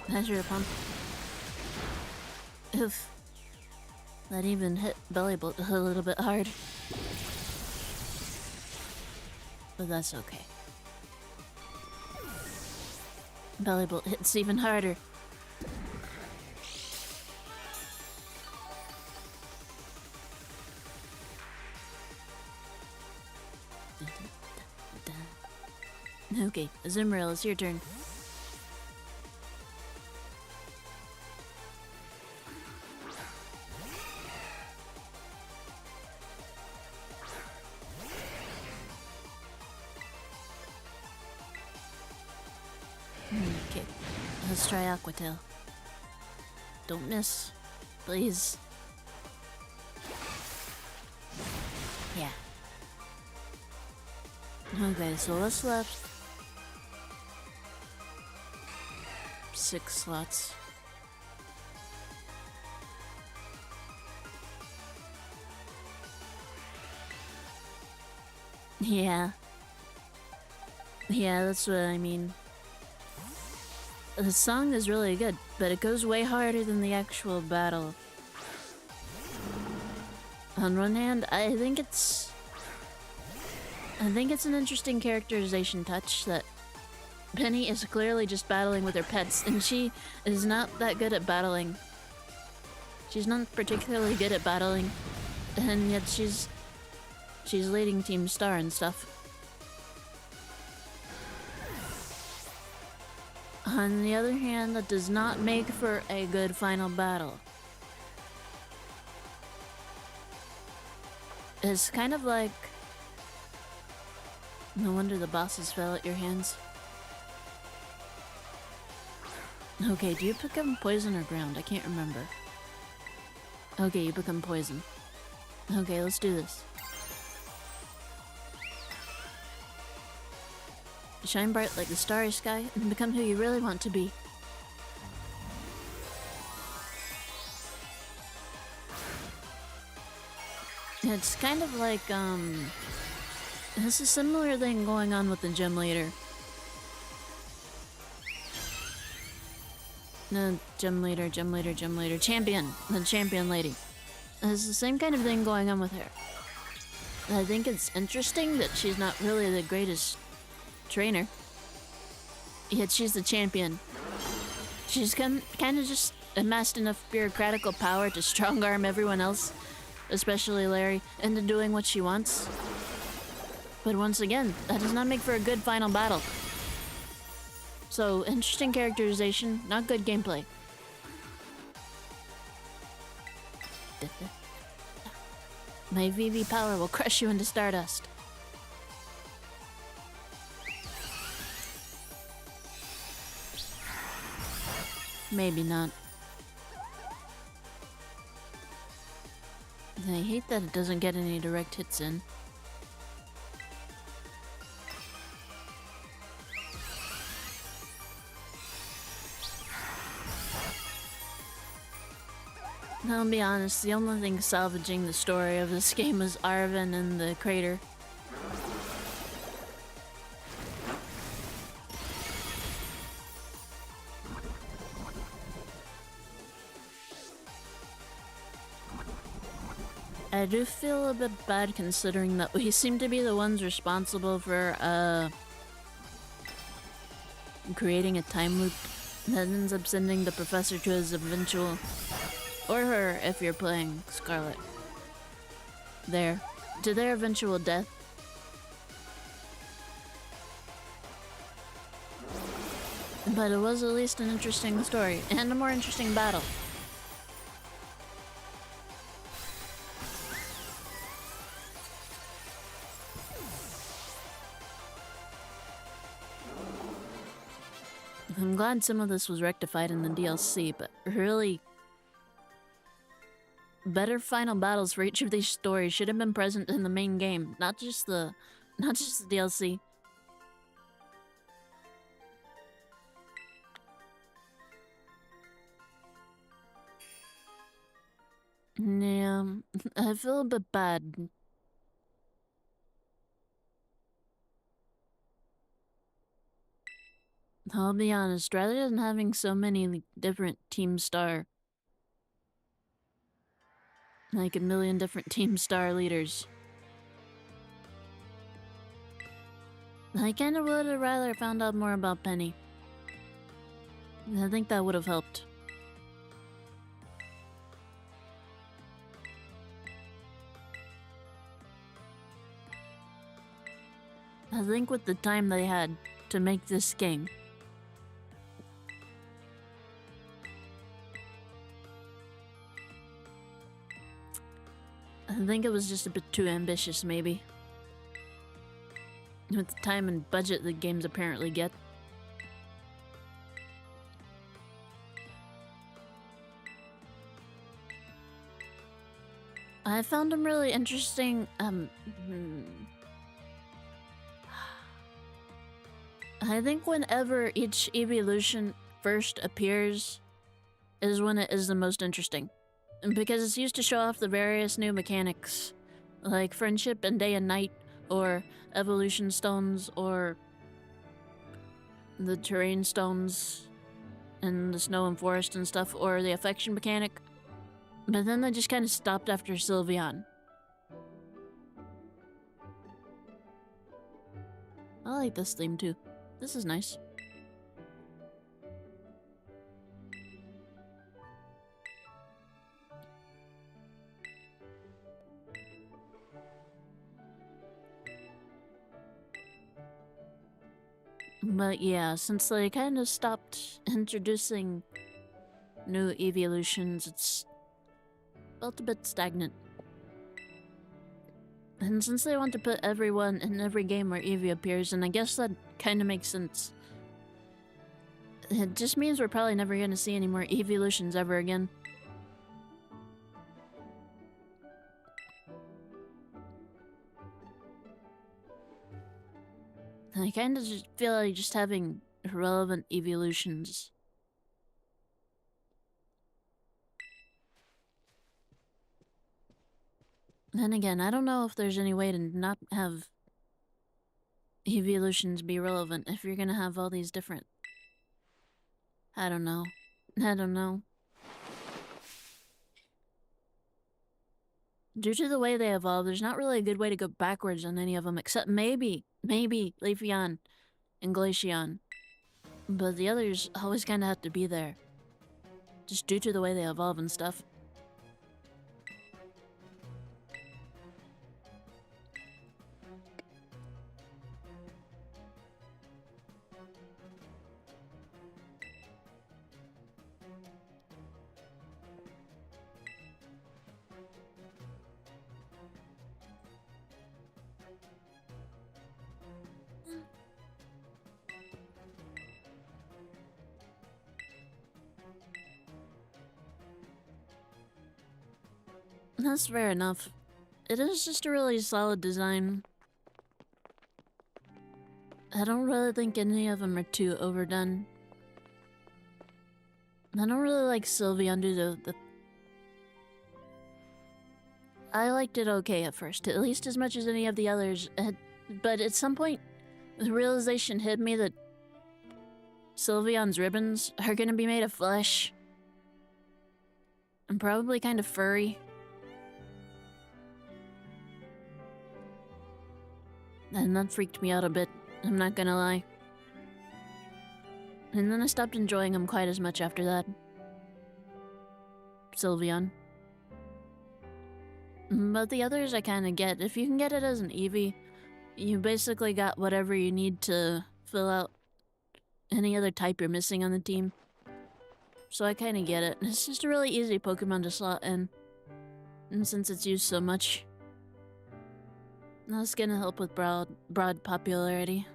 Measure a pump. Oof. That even hit Belly Bolt a little bit hard. But that's okay. Belly Bolt hits even harder. Okay, Azumarill, it's your turn. Okay, let's try Aqua Tail. Don't miss, please. Yeah. Okay, so what's left? 6 slots. Yeah. Yeah, that's what I mean. The song is really good, but it goes way harder than the actual battle. On one hand, I think it's an interesting characterization touch that Penny is clearly just battling with her pets, and she is not that good at battling. She's not particularly good at battling, and yet she's leading Team Star and stuff. On the other hand, that does not make for a good final battle. It's kind of like... No wonder the bosses fell at your hands. Okay, do you become poison or ground? I can't remember. Okay, you become poison. Okay, let's do this. Shine bright like the starry sky and become who you really want to be. It's kind of like, there's a similar thing going on with the gym leader. No, gym leader, champion, the champion lady. There's the same kind of thing going on with her. I think it's interesting that she's not really the greatest trainer. Yet she's the champion. She's kind of just amassed enough bureaucratical power to strong-arm everyone else, especially Larry, into doing what she wants. But once again, that does not make for a good final battle. So, interesting characterization, not good gameplay. My VV power will crush you into stardust. Maybe not. I hate that it doesn't get any direct hits in. I'll be honest, the only thing salvaging the story of this game is Arven and the crater. I do feel a bit bad considering that we seem to be the ones responsible for, creating a time loop that ends up sending the professor to his eventual... or her, if you're playing Scarlet. To their eventual death. But it was at least an interesting story, and a more interesting battle. I'm glad some of this was rectified in the DLC, but really... better final battles for each of these stories should have been present in the main game, not just the DLC. Yeah, I feel a bit bad. I'll be honest, rather than having so many different Team Star, like a million different Team Star leaders, I kinda would have rather found out more about Penny. I think that would have helped. I think with the time they had to make this game, I think it was just a bit too ambitious, maybe. With the time and budget the games apparently get. I found them really interesting, I think whenever each evolution first appears is when it is the most interesting. Because it's used to show off the various new mechanics, like friendship and day and night, or evolution stones, or the terrain stones, and the snow and forest and stuff, or the affection mechanic. But then they just kind of stopped after Sylveon. I like this theme too. This is nice. But yeah, since they kind of stopped introducing new evolutions, it's felt a bit stagnant. And since they want to put everyone in every game where Eevee appears, and I guess that kind of makes sense, it just means we're probably never going to see any more evolutions ever again. I kind of just feel like just having relevant evolutions. Then again, I don't know if there's any way to not have evolutions be relevant if you're gonna have all these different... I don't know. Due to the way they evolve, there's not really a good way to go backwards on any of them, except maybe Leafeon and Glaceon. But the others always kind of have to be there. Just due to the way they evolve and stuff. That's fair enough. It is just a really solid design. I don't really think any of them are too overdone. I don't really like Sylveon due to the... I liked it okay at first, at least as much as any of the others. But at some point, the realization hit me that Sylveon's ribbons are gonna be made of flesh. And probably kind of furry. And that freaked me out a bit, I'm not gonna lie. And then I stopped enjoying them quite as much after that. Sylveon. But the others I kinda get. If you can get it as an Eevee, you basically got whatever you need to fill out any other type you're missing on the team. So I kinda get it. It's just a really easy Pokemon to slot in. And since it's used so much, that's gonna help with broad popularity.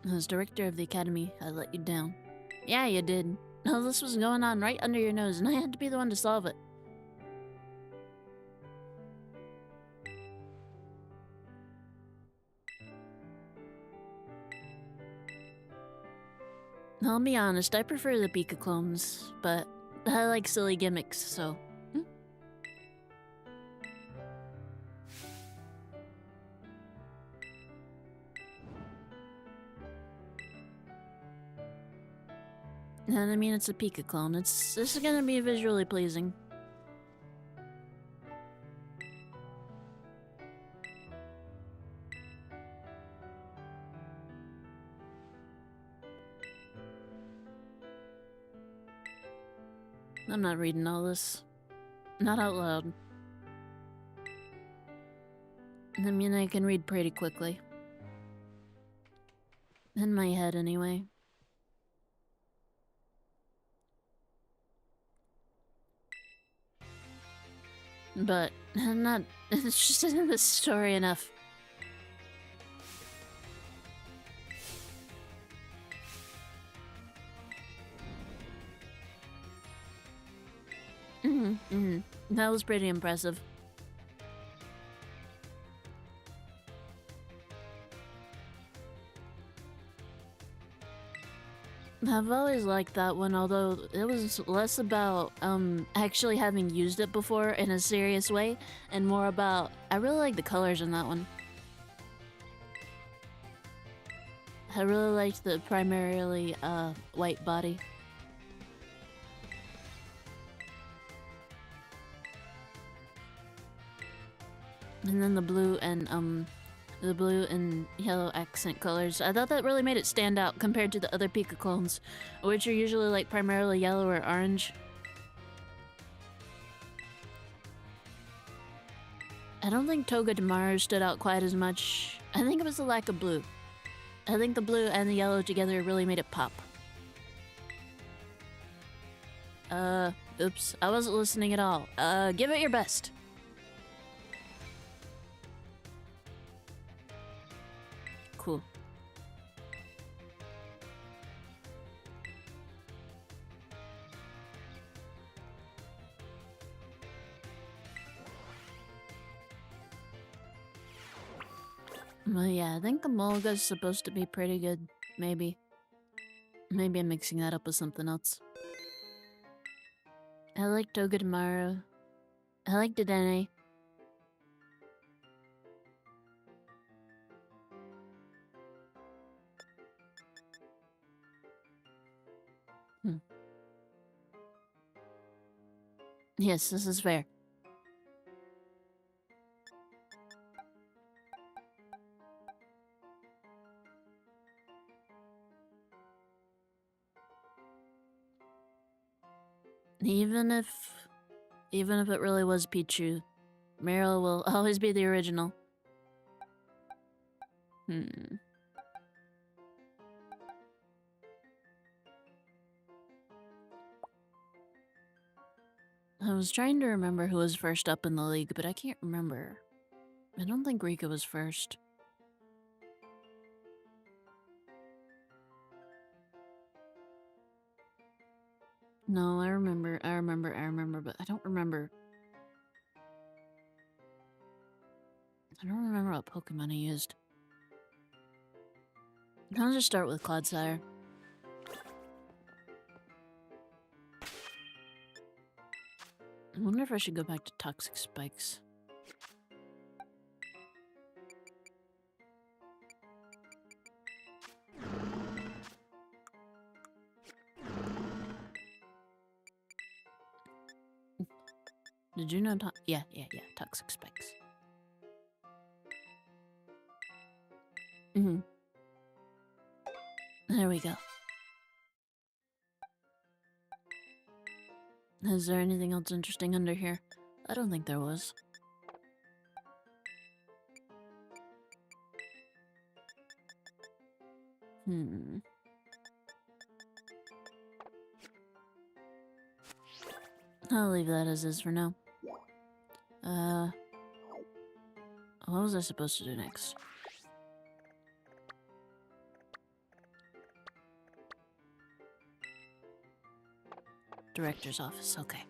As director of the academy, I let you down. Yeah, you did. All this was going on right under your nose, and I had to be the one to solve it. I'll be honest, I prefer the Pika clones, but I like silly gimmicks, so... And I mean, it's a Pika clone. This is gonna be visually pleasing. I'm not reading all this. Not out loud. I mean, I can read pretty quickly. In my head, anyway. But, I'm not... It's just isn't the story enough. That was pretty impressive. I've always liked that one, although it was less about actually having used it before in a serious way, and more about I really like the colors in that one. I really liked the primarily white body. And then the blue and yellow accent colors. I thought that really made it stand out compared to the other Pika clones, which are usually like primarily yellow or orange. I don't think Togedemaru stood out quite as much. I think it was the lack of blue. I think the blue and the yellow together really made it pop. Oops, I wasn't listening at all. Give it your best. Cool. Well, yeah, I think Emolga's supposed to be pretty good. Maybe. Maybe I'm mixing that up with something else. I like Togedemaru. I like Dedenne. Yes, this is fair. Even if it really was Pichu, Meryl will always be the original. I was trying to remember who was first up in the league, but I can't remember. I don't think Rika was first. No, I remember, but I don't remember. I don't remember what Pokemon I used. I'll just start with Clodsire. I wonder if I should go back to Toxic Spikes. Did you know yeah, Toxic Spikes. There we go. Is there anything else interesting under here? I don't think there was. I'll leave that as is for now. What was I supposed to do next? Director's office, okay.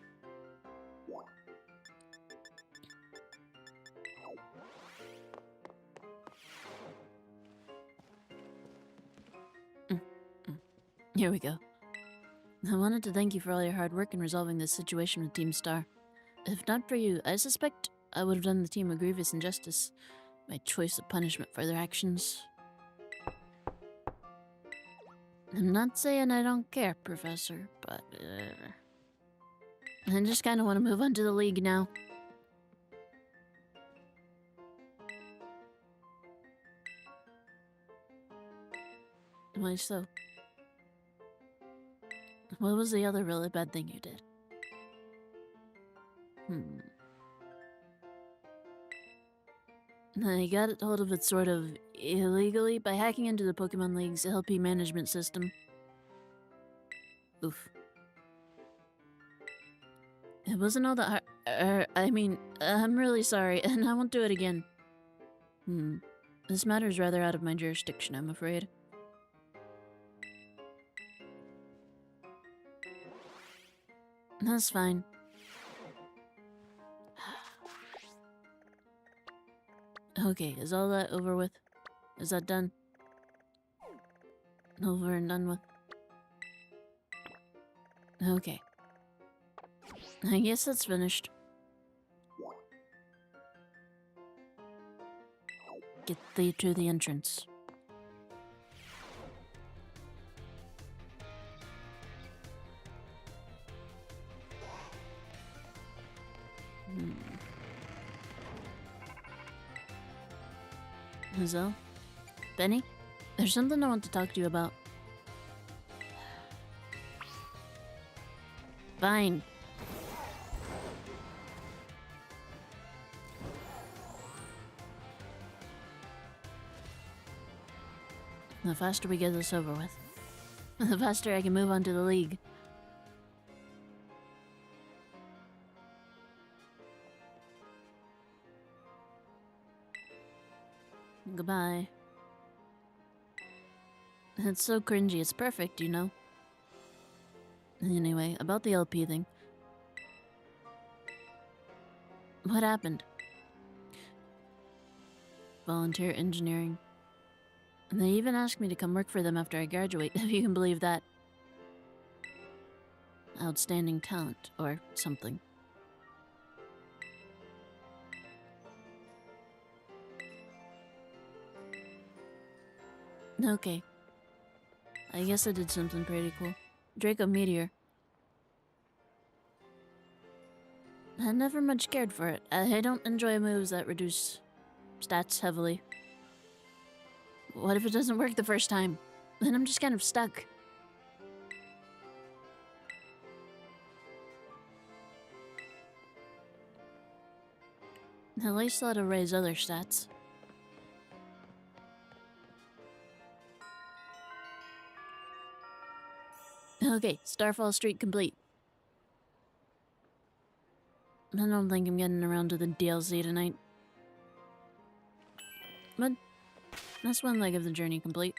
Here we go. I wanted to thank you for all your hard work in resolving this situation with Team Star. If not for you, I suspect I would have done the team a grievous injustice. My choice of punishment for their actions. I'm not saying I don't care, Professor, but I just kind of want to move on to the league now. Why so? What was the other really bad thing you did? I got hold of it sort of illegally by hacking into the Pokemon League's LP management system. Oof. It wasn't all that hard. I mean, I'm really sorry, and I won't do it again. This matter's rather out of my jurisdiction, I'm afraid. That's fine. Okay, is all that over with? Is that done? Over and done with? Okay. I guess that's finished. Get thee to the entrance. Hazel? Benny? There's something I want to talk to you about. Fine. The faster we get this over with, the faster I can move on to the league. Goodbye. It's so cringy, it's perfect, you know? Anyway, about the LP thing. What happened? Volunteer engineering. And they even asked me to come work for them after I graduate, if you can believe that. Outstanding talent, or something. Okay. I guess I did something pretty cool. Draco Meteor. I never much cared for it. I don't enjoy moves that reduce stats heavily. What if it doesn't work the first time? Then I'm just kind of stuck. At least let it raise other stats. Okay, Starfall Street complete. I don't think I'm getting around to the DLC tonight. But that's one leg of the journey complete.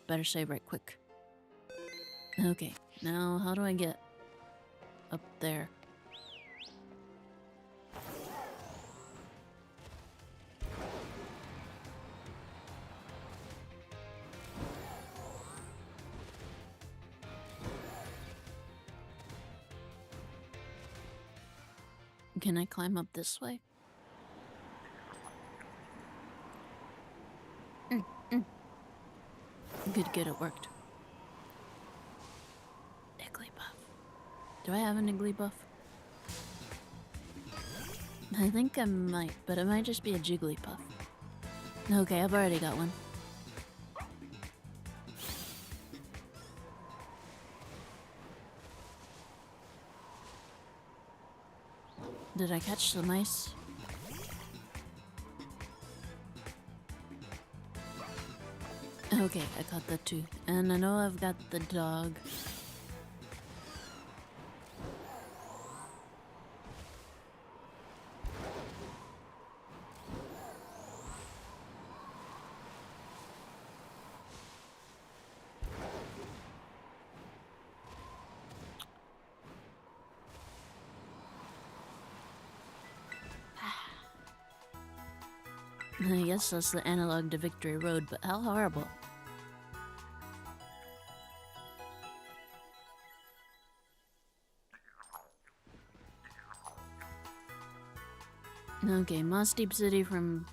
Better save right quick. Okay, now how do I get up there? Can I climb up this way? Good, it worked. Igglybuff. Do I have an Igglybuff? I think I might, but it might just be a Jigglypuff. Okay, I've already got one. Did I catch the mice? Okay, I caught that too. And I know I've got the dog. I guess that's the analog to Victory Road, but how horrible. Okay, Moss Deep City from...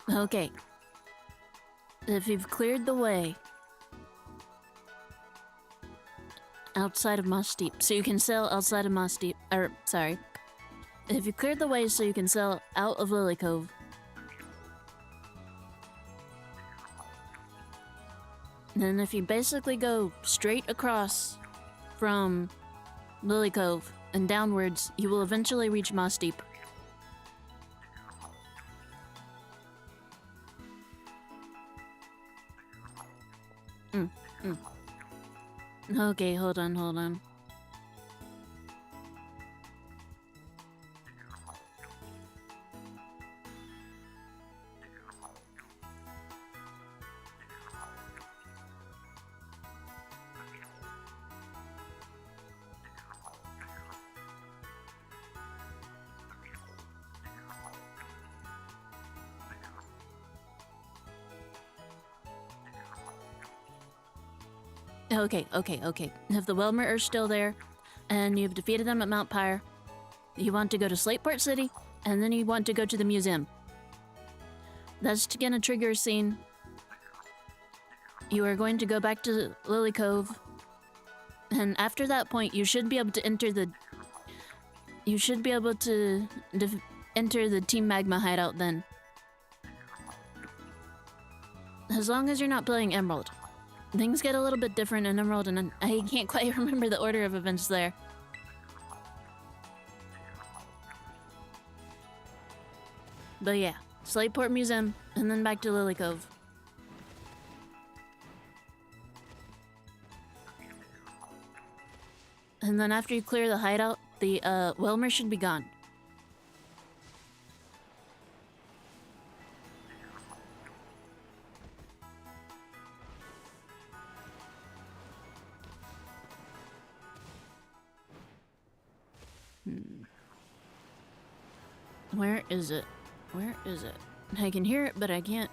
Okay. If you've cleared the way outside of Moss Deep, so you can sell outside of Moss Deep, or, sorry. If you cleared the way so you can sell out of Lily Cove, then if you basically go straight across from Lily Cove and downwards, you will eventually reach Moss Deep. Okay, hold on. Okay. If the Welmer are still there, and you've defeated them at Mount Pyre, you want to go to Slateport City, and then you want to go to the museum. That's gonna trigger a scene. You are going to go back to Lily Cove, and after that point, you should be able to enter the... You should be able to enter the Team Magma hideout then. As long as you're not playing Emerald. Things get a little bit different in Emerald, and I can't quite remember the order of events there. But yeah, Slateport Museum, and then back to Lily Cove. And then after you clear the hideout, the Welmer should be gone. Where is it? Where is it? I can hear it, but I can't...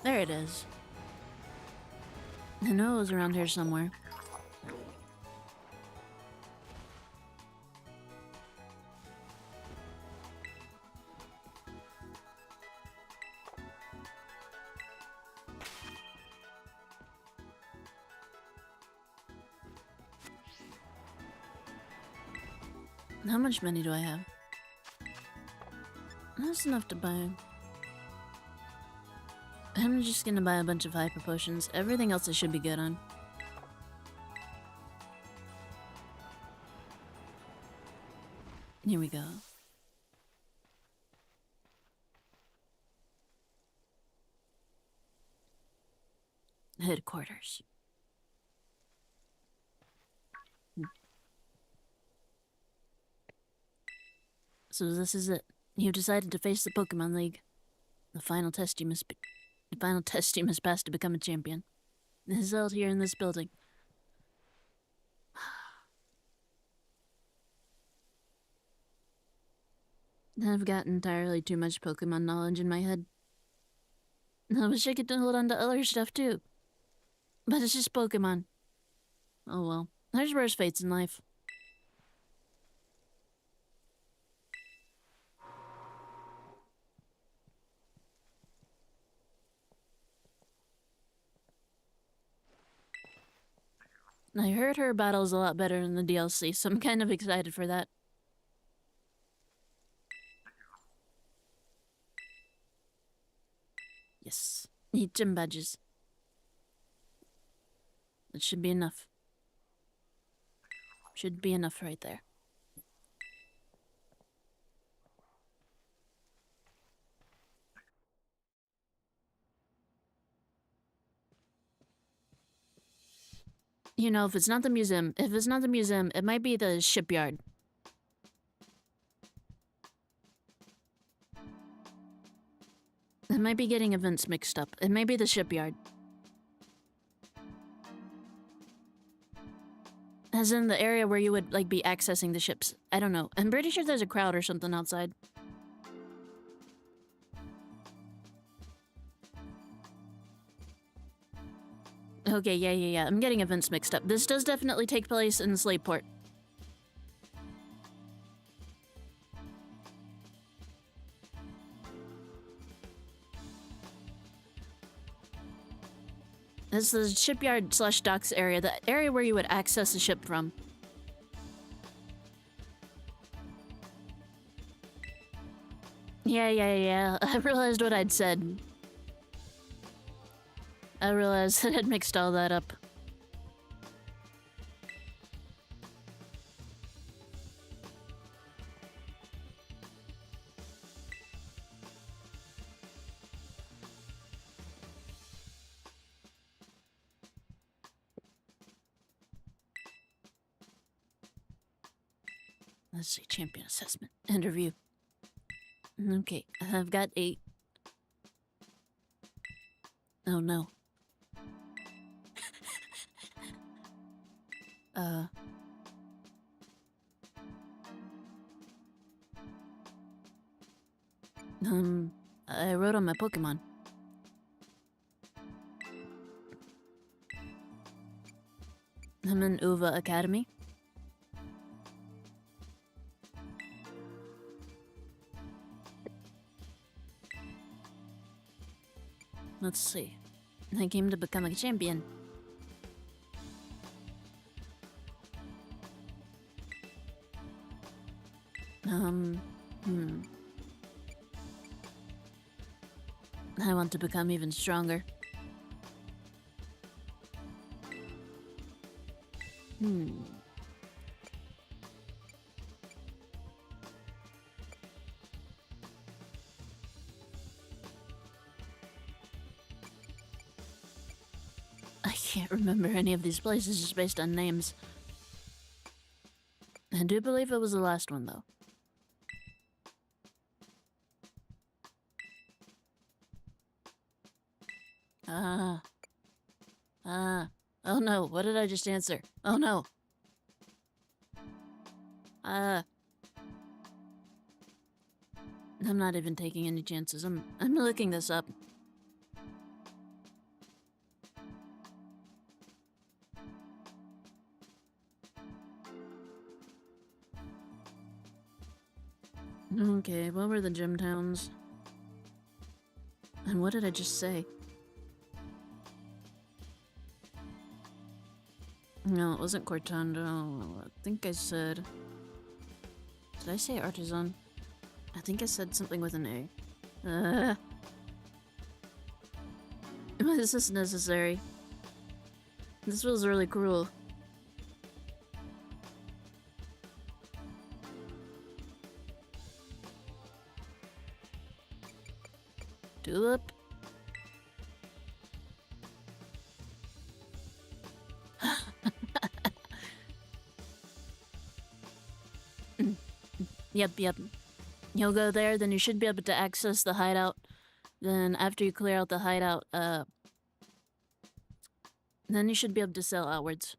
There it is. I know it was around here somewhere. How much money do I have? That's enough to buy. I'm just gonna buy a bunch of hyper potions. Everything else I should be good on. Here we go. Headquarters. So this is it. You've decided to face the Pokemon League. The final test you must pass to become a champion. It is held here in this building. I've got entirely too much Pokemon knowledge in my head. I wish I could hold on to other stuff too. But it's just Pokemon. Oh well. There's worse fates in life. I heard her battle's a lot better in the DLC, so I'm kind of excited for that. Yes. Need gym badges. That should be enough. Should be enough right there. You know, if it's not the museum, it might be the shipyard. I might be getting events mixed up. It may be the shipyard. As in the area where you would, like, be accessing the ships. I don't know. I'm pretty sure there's a crowd or something outside. Okay, yeah. I'm getting events mixed up. This does definitely take place in Slateport. This is the shipyard / docks area, the area where you would access a ship from. Yeah. I realized what I'd said. I realized that I'd mixed all that up. Let's see, champion assessment. Interview. Okay, I've got 8. Oh no. I wrote on my Pokemon. I'm in Uva Academy. Let's see. I came to become a champion. I want to become even stronger. I can't remember any of these places just based on names. I do believe it was the last one, though. Oh no, what did I just answer? Oh no. I'm not even taking any chances. I'm looking this up. Okay, what were the gym towns? And what did I just say? No, it wasn't Cortando. I think I said... Did I say Artisan? I think I said something with an A. Is this necessary? This feels really cruel. Tulip? Yep. You'll go there, then you should be able to access the hideout. Then after you clear out the hideout, then you should be able to sell outwards.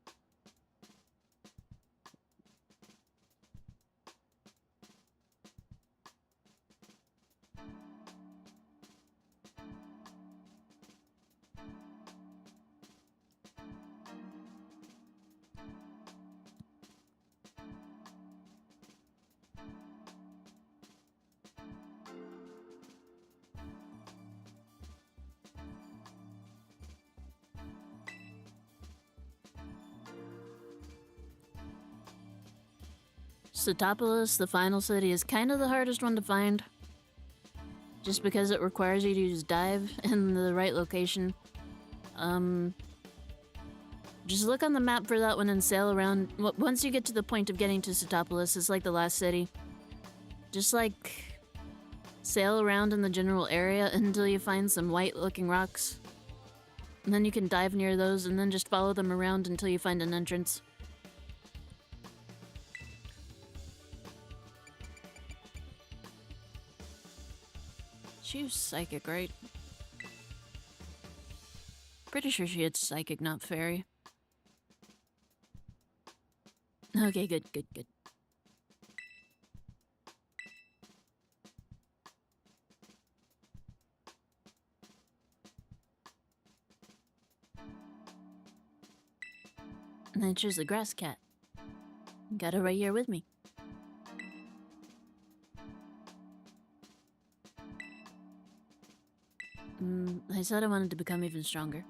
Setopolis, the final city, is kind of the hardest one to find. Just because it requires you to use dive in the right location. Just look on the map for that one and sail around. Once you get to the point of getting to Setopolis, it's like the last city. Just like sail around in the general area until you find some white looking rocks. And then you can dive near those and then just follow them around until you find an entrance. She was psychic, right? Pretty sure she had psychic, not fairy. Okay, good. And then choose the grass cat. Got her right here with me. I said I wanted to become even stronger.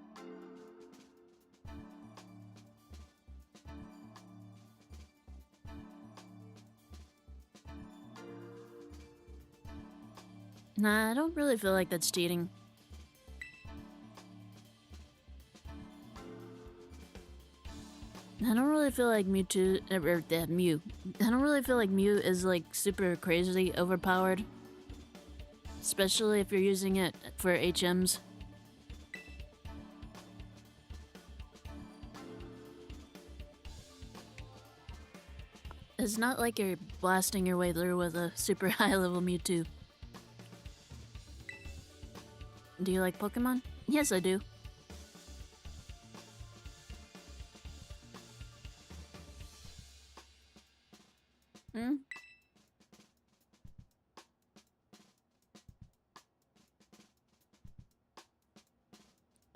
Nah, I don't really feel like that's cheating. I don't really feel like Mewtwo, Mew. I don't really feel like Mew is like super crazy overpowered. Especially if you're using it for HMs. It's not like you're blasting your way through with a super high level Mewtwo. Do you like Pokemon? Yes, I do.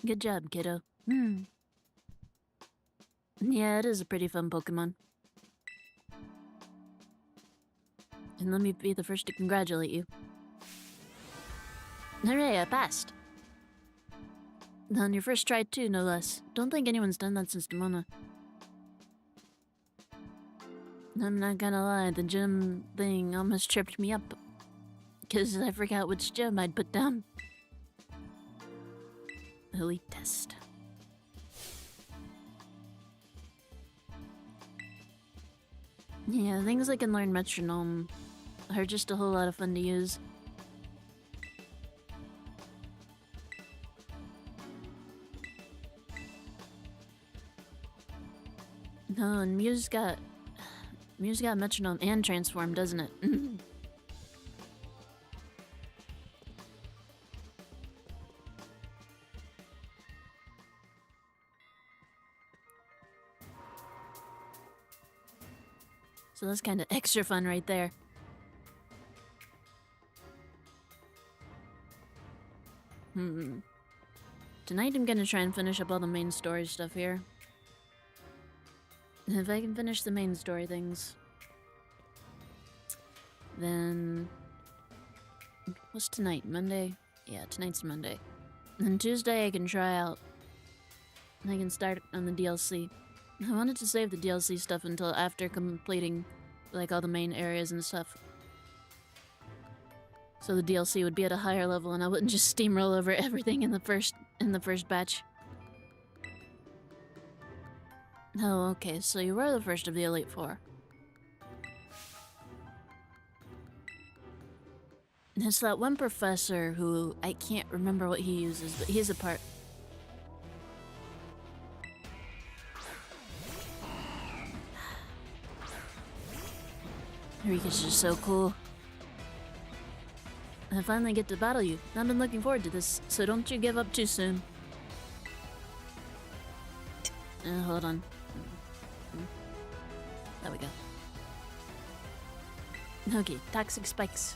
Good job, kiddo. Yeah, it is a pretty fun Pokemon. And let me be the first to congratulate you. Hooray, I passed! On your first try too, no less. Don't think anyone's done that since Demona. I'm not gonna lie, the gym thing almost tripped me up. Cause I forgot which gym I'd put down. Elite test. Yeah, things like Learn Metronome are just a whole lot of fun to use. No, and Mew's got Metronome and Transform, doesn't it? So that's kind of extra fun right there. Tonight I'm gonna try and finish up all the main story stuff here. If I can finish the main story things, then What's tonight? Monday? Yeah, tonight's Monday. And Tuesday I can try out. I can start on the DLC. I wanted to save the DLC stuff until after completing, like, all the main areas and stuff. So the DLC would be at a higher level and I wouldn't just steamroll over everything in the first batch. Oh, okay, so you were the first of the Elite Four. It's that one professor who I can't remember what he uses, but he's a part. Rika's just so cool. I finally get to battle you. I've been looking forward to this, so don't you give up too soon. Hold on. There we go. Okay, toxic spikes.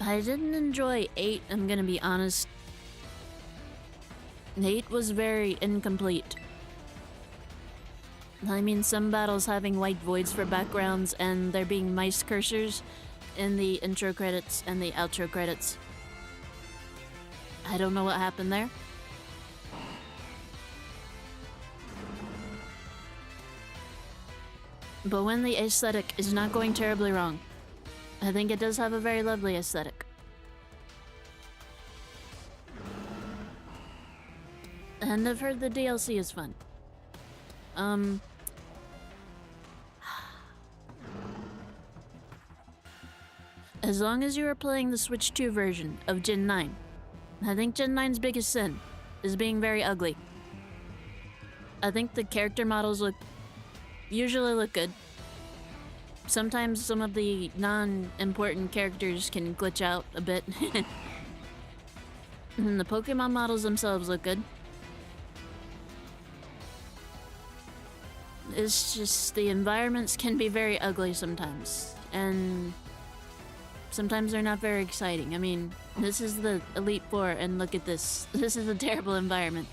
I didn't enjoy 8, I'm gonna be honest. 8 was very incomplete. I mean, some battles having white voids for backgrounds and there being mice cursors in the intro credits and the outro credits. I don't know what happened there. But when the aesthetic is not going terribly wrong, I think it does have a very lovely aesthetic. And I've heard the DLC is fun. As long as you are playing the Switch 2 version of Gen 9, I think Gen 9's biggest sin is being very ugly. I think the character models usually look good. Sometimes some of the non-important characters can glitch out a bit. And the Pokémon models themselves look good. It's just the environments can be very ugly sometimes. And sometimes they're not very exciting. I mean, this is the Elite Four and look at this. This is a terrible environment.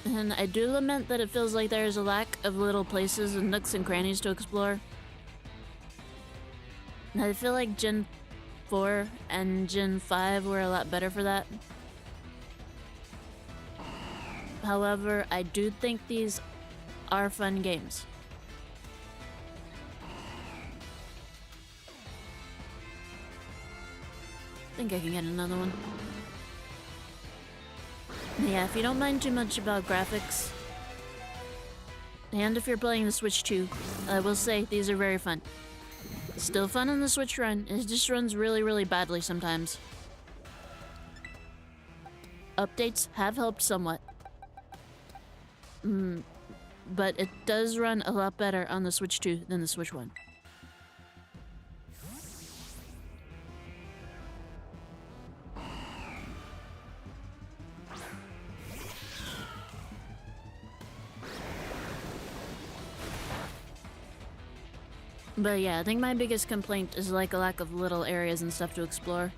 And I do lament that it feels like there is a lack of little places and nooks and crannies to explore. I feel like Gen 4 and Gen 5 were a lot better for that. However, I do think these are fun games. I think I can get another one. Yeah, if you don't mind too much about graphics, and if you're playing the Switch 2, I will say these are very fun. Still fun on the Switch run, it just runs really, really badly sometimes. Updates have helped somewhat. But it does run a lot better on the Switch 2 than the Switch 1. But yeah, I think my biggest complaint is like a lack of little areas and stuff to explore.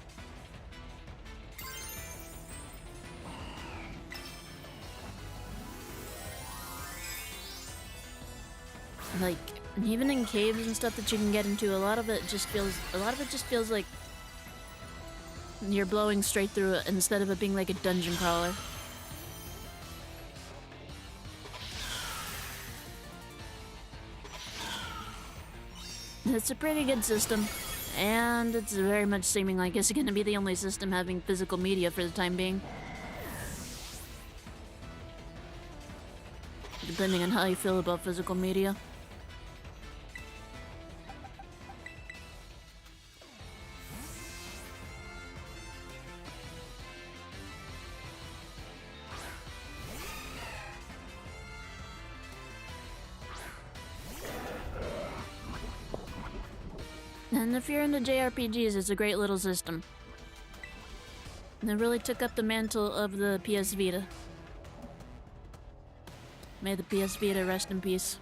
Like, even in caves and stuff that you can get into, a lot of it just feels like you're blowing straight through it instead of it being like a dungeon crawler. It's a pretty good system, and it's very much seeming like it's gonna be the only system having physical media for the time being. Depending on how you feel about physical media. And if you're into JRPGs, it's a great little system. And it really took up the mantle of the PS Vita. May the PS Vita rest in peace.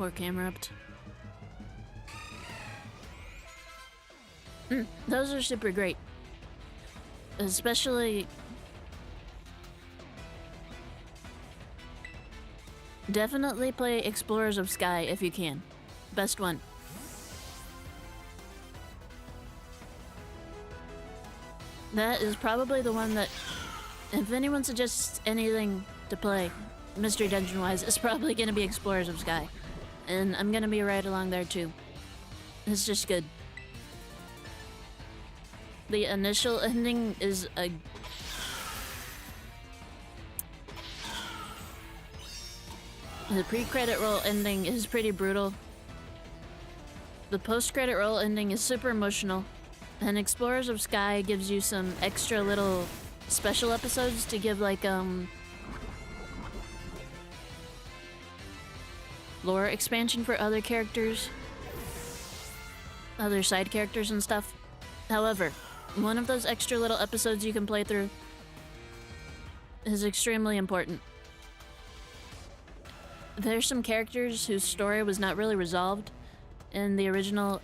Poor camera up. Those are super great. Especially... Definitely play Explorers of Sky if you can. Best one. That is probably the one that... If anyone suggests anything to play, Mystery Dungeon-wise, it's probably gonna be Explorers of Sky. And I'm gonna be right along there too. It's just good. The initial ending is a... The pre-credit roll ending is pretty brutal. The post-credit roll ending is super emotional. And Explorers of Sky gives you some extra little special episodes to give like, lore expansion for other characters. Other side characters and stuff. However, one of those extra little episodes you can play through is extremely important. There's some characters whose story was not really resolved in the original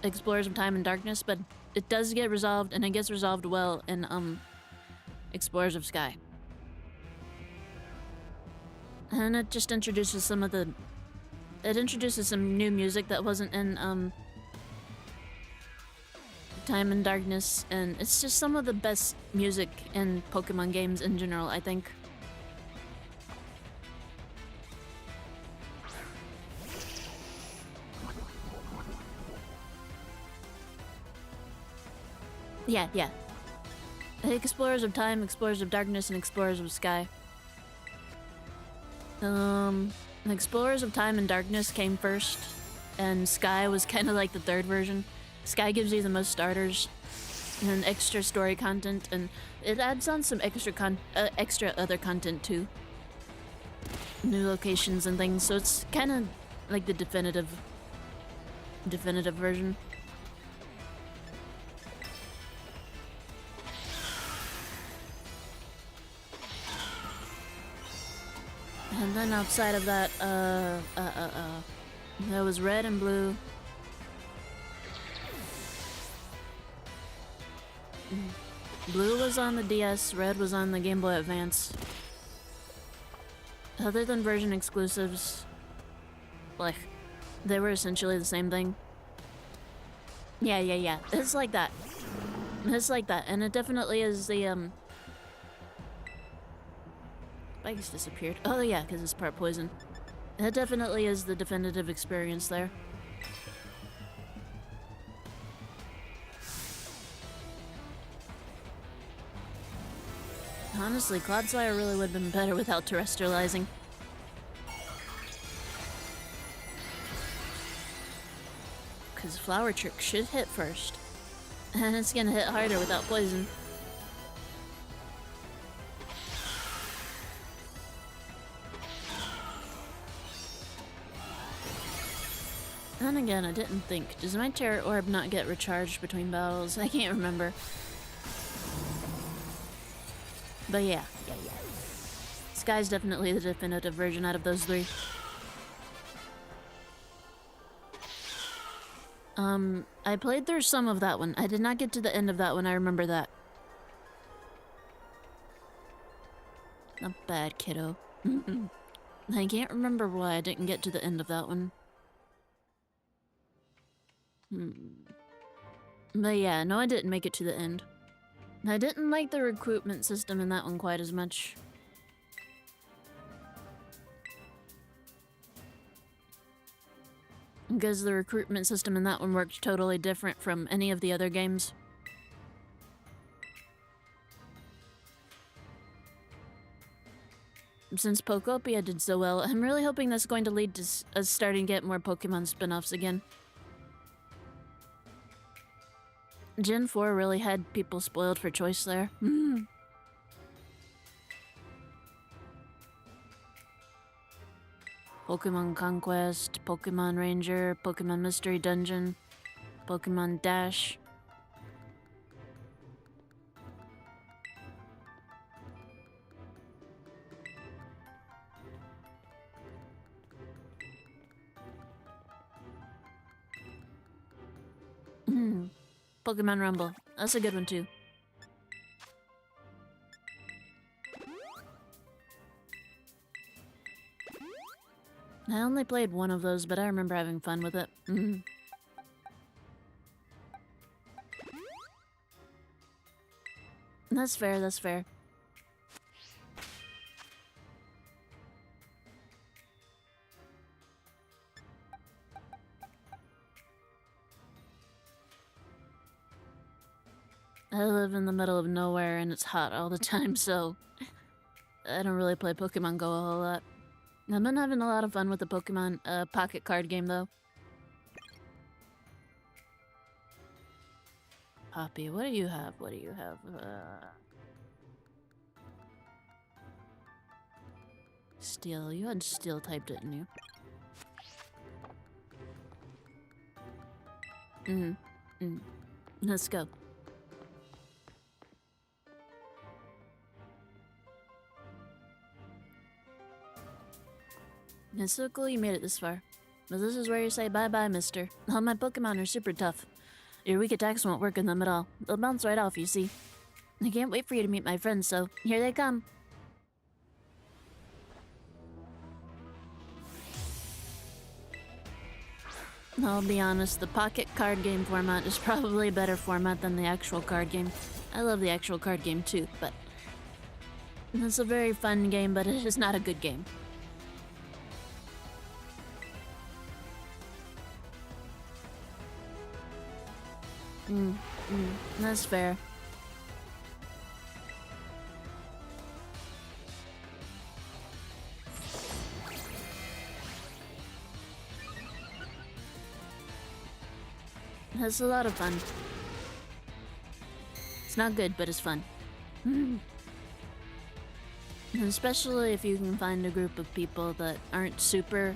Explorers of Time and Darkness, but it does get resolved, and it gets resolved well in Explorers of Sky. And it just introduces some of the... It introduces some new music that wasn't in Time and Darkness, and it's just some of the best music in Pokemon games in general, I think. Yeah. Explorers of Time, Explorers of Darkness, and Explorers of Sky. Explorers of Time and Darkness came first, and Sky was kind of like the third version. Sky gives you the most starters and extra story content, and it adds on some extra other content too. New locations and things, so it's kind of like the definitive version. And then outside of that, there was Red and Blue. Blue was on the DS, Red was on the Game Boy Advance. Other than version exclusives, like, they were essentially the same thing. Yeah. It's like that. It's like that, and it definitely is the, Spikes disappeared. Oh yeah, because it's part poison. It definitely is the definitive experience there. Honestly, Clodsire really would have been better without terrestrializing. Because Flower Trick should hit first. And it's gonna hit harder without poison. And again, I didn't think. Does my Terror Orb not get recharged between battles? I can't remember. But yeah. Sky's definitely the definitive version out of those three. I played through some of that one. I did not get to the end of that one, I remember that. Not bad, kiddo. I can't remember why I didn't get to the end of that one. But yeah, no, I didn't make it to the end. I didn't like the recruitment system in that one quite as much. Because the recruitment system in that one worked totally different from any of the other games. Since Pokopia did so well, I'm really hoping that's going to lead to us starting to get more Pokemon spin-offs again. Gen 4 really had people spoiled for choice there. Pokemon Conquest, Pokemon Ranger, Pokemon Mystery Dungeon, Pokemon Dash. Pokemon Rumble. That's a good one too. I only played one of those, but I remember having fun with it. That's fair, that's fair. I live in the middle of nowhere and it's hot all the time, so I don't really play Pokemon Go a whole lot. I've been having a lot of fun with the Pokemon Pocket card game, though. Poppy, what do you have? What do you have? Steel. You had Steel type, didn't you? Let's go. It's so cool you made it this far. But this is where you say bye-bye, mister. All my Pokemon are super tough. Your weak attacks won't work on them at all. They'll bounce right off, you see. I can't wait for you to meet my friends, so here they come. I'll be honest, the pocket card game format is probably a better format than the actual card game. I love the actual card game too, but it's a very fun game, but it is not a good game. That's fair. It's a lot of fun. It's not good, but it's fun. Especially if you can find a group of people that aren't super,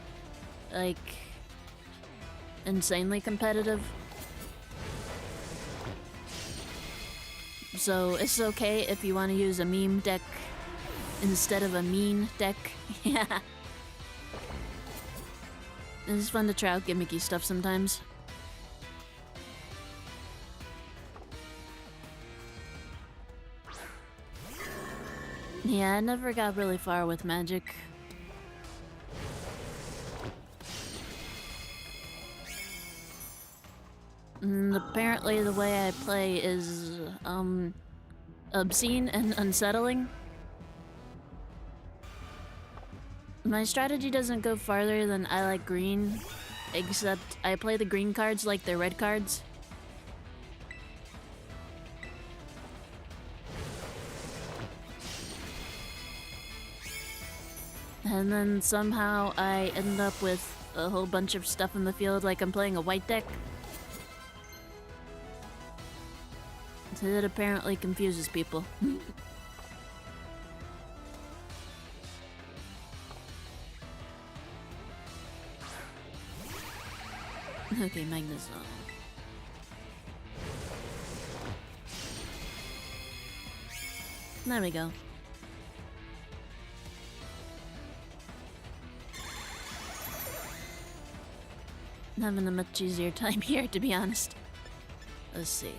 like, insanely competitive. So it's okay if you want to use a meme deck instead of a mean deck. Yeah. It's fun to try out gimmicky stuff sometimes. Yeah, I never got really far with Magic. And apparently the way I play is, obscene and unsettling. My strategy doesn't go farther than I like green, except I play the green cards like they're red cards. And then somehow I end up with a whole bunch of stuff in the field like I'm playing a white deck. So that apparently confuses people. Okay, Magnezone. There we go. I'm having a much easier time here, to be honest. Let's see.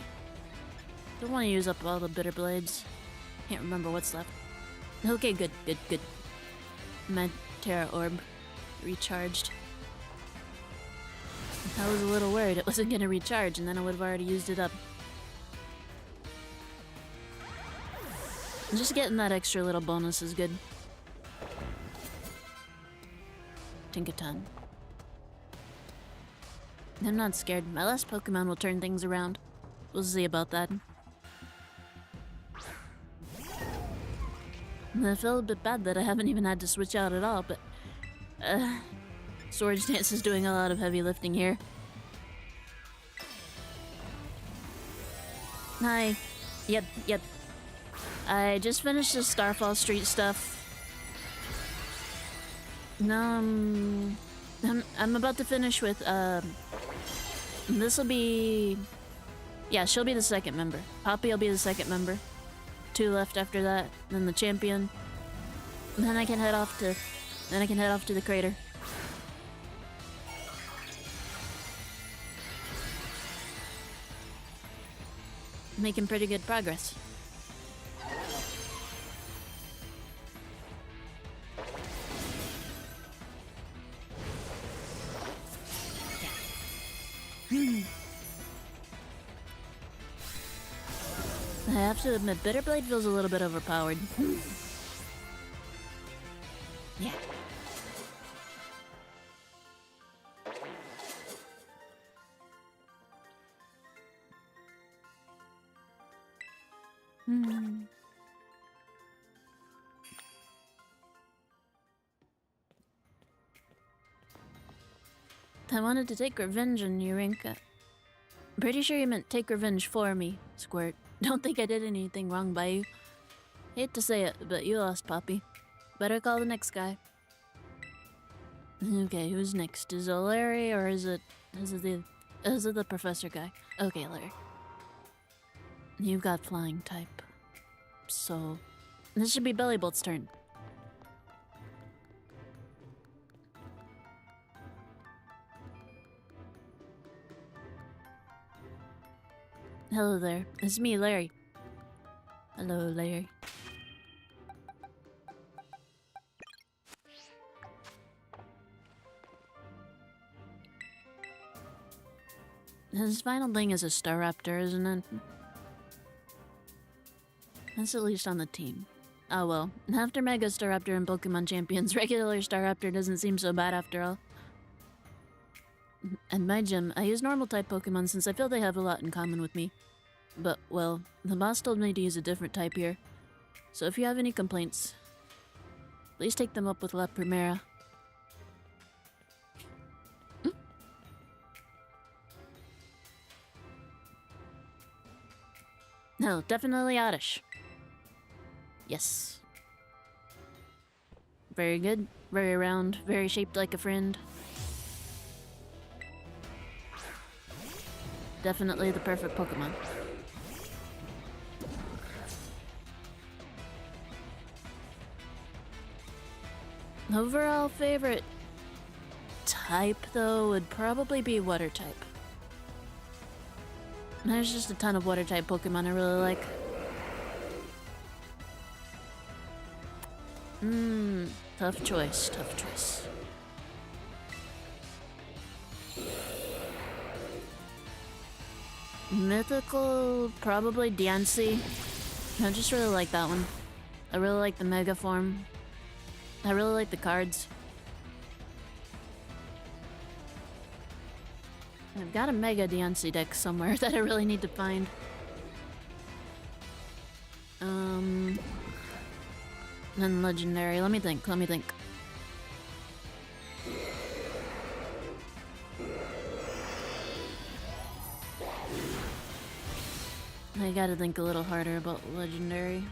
Don't want to use up all the bitter blades. Can't remember what's left. Okay, good. My Terra Orb recharged. I was a little worried it wasn't gonna recharge and then I would have already used it up. Just getting that extra little bonus is good. Tinkaton. I'm not scared. My last Pokemon will turn things around. We'll see about that. I feel a bit bad that I haven't even had to switch out at all, but Swords Dance is doing a lot of heavy lifting here. Hi. Yep. I just finished the Starfall Street stuff. I'm about to finish with, this'll be... Yeah, she'll be the second member. Poppy will be the second member. 2 left after that, then the champion. And then I can head off to the crater. Making pretty good progress. I have to admit, Bitterblade feels a little bit overpowered. Yeah. I wanted to take revenge on Eurinka. Pretty sure you meant take revenge for me, Squirt. Don't think I did anything wrong by you. Hate to say it, but you lost, Poppy. Better call the next guy. Okay, who's next? Is it Larry or is it the professor guy? Okay, Larry. You've got flying type. So this should be Bellybolt's turn. Hello there. It's me, Larry. Hello, Larry. His final thing is a Staraptor, isn't it? That's at least on the team. Oh well, after Mega Staraptor and Pokemon Champions, regular Staraptor doesn't seem so bad after all. At my gym, I use normal type Pokemon since I feel they have a lot in common with me. But, well, the boss told me to use a different type here. So if you have any complaints, please take them up with La Primera. No, definitely Oddish. Yes. Very good, very round, very shaped like a friend. Definitely the perfect Pokemon. Overall favorite type, though, would probably be Water type. There's just a ton of Water type Pokemon I really like. Tough choice, tough choice. Mythical, probably Diancie. I just really like that one. I really like the Mega form. I really like the cards. I've got a Mega Diancie deck somewhere that I really need to find. Then Legendary. Let me think. I gotta think a little harder about Legendary.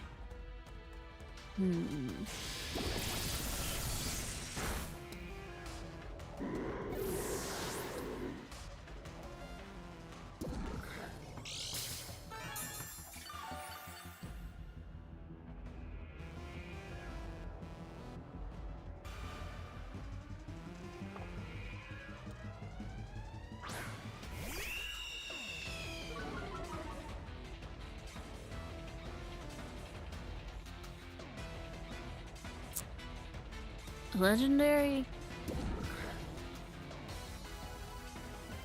Legendary?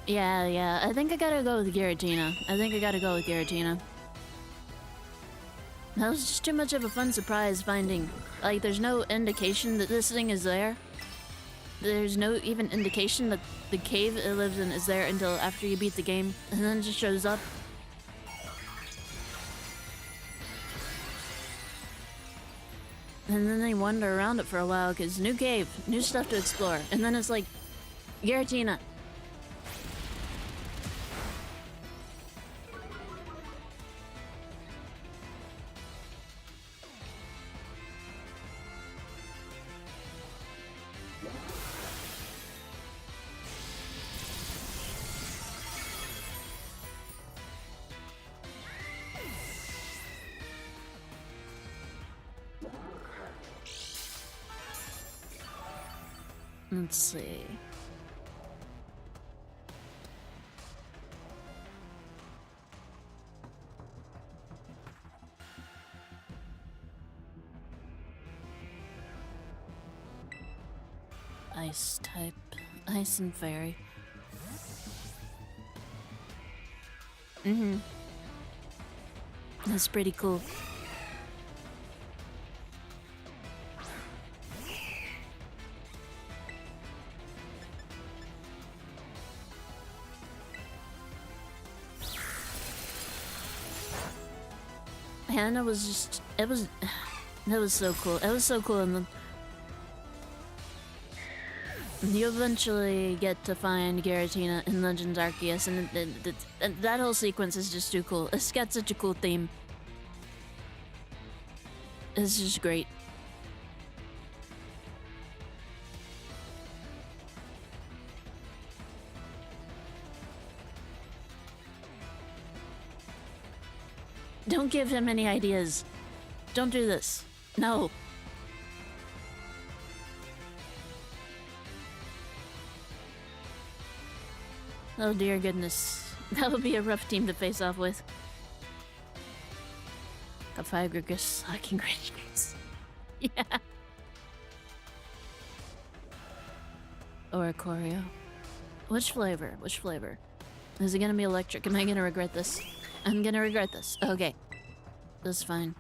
Yeah, I think I gotta go with Giratina. That was just too much of a fun surprise finding. Like, there's no indication that this thing is there. There's no even indication that the cave it lives in is there until after you beat the game, and then it just shows up. And then they wander around it for a while because new cave, new stuff to explore. And then it's like, Giratina. Let's see. ice type. Ice and fairy. That's pretty cool. Hannah was just, that was so cool. It was so cool, and then you eventually get to find Giratina in Legends Arceus, and that whole sequence is just too cool. It's got such a cool theme. It's just great. Don't give him any ideas. Don't do this. No. Oh dear goodness. That would be a rough team to face off with. Got 5 Grigus. Congratulations. Yeah. Or a Choreo. Which flavor? Which flavor? Is it gonna be electric? Am I gonna regret this? I'm gonna regret this. Okay. That's fine.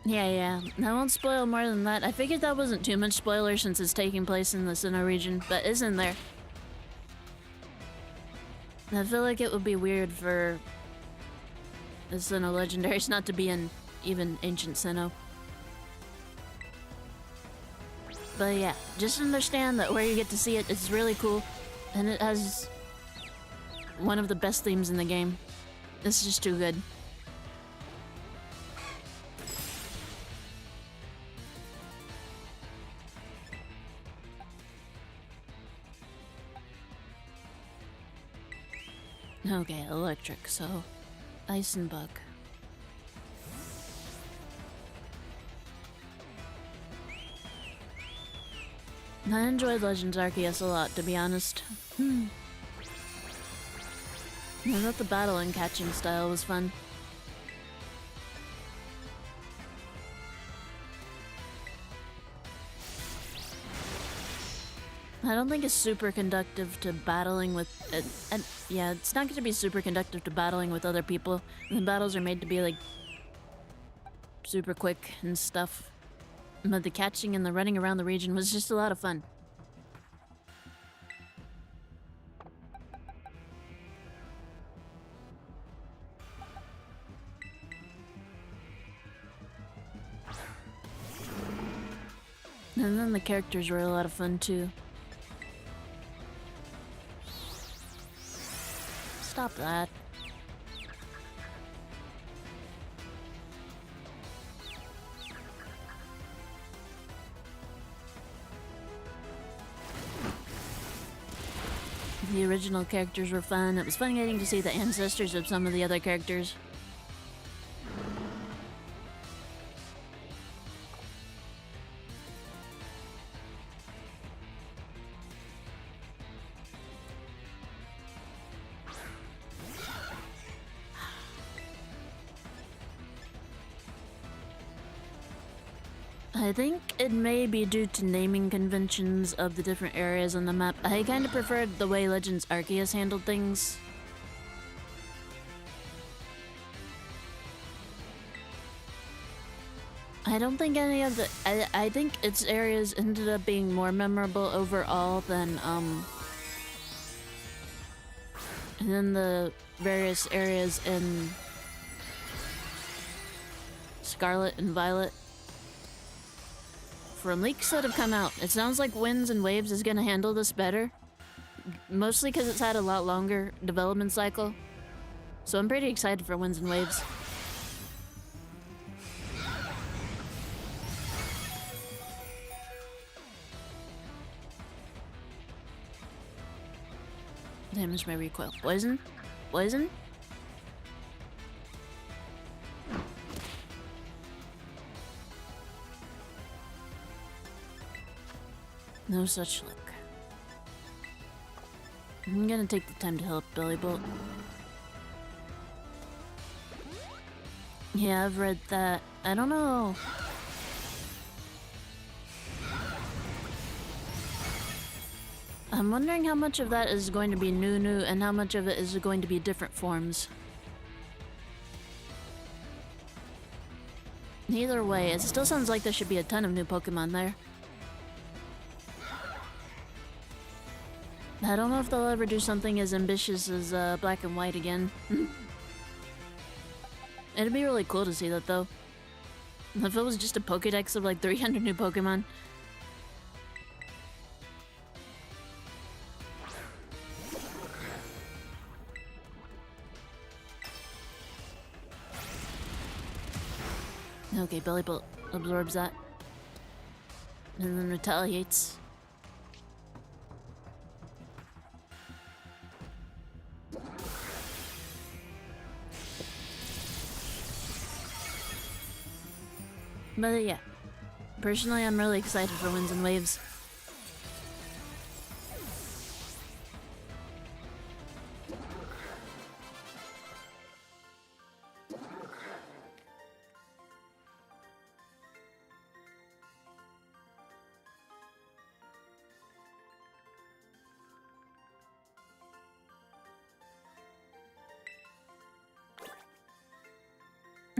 Yeah. I won't spoil more than that. I figured that wasn't too much spoiler since it's taking place in the Sinnoh region, but it's in there. I feel like it would be weird for the Sinnoh legendaries not to be in even Ancient Sinnoh. But yeah, just understand that where you get to see it is really cool, and it has one of the best themes in the game. It's just too good. Okay, electric, so ice and bug. I enjoyed Legends Arceus a lot, to be honest. I thought the battle and catching style was fun. I don't think it's super conductive to battling with... yeah, it's not going to be super conductive to battling with other people. The battles are made to be, like, super quick and stuff. But the catching and the running around the region was just a lot of fun. And then the characters were a lot of fun too. Stop that. The original characters were fun. It was fun getting to see the ancestors of some of the other characters. I think it may be due to naming conventions of the different areas on the map. I kind of preferred the way Legends Arceus handled things. I don't think any of the... I think its areas ended up being more memorable overall than, and then the various areas in Scarlet and Violet. From leaks that have come out, it sounds like Winds and Waves is gonna handle this better. Mostly because it's had a lot longer development cycle. So I'm pretty excited for Winds and Waves. Damage my recoil. Poison? Poison? No such luck. I'm gonna take the time to help Belly Bolt. Yeah, I've read that. I don't know. I'm wondering how much of that is going to be new and how much of it is going to be different forms. Either way, it still sounds like there should be a ton of new Pokemon there. I don't know if they'll ever do something as ambitious as Black and White again. It'd be really cool to see that though. If it was just a Pokédex of like 300 new Pokemon. Okay, Belly Bolt absorbs that. And then retaliates. But yeah, personally I'm really excited for Winds and Waves.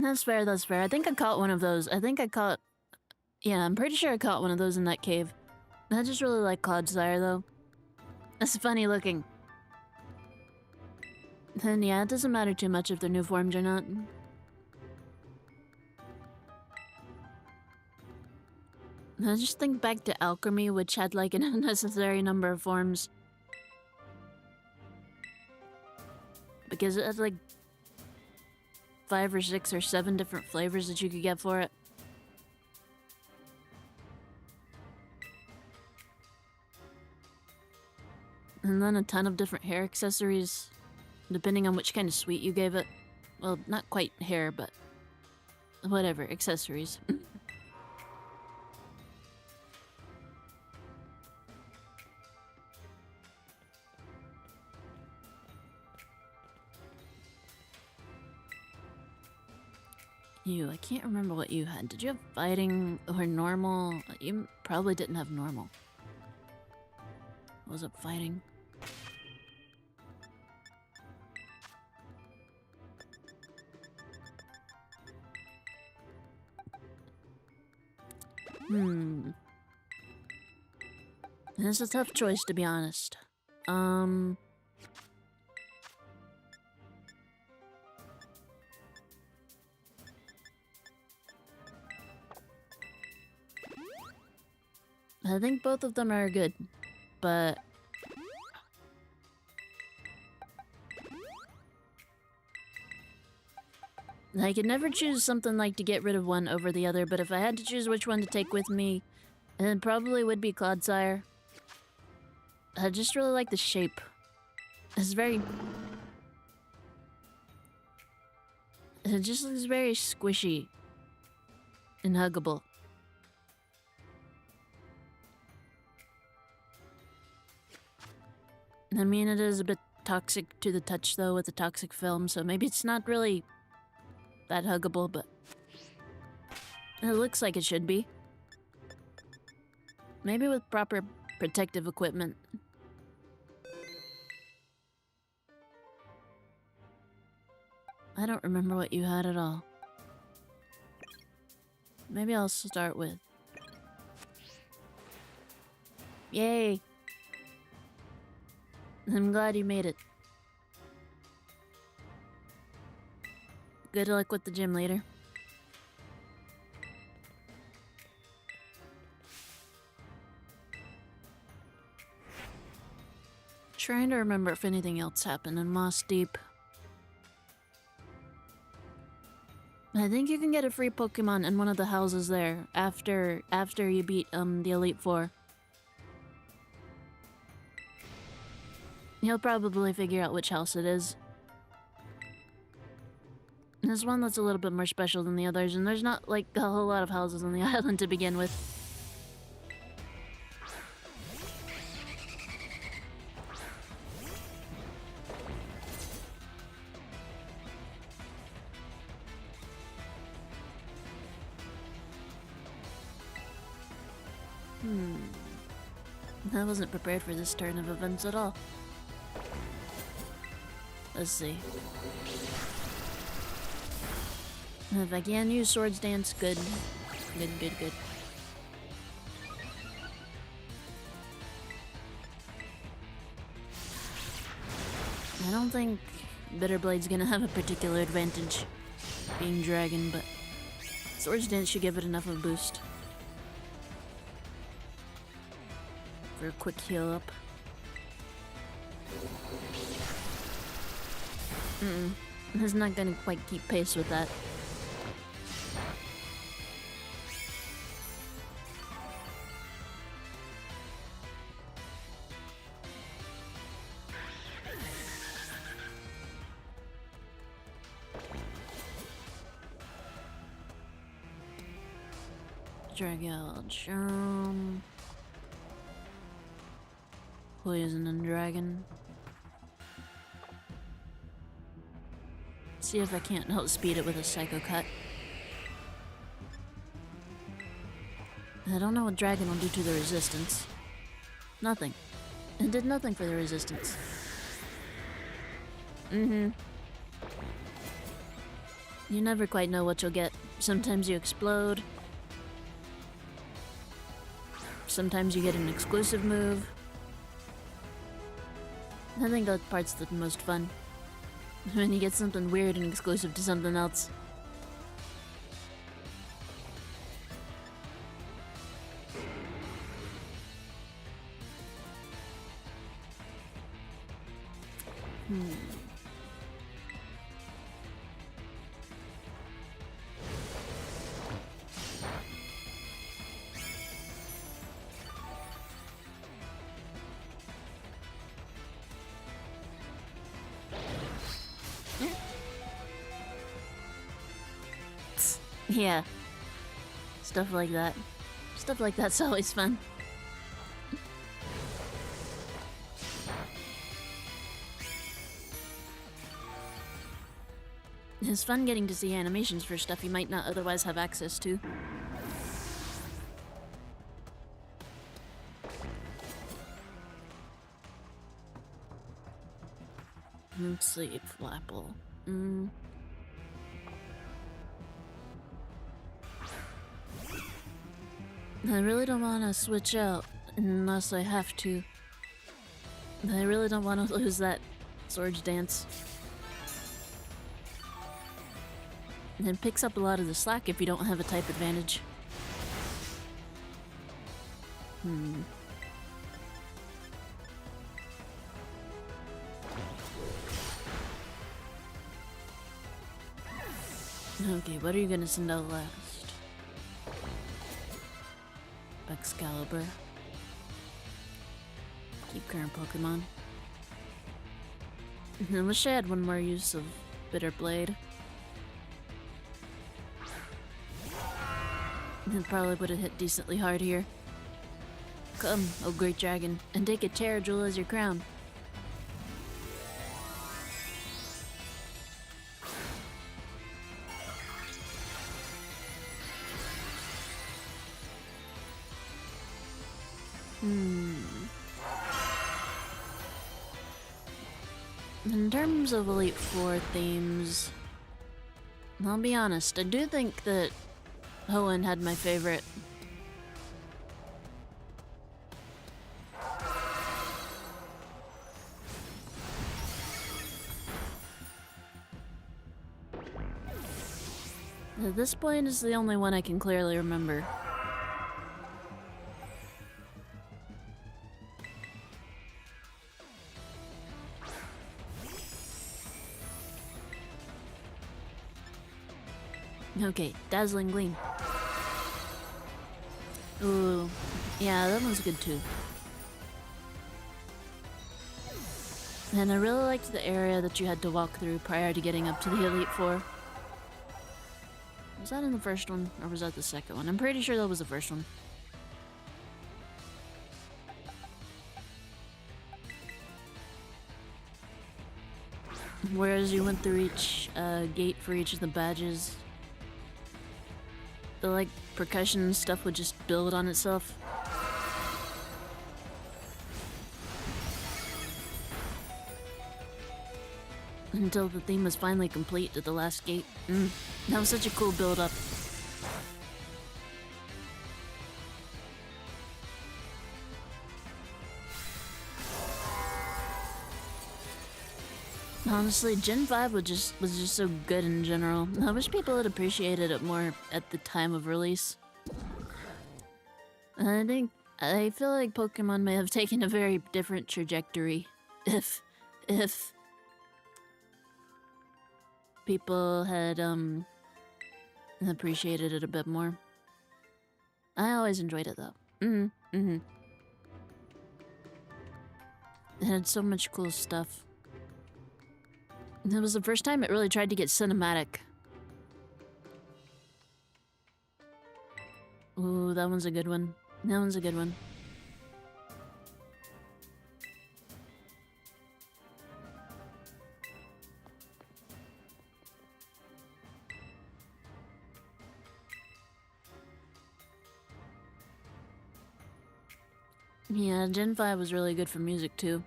That's fair, that's fair. I think I caught one of those. Yeah, I'm pretty sure I caught one of those in that cave. I just really like Clodsire, though. That's funny looking. And yeah, it doesn't matter too much if they're new forms or not. I just think back to Alchemy, which had like an unnecessary number of forms. Because it had like 5 or 6 or 7 different flavors that you could get for it. And then a ton of different hair accessories, depending on which kind of sweet you gave it. Well, not quite hair, but whatever, accessories. I can't remember what you had. Did you have fighting or normal? You probably didn't have normal. Was it fighting? It's a tough choice, to be honest. I think both of them are good, but I could never choose something like to get rid of one over the other, but if I had to choose which one to take with me, it probably would be Clodsire. I just really like the shape. It's very... It just looks very squishy and huggable. I mean, it is a bit toxic to the touch, though, with the toxic film, so maybe it's not really that huggable, but it looks like it should be. Maybe with proper protective equipment. I don't remember what you had at all. Maybe I'll start with... Yay! I'm glad you made it. Good luck with the gym leader. Trying to remember if anything else happened in Moss Deep. I think you can get a free Pokemon in one of the houses there after you beat the Elite Four. You'll probably figure out which house it is. There's one that's a little bit more special than the others, and there's not like a whole lot of houses on the island to begin with. I wasn't prepared for this turn of events at all. Let's see. If I can use Swords Dance, good. Good. I don't think Bitterblade's gonna have a particular advantage being dragon, but Swords Dance should give it enough of a boost for a quick heal up. It's not gonna quite keep pace with that. Drag out Poison and Dragon. See if I can't help speed it with a Psycho Cut. I don't know what Dragon will do to the resistance. Nothing. It did nothing for the resistance. You never quite know what you'll get. Sometimes you explode. Sometimes you get an exclusive move. I think that part's the most fun. When you get something weird and exclusive to something else. Yeah. Stuff like that. Stuff like that's always fun. It's fun getting to see animations for stuff you might not otherwise have access to. Let's see, Flapple. I really don't want to switch out unless I have to. I really don't want to lose that Swords Dance. It picks up a lot of the slack if you don't have a type advantage. Okay, what are you gonna send out last? Excalibur. Keep current Pokemon. I wish I had one more use of Bitterblade. It probably would have hit decently hard here. Come, oh great dragon, and take a Terra Jewel as your crown. In terms of Elite Four themes, I'll be honest, I do think that Hoenn had my favorite. At this point, it's the only one I can clearly remember. Okay, Dazzling Gleam. Ooh, yeah, that one's good too. And I really liked the area that you had to walk through prior to getting up to the Elite Four. Was that in the first one, or was that the second one? I'm pretty sure that was the first one. Whereas you went through each gate for each of the badges, the like percussion stuff would just build on itself. until the theme was finally complete at the last gate. That was such a cool build-up. Honestly, Gen 5 was just so good in general. I wish people had appreciated it more at the time of release. I feel like Pokemon may have taken a very different trajectory if people had appreciated it a bit more. I always enjoyed it though. It had so much cool stuff. It was the first time it really tried to get cinematic. Ooh, that one's a good one. That one's a good one. Yeah, Gen 5 was really good for music too.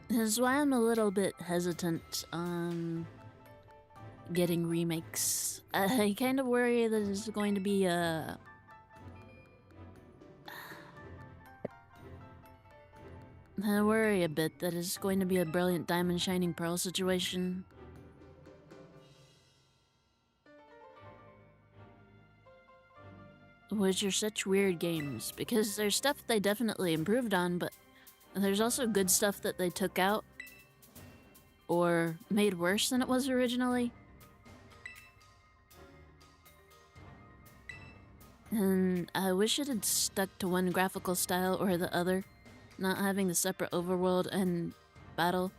This is why I'm a little bit hesitant on getting remakes. I kind of worry that it's going to be I worry a bit that it's going to be a Brilliant Diamond Shining Pearl situation. Which are such weird games, because there's stuff they definitely improved on, but there's also good stuff that they took out or made worse than it was originally. And I wish it had stuck to one graphical style or the other, not having the separate overworld and battle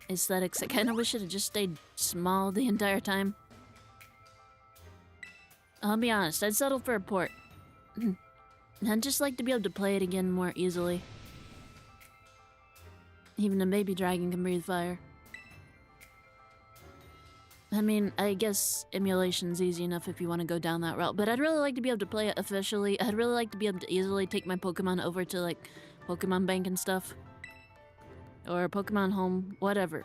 aesthetics. I kind of wish it had just stayed small the entire time. I'll be honest, I'd settle for a port. I'd just like to be able to play it again more easily. Even a baby dragon can breathe fire. I mean, I guess emulation's easy enough if you want to go down that route, but I'd really like to be able to play it officially. I'd really like to be able to easily take my Pokemon over to, like, Pokemon Bank and stuff. Or Pokemon Home, whatever.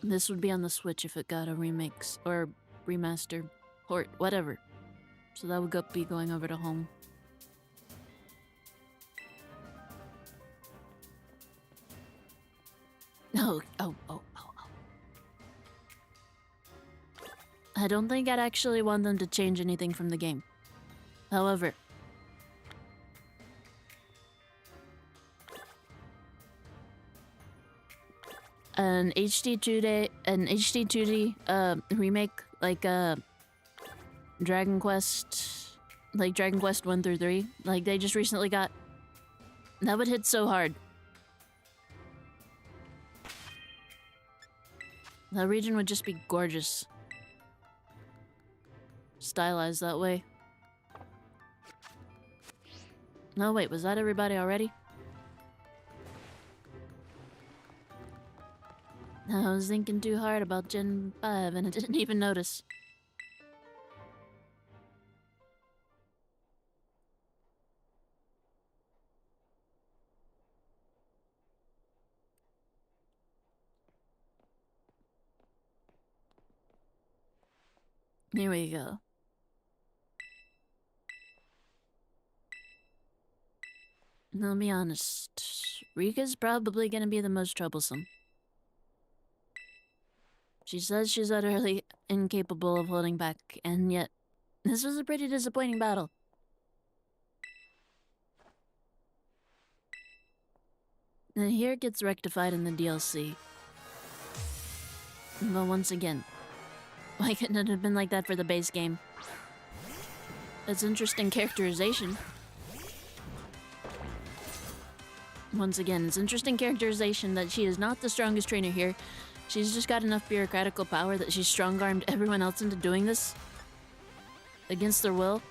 This would be on the Switch if it got a remix, or remaster, port, whatever. So that would be going over to Home. Oh. I don't think I'd actually want them to change anything from the game. However, an HD2D remake like Dragon Quest, like Dragon Quest 1 through 3, like they just recently got, that would hit so hard. That region would just be gorgeous. Stylized that way. No, wait, was that everybody already? I was thinking too hard about Gen 5 and I didn't even notice. Here we go. I'll be honest, Rika's probably gonna be the most troublesome. She says she's utterly incapable of holding back, and yet, this was a pretty disappointing battle. And here it gets rectified in the DLC. But once again, why couldn't it have been like that for the base game? It's interesting characterization. Once again, it's interesting characterization that she is not the strongest trainer here. She's just got enough bureaucratical power that she's strong-armed everyone else into doing this against their will.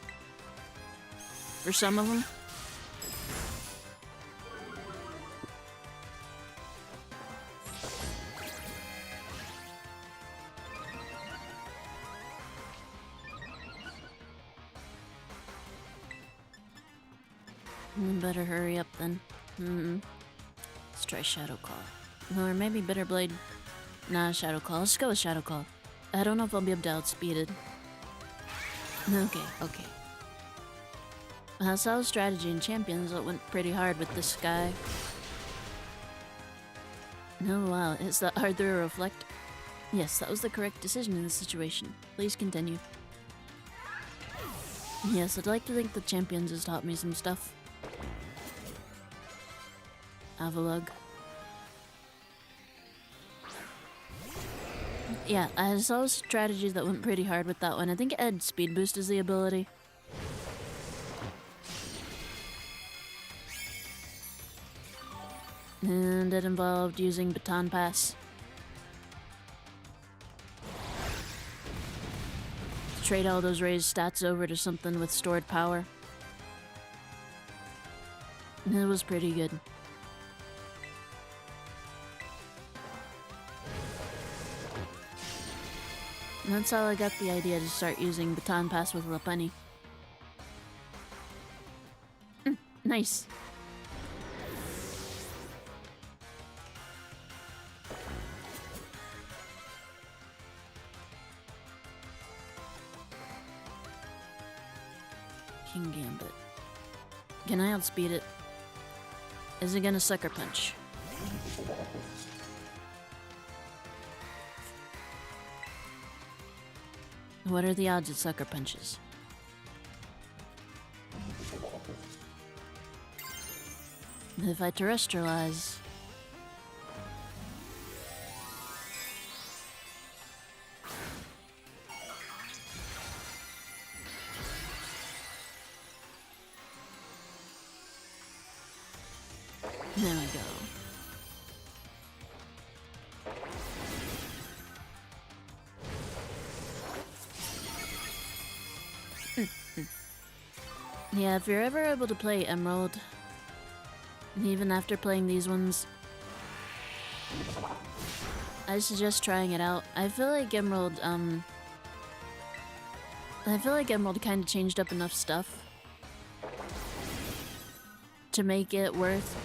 for some of them. Better hurry up then. Let's try Shadow Claw. Or maybe Bitter Blade. Nah, Shadow Claw. Let's go with Shadow Claw. I don't know if I'll be able to outspeed it. Okay. I saw strategy in Champions that went pretty hard with this guy. Oh wow, is that Arthur Reflect? Yes, that was the correct decision in this situation. Please continue. Yes, I'd like to think the Champions has taught me some stuff. Avalug. Yeah, I saw strategies that went pretty hard with that one. I think it had Speed Boost as the ability. And it involved using Baton Pass. To trade all those raised stats over to something with stored power. And it was pretty good. And that's how I got the idea to start using Baton Pass with Lopunny. Nice. King Gambit. Can I outspeed it? Is it gonna Sucker Punch? What are the odds it Sucker Punches? If I terrestrialize... There we go. Yeah, if you're ever able to play Emerald, even after playing these ones, I suggest trying it out. I feel like Emerald kind of changed up enough stuff to make it worth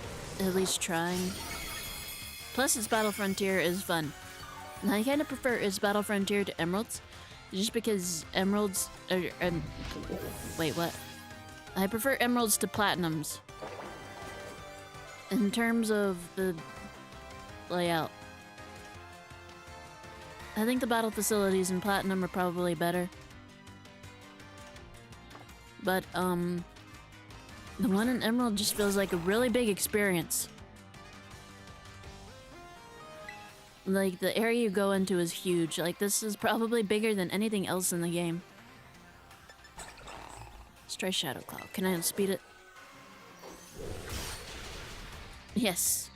at least trying. Plus, its Battle Frontier is fun. And I kind of prefer its Battle Frontier to Emerald's, just because Emeralds are... wait, what? I prefer Emeralds to Platinums. In terms of the layout. I think the battle facilities in Platinum are probably better. But, the one in Emerald just feels like a really big experience. Like, the area you go into is huge. Like, this is probably bigger than anything else in the game. Let's try Shadow Claw. Can I outspeed it? Yes.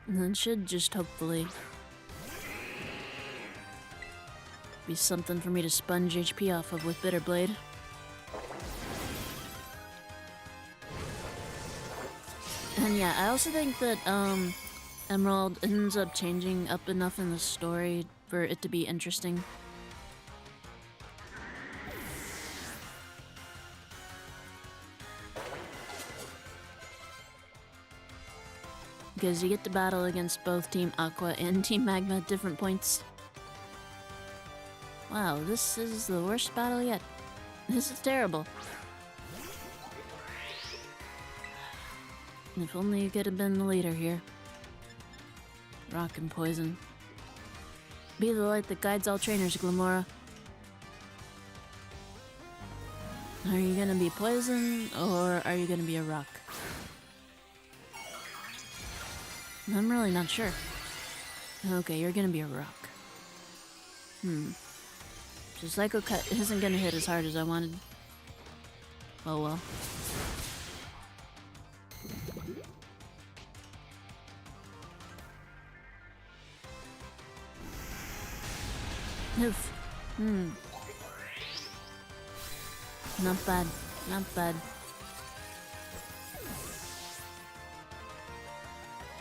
And then should just hopefully be something for me to sponge HP off of with Bitter Blade. And yeah, I also think that Emerald ends up changing up enough in the story for it to be interesting. Because you get to battle against both Team Aqua and Team Magma at different points. Wow, this is the worst battle yet. This is terrible. If only you could have been the leader here. Rock and Poison. Be the light that guides all trainers, Glamora. Are you gonna be Poison, or are you gonna be a rock? I'm really not sure. Okay, you're gonna be a rock. So Psycho Cut isn't gonna hit as hard as I wanted. Oh well. Oof. Not bad. Not bad.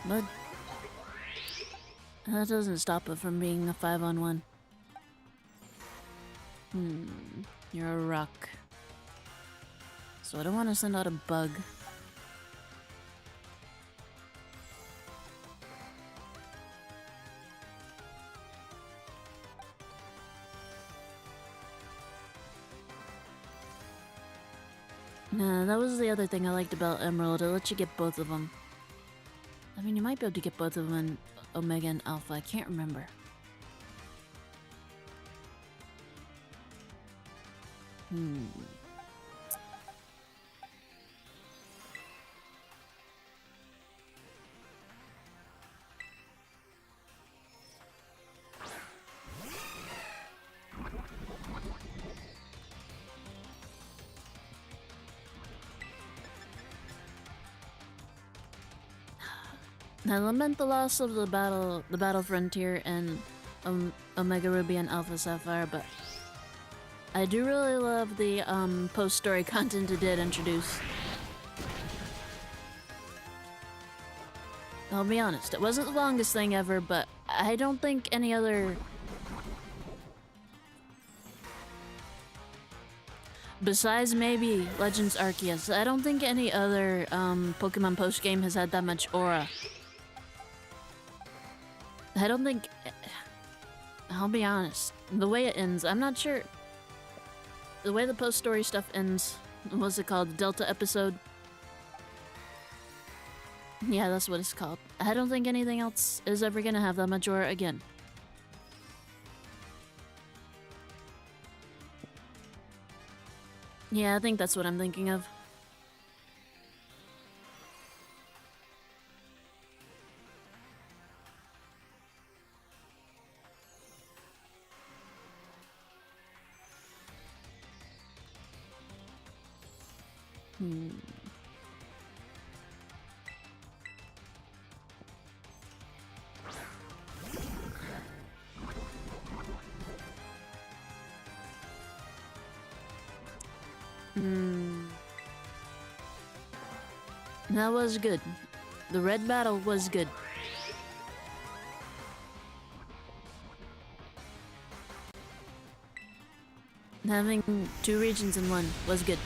But that doesn't stop it from being a 5-on-1. You're a rock. So I don't want to send out a bug. Nah, that was the other thing I liked about Emerald. It lets you get both of them. I mean, you might be able to get both of them in Omega and Alpha. I can't remember. I lament the loss of the battle frontier and Omega Ruby and Alpha Sapphire, but I do really love the post-story content it did introduce. I'll be honest, it wasn't the longest thing ever, but I don't think any other... Besides maybe Legends Arceus, I don't think any other Pokemon post-game has had that much aura. I don't think... I'll be honest. The way it ends, I'm not sure. The way the post-story stuff ends, what's it called? Delta episode? Yeah, that's what it's called. I don't think anything else is ever gonna have that much aura again. Yeah, I think that's what I'm thinking of. That was good. The red battle was good. Having 2 regions in one was good.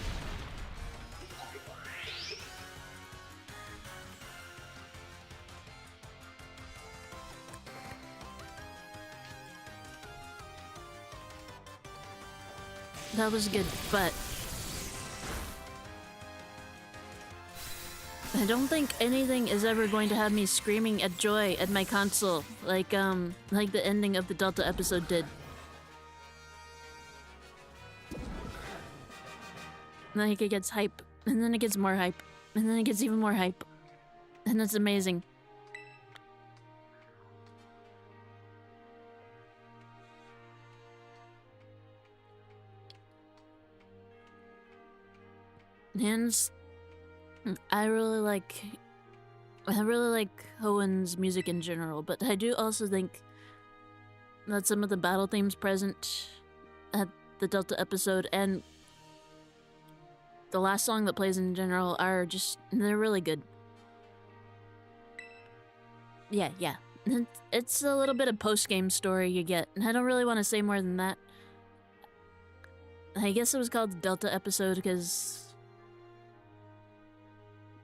That was good, but I don't think anything is ever going to have me screaming at joy at my console like the ending of the Delta episode did. Like, it gets hype, and then it gets more hype, and then it gets even more hype. And it's amazing. And I really like Hoenn's music in general, but I do also think that some of the battle themes present at the Delta episode and the last song that plays in general are just, they're really good. Yeah. It's a little bit of post-game story you get, and I don't really want to say more than that. I guess it was called the Delta episode because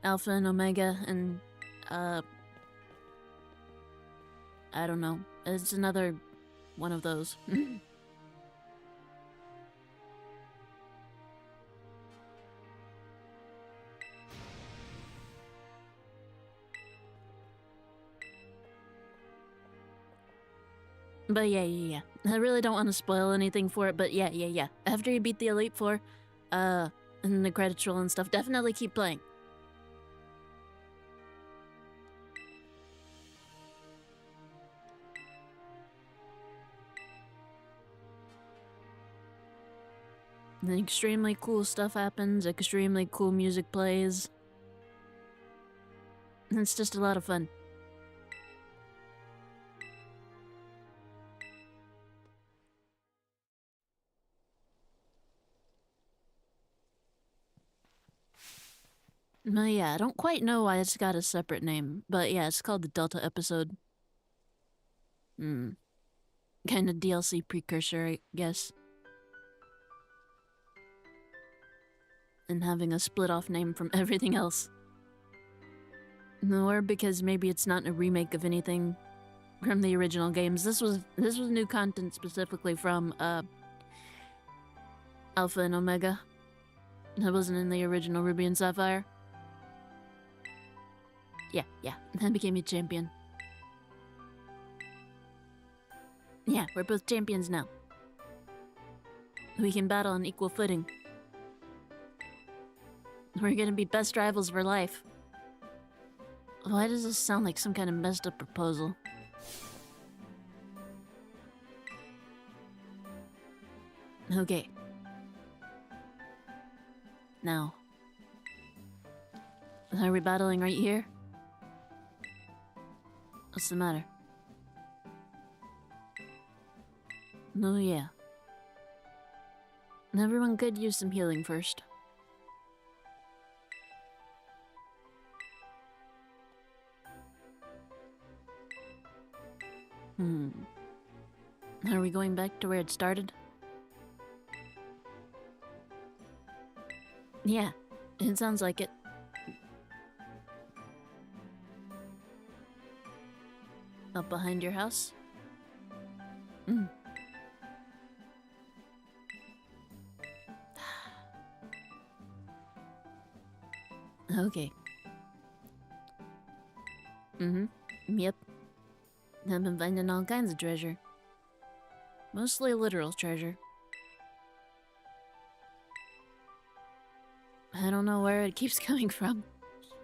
Alpha and Omega and, I don't know. It's another one of those. But yeah. I really don't want to spoil anything for it, but yeah. After you beat the Elite Four, and the credits roll and stuff, definitely keep playing. And extremely cool stuff happens, extremely cool music plays. It's just a lot of fun. Yeah, I don't quite know why it's got a separate name, but yeah, it's called the Delta episode. Kind of DLC precursor, I guess. And having a split off name from everything else. Or because maybe it's not a remake of anything from the original games. This was new content specifically from Alpha and Omega. That wasn't in the original Ruby and Sapphire. Yeah. That became a champion. Yeah, we're both champions now. We can battle on equal footing. We're gonna be best rivals for life. Why does this sound like some kind of messed up proposal? Okay. Now. Are we battling right here? What's the matter? No, yeah. Everyone could use some healing first. Are we going back to where it started? Yeah, it sounds like it. Up behind your house? Okay. Yep. I've been finding all kinds of treasure. Mostly literal treasure. I don't know where it keeps coming from.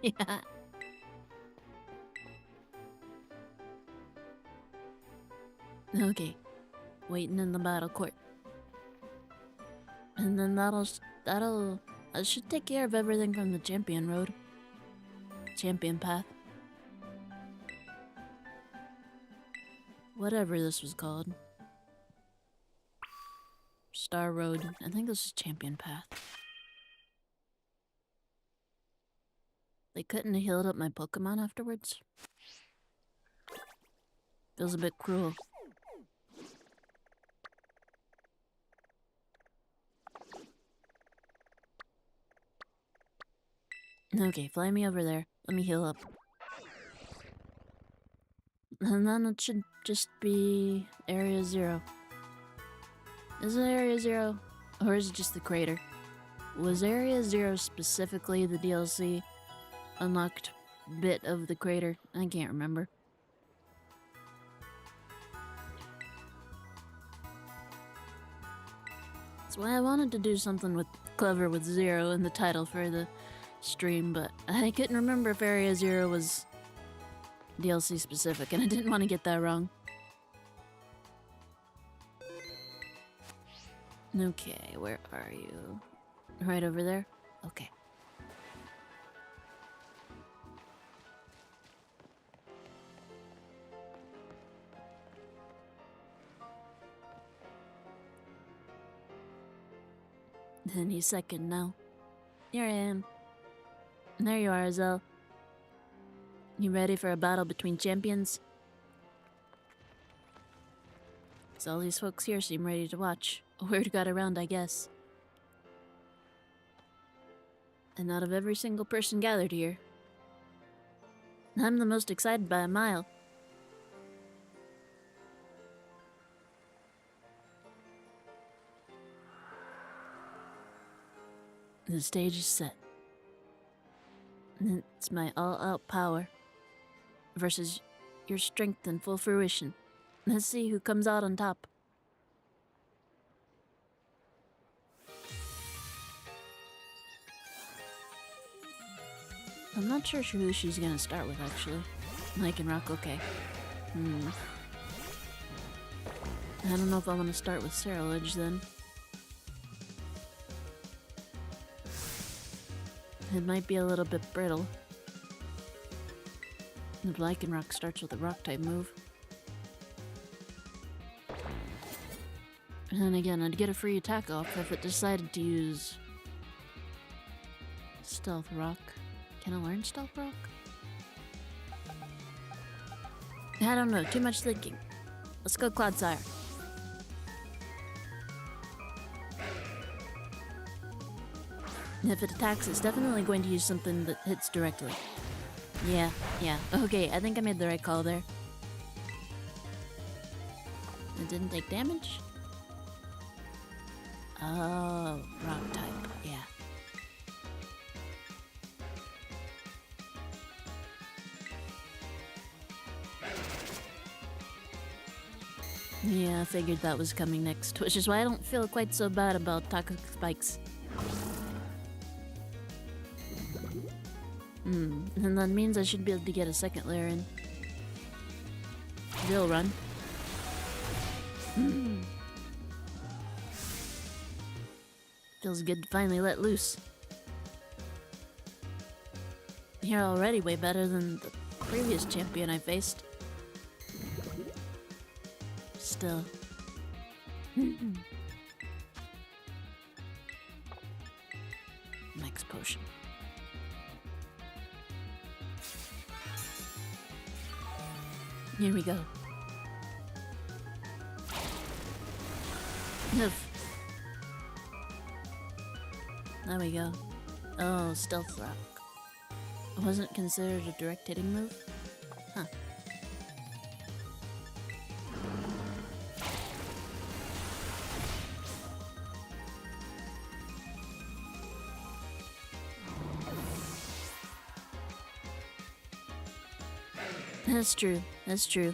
Yeah. Okay. Waiting in the battle court. And then that should take care of everything from the champion road. Champion path. Whatever this was called. Star Road. I think this is Champion Path. They couldn't have healed up my Pokémon afterwards? Feels a bit cruel. Okay, fly me over there. Let me heal up. And then it should just be Area 0. Is it Area 0? Or is it just the crater? Was Area 0 specifically the DLC unlocked bit of the crater? I can't remember. That's why I wanted to do something clever with 0 in the title for the stream, but I couldn't remember if Area 0 was DLC specific, and I didn't want to get that wrong. Okay, where are you? Right over there? Okay. Any second now. Here I am. There you are, Azelle. You ready for a battle between champions? So all these folks here seem ready to watch. Word got around, I guess. And out of every single person gathered here, I'm the most excited by a mile. The stage is set. It's my all-out power versus your strength in full fruition. Let's see who comes out on top. I'm not sure who she's gonna start with, actually. Lycanroc, okay. I don't know if I want to start with Cerulege, then. It might be a little bit brittle. The Lycanroc starts with a Rock-type move. And then again, I'd get a free attack off if it decided to use Stealth Rock. Can I learn Stealth Rock? I don't know, too much thinking. Let's go Clodsire. And if it attacks, it's definitely going to use something that hits directly. Yeah. Okay, I think I made the right call there. It didn't take damage? Oh, rock type, yeah. Yeah, I figured that was coming next, which is why I don't feel quite so bad about Toxic Spikes. And that means I should be able to get a second layer in. They'll run. Feels good to finally let loose. You're already way better than the previous champion I faced. Still. Max potion. Here we go. Noof. There we go. Oh, Stealth Rock. Wasn't considered a direct hitting move? Huh. That's true. That's true.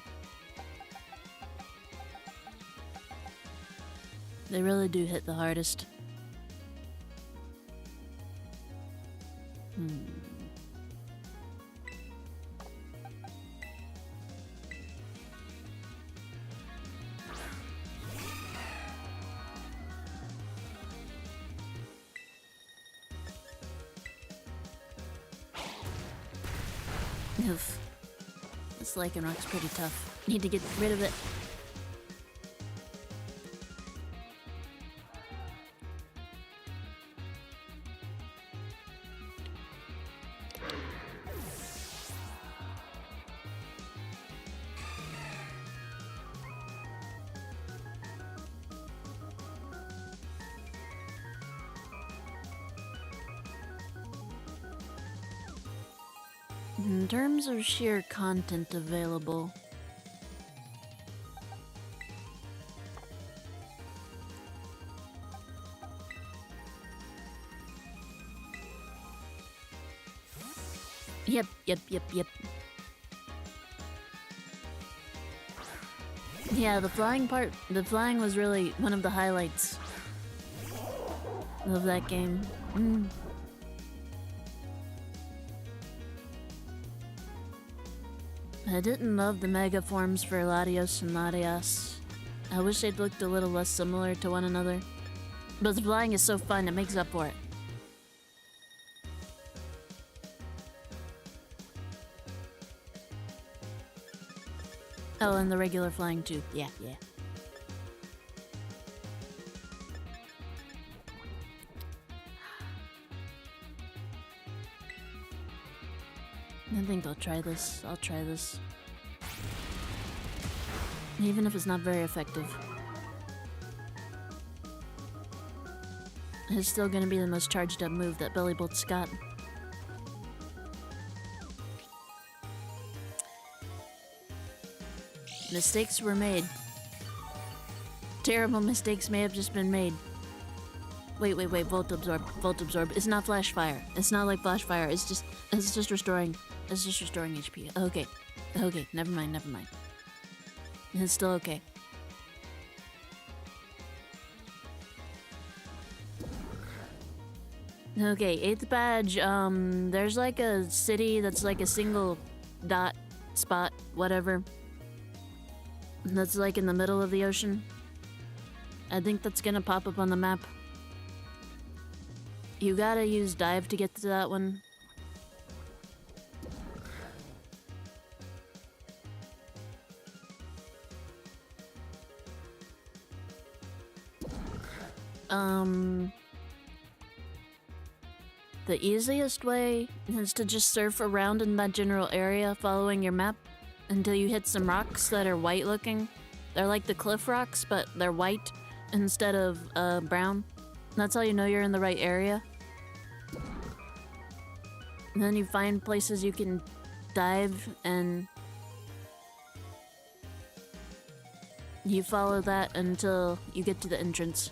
They really do hit the hardest. Oof. This Lycanroc pretty tough. Need to get rid of it. In terms of sheer content available, Yep. Yeah, the flying was really one of the highlights of that game. I didn't love the mega forms for Latios and Latias. I wish they'd looked a little less similar to one another. But the flying is so fun, it makes up for it. Oh, and the regular flying too. Yeah. I think I'll try this. Even if it's not very effective. It's still gonna be the most charged up move that Belly Bolt's got. Mistakes were made. Terrible mistakes may have just been made. Wait, Volt Absorb. It's not Flash Fire. It's not like Flash Fire. It's just restoring HP. Okay, never mind. It's still okay. Okay, 8th badge, there's like a city that's like a single dot spot, whatever. That's like in the middle of the ocean. I think that's gonna pop up on the map. You gotta use dive to get to that one. The easiest way is to just surf around in that general area following your map until you hit some rocks that are white looking. They're like the cliff rocks, but they're white instead of brown. That's how you know you're in the right area. And then you find places you can dive, and you follow that until you get to the entrance.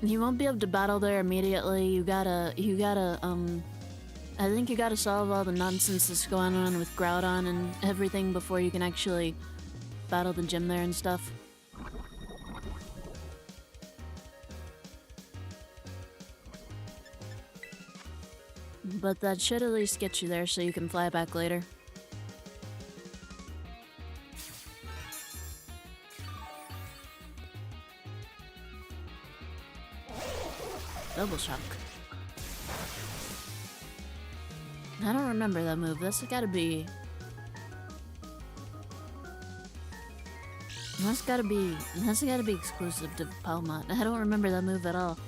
You won't be able to battle there immediately. You gotta, I think you gotta solve all the nonsense that's going on with Groudon and everything before you can actually battle the gym there and stuff. But that should at least get you there so you can fly back later. Double shock. I don't remember that move. That's gotta be exclusive to Palmont. I don't remember that move at all.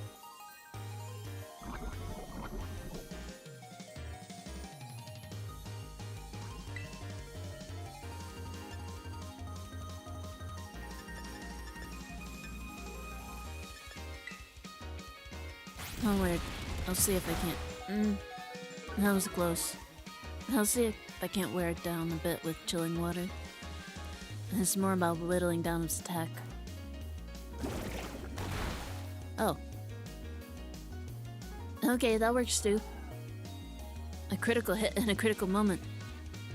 Oh, weird. I'll see if I can't. That was close. I'll see if I can't wear it down a bit with chilling water. It's more about whittling down its attack. Oh. Okay, that works too. A critical hit in a critical moment.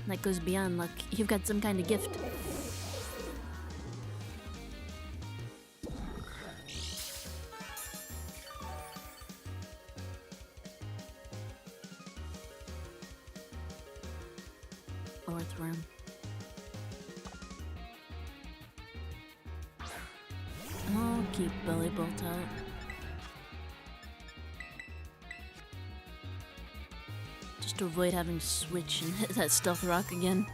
That goes beyond luck. You've got some kind of gift. Earthworm. I'll keep Belly Bolt out. Just to avoid having to switch and hit that stealth rock again.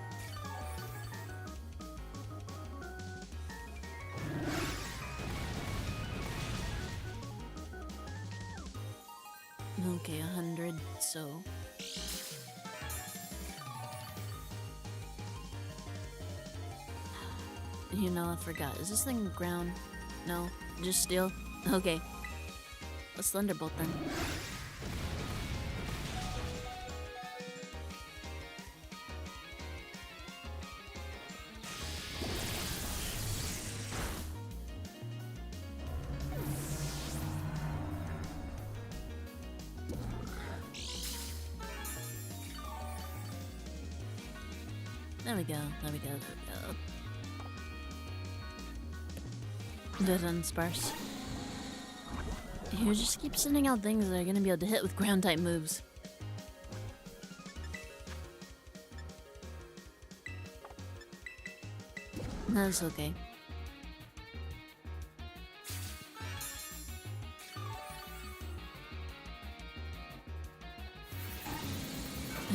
Okay, 100, so... You know, I forgot. Is this thing ground? No, just steel? Okay. Let's Thunderbolt then. There we go, there we go, there we go. Dead and sparse. You just keep sending out things that are gonna be able to hit with ground type moves. That's okay.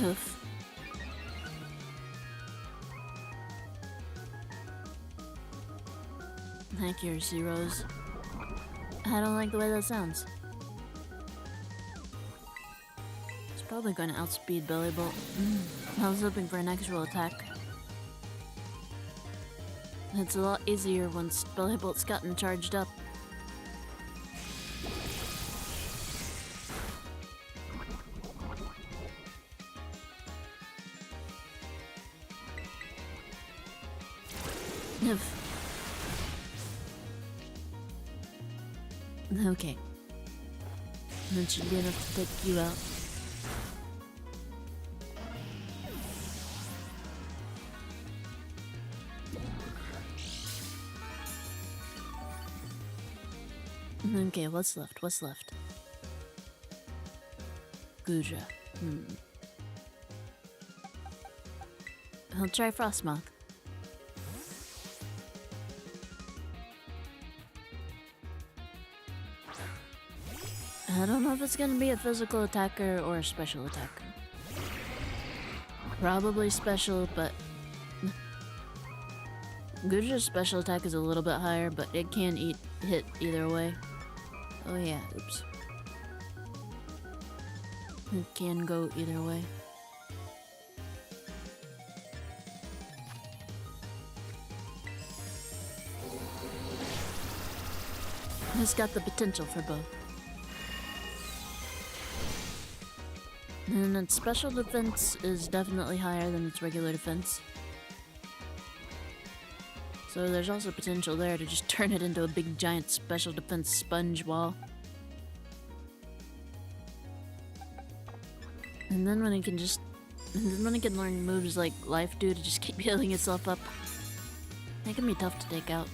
Oof. Accuracy rose. I don't like the way that sounds. It's probably going to outspeed Belly Bolt. I was hoping for an actual attack. It's a lot easier once Belly Bolt's gotten charged up. Okay. That should be enough to take you out. Okay, what's left? What's left? Guja. I'll try Frostmoth. I don't know if it's gonna be a physical attacker or a special attacker. Probably special, but Guja's special attack is a little bit higher, but it can hit either way. Oh yeah, oops. It can go either way. It's got the potential for both. And its special defense is definitely higher than its regular defense. So there's also potential there to just turn it into a big giant special defense sponge wall. And then when it can learn moves like Life Do to just keep healing itself up, it can be tough to take out.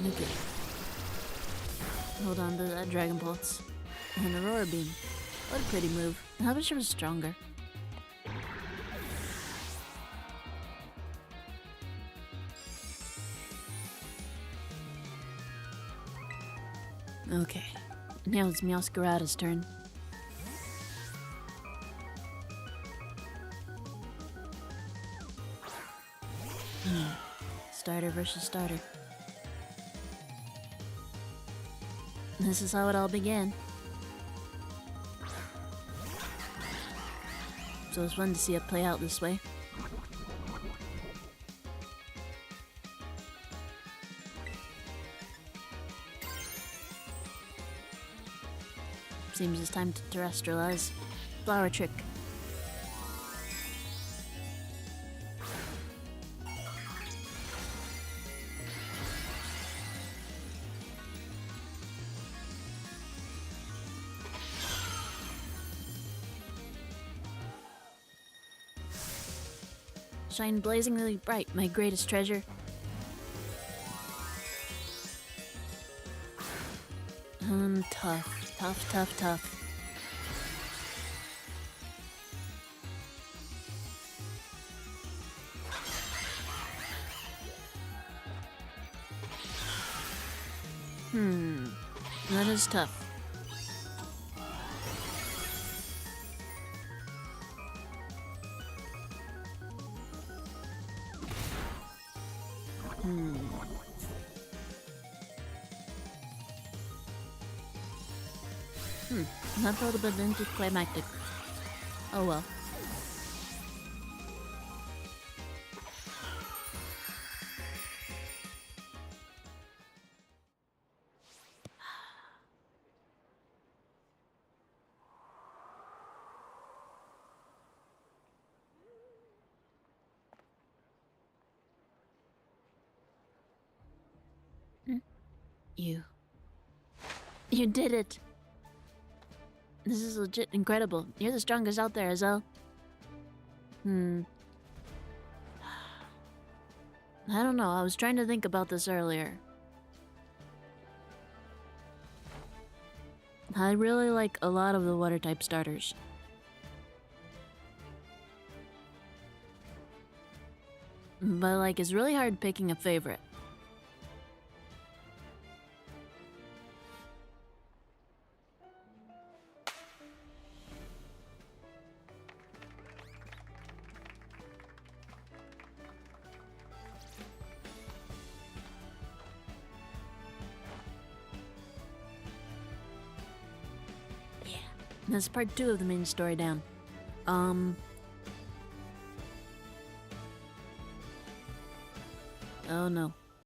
Okay. Hold on to that Dragon Pulse. And Aurora Beam. What a pretty move. I wish it was stronger. Okay. Now it's Meowscarada's turn. Starter versus starter. This is how it all began. So it's fun to see it play out this way. Seems it's time to terrestrialize. Flower trick. Shine blazingly bright, my greatest treasure. Tough. That is tough. That felt a bit anticlimactic. Oh well. You did it! This is legit incredible. You're the strongest out there, Azel. I don't know, I was trying to think about this earlier. I really like a lot of the water type starters. But like, it's really hard picking a favorite. That's part 2 of the main story down. Oh no.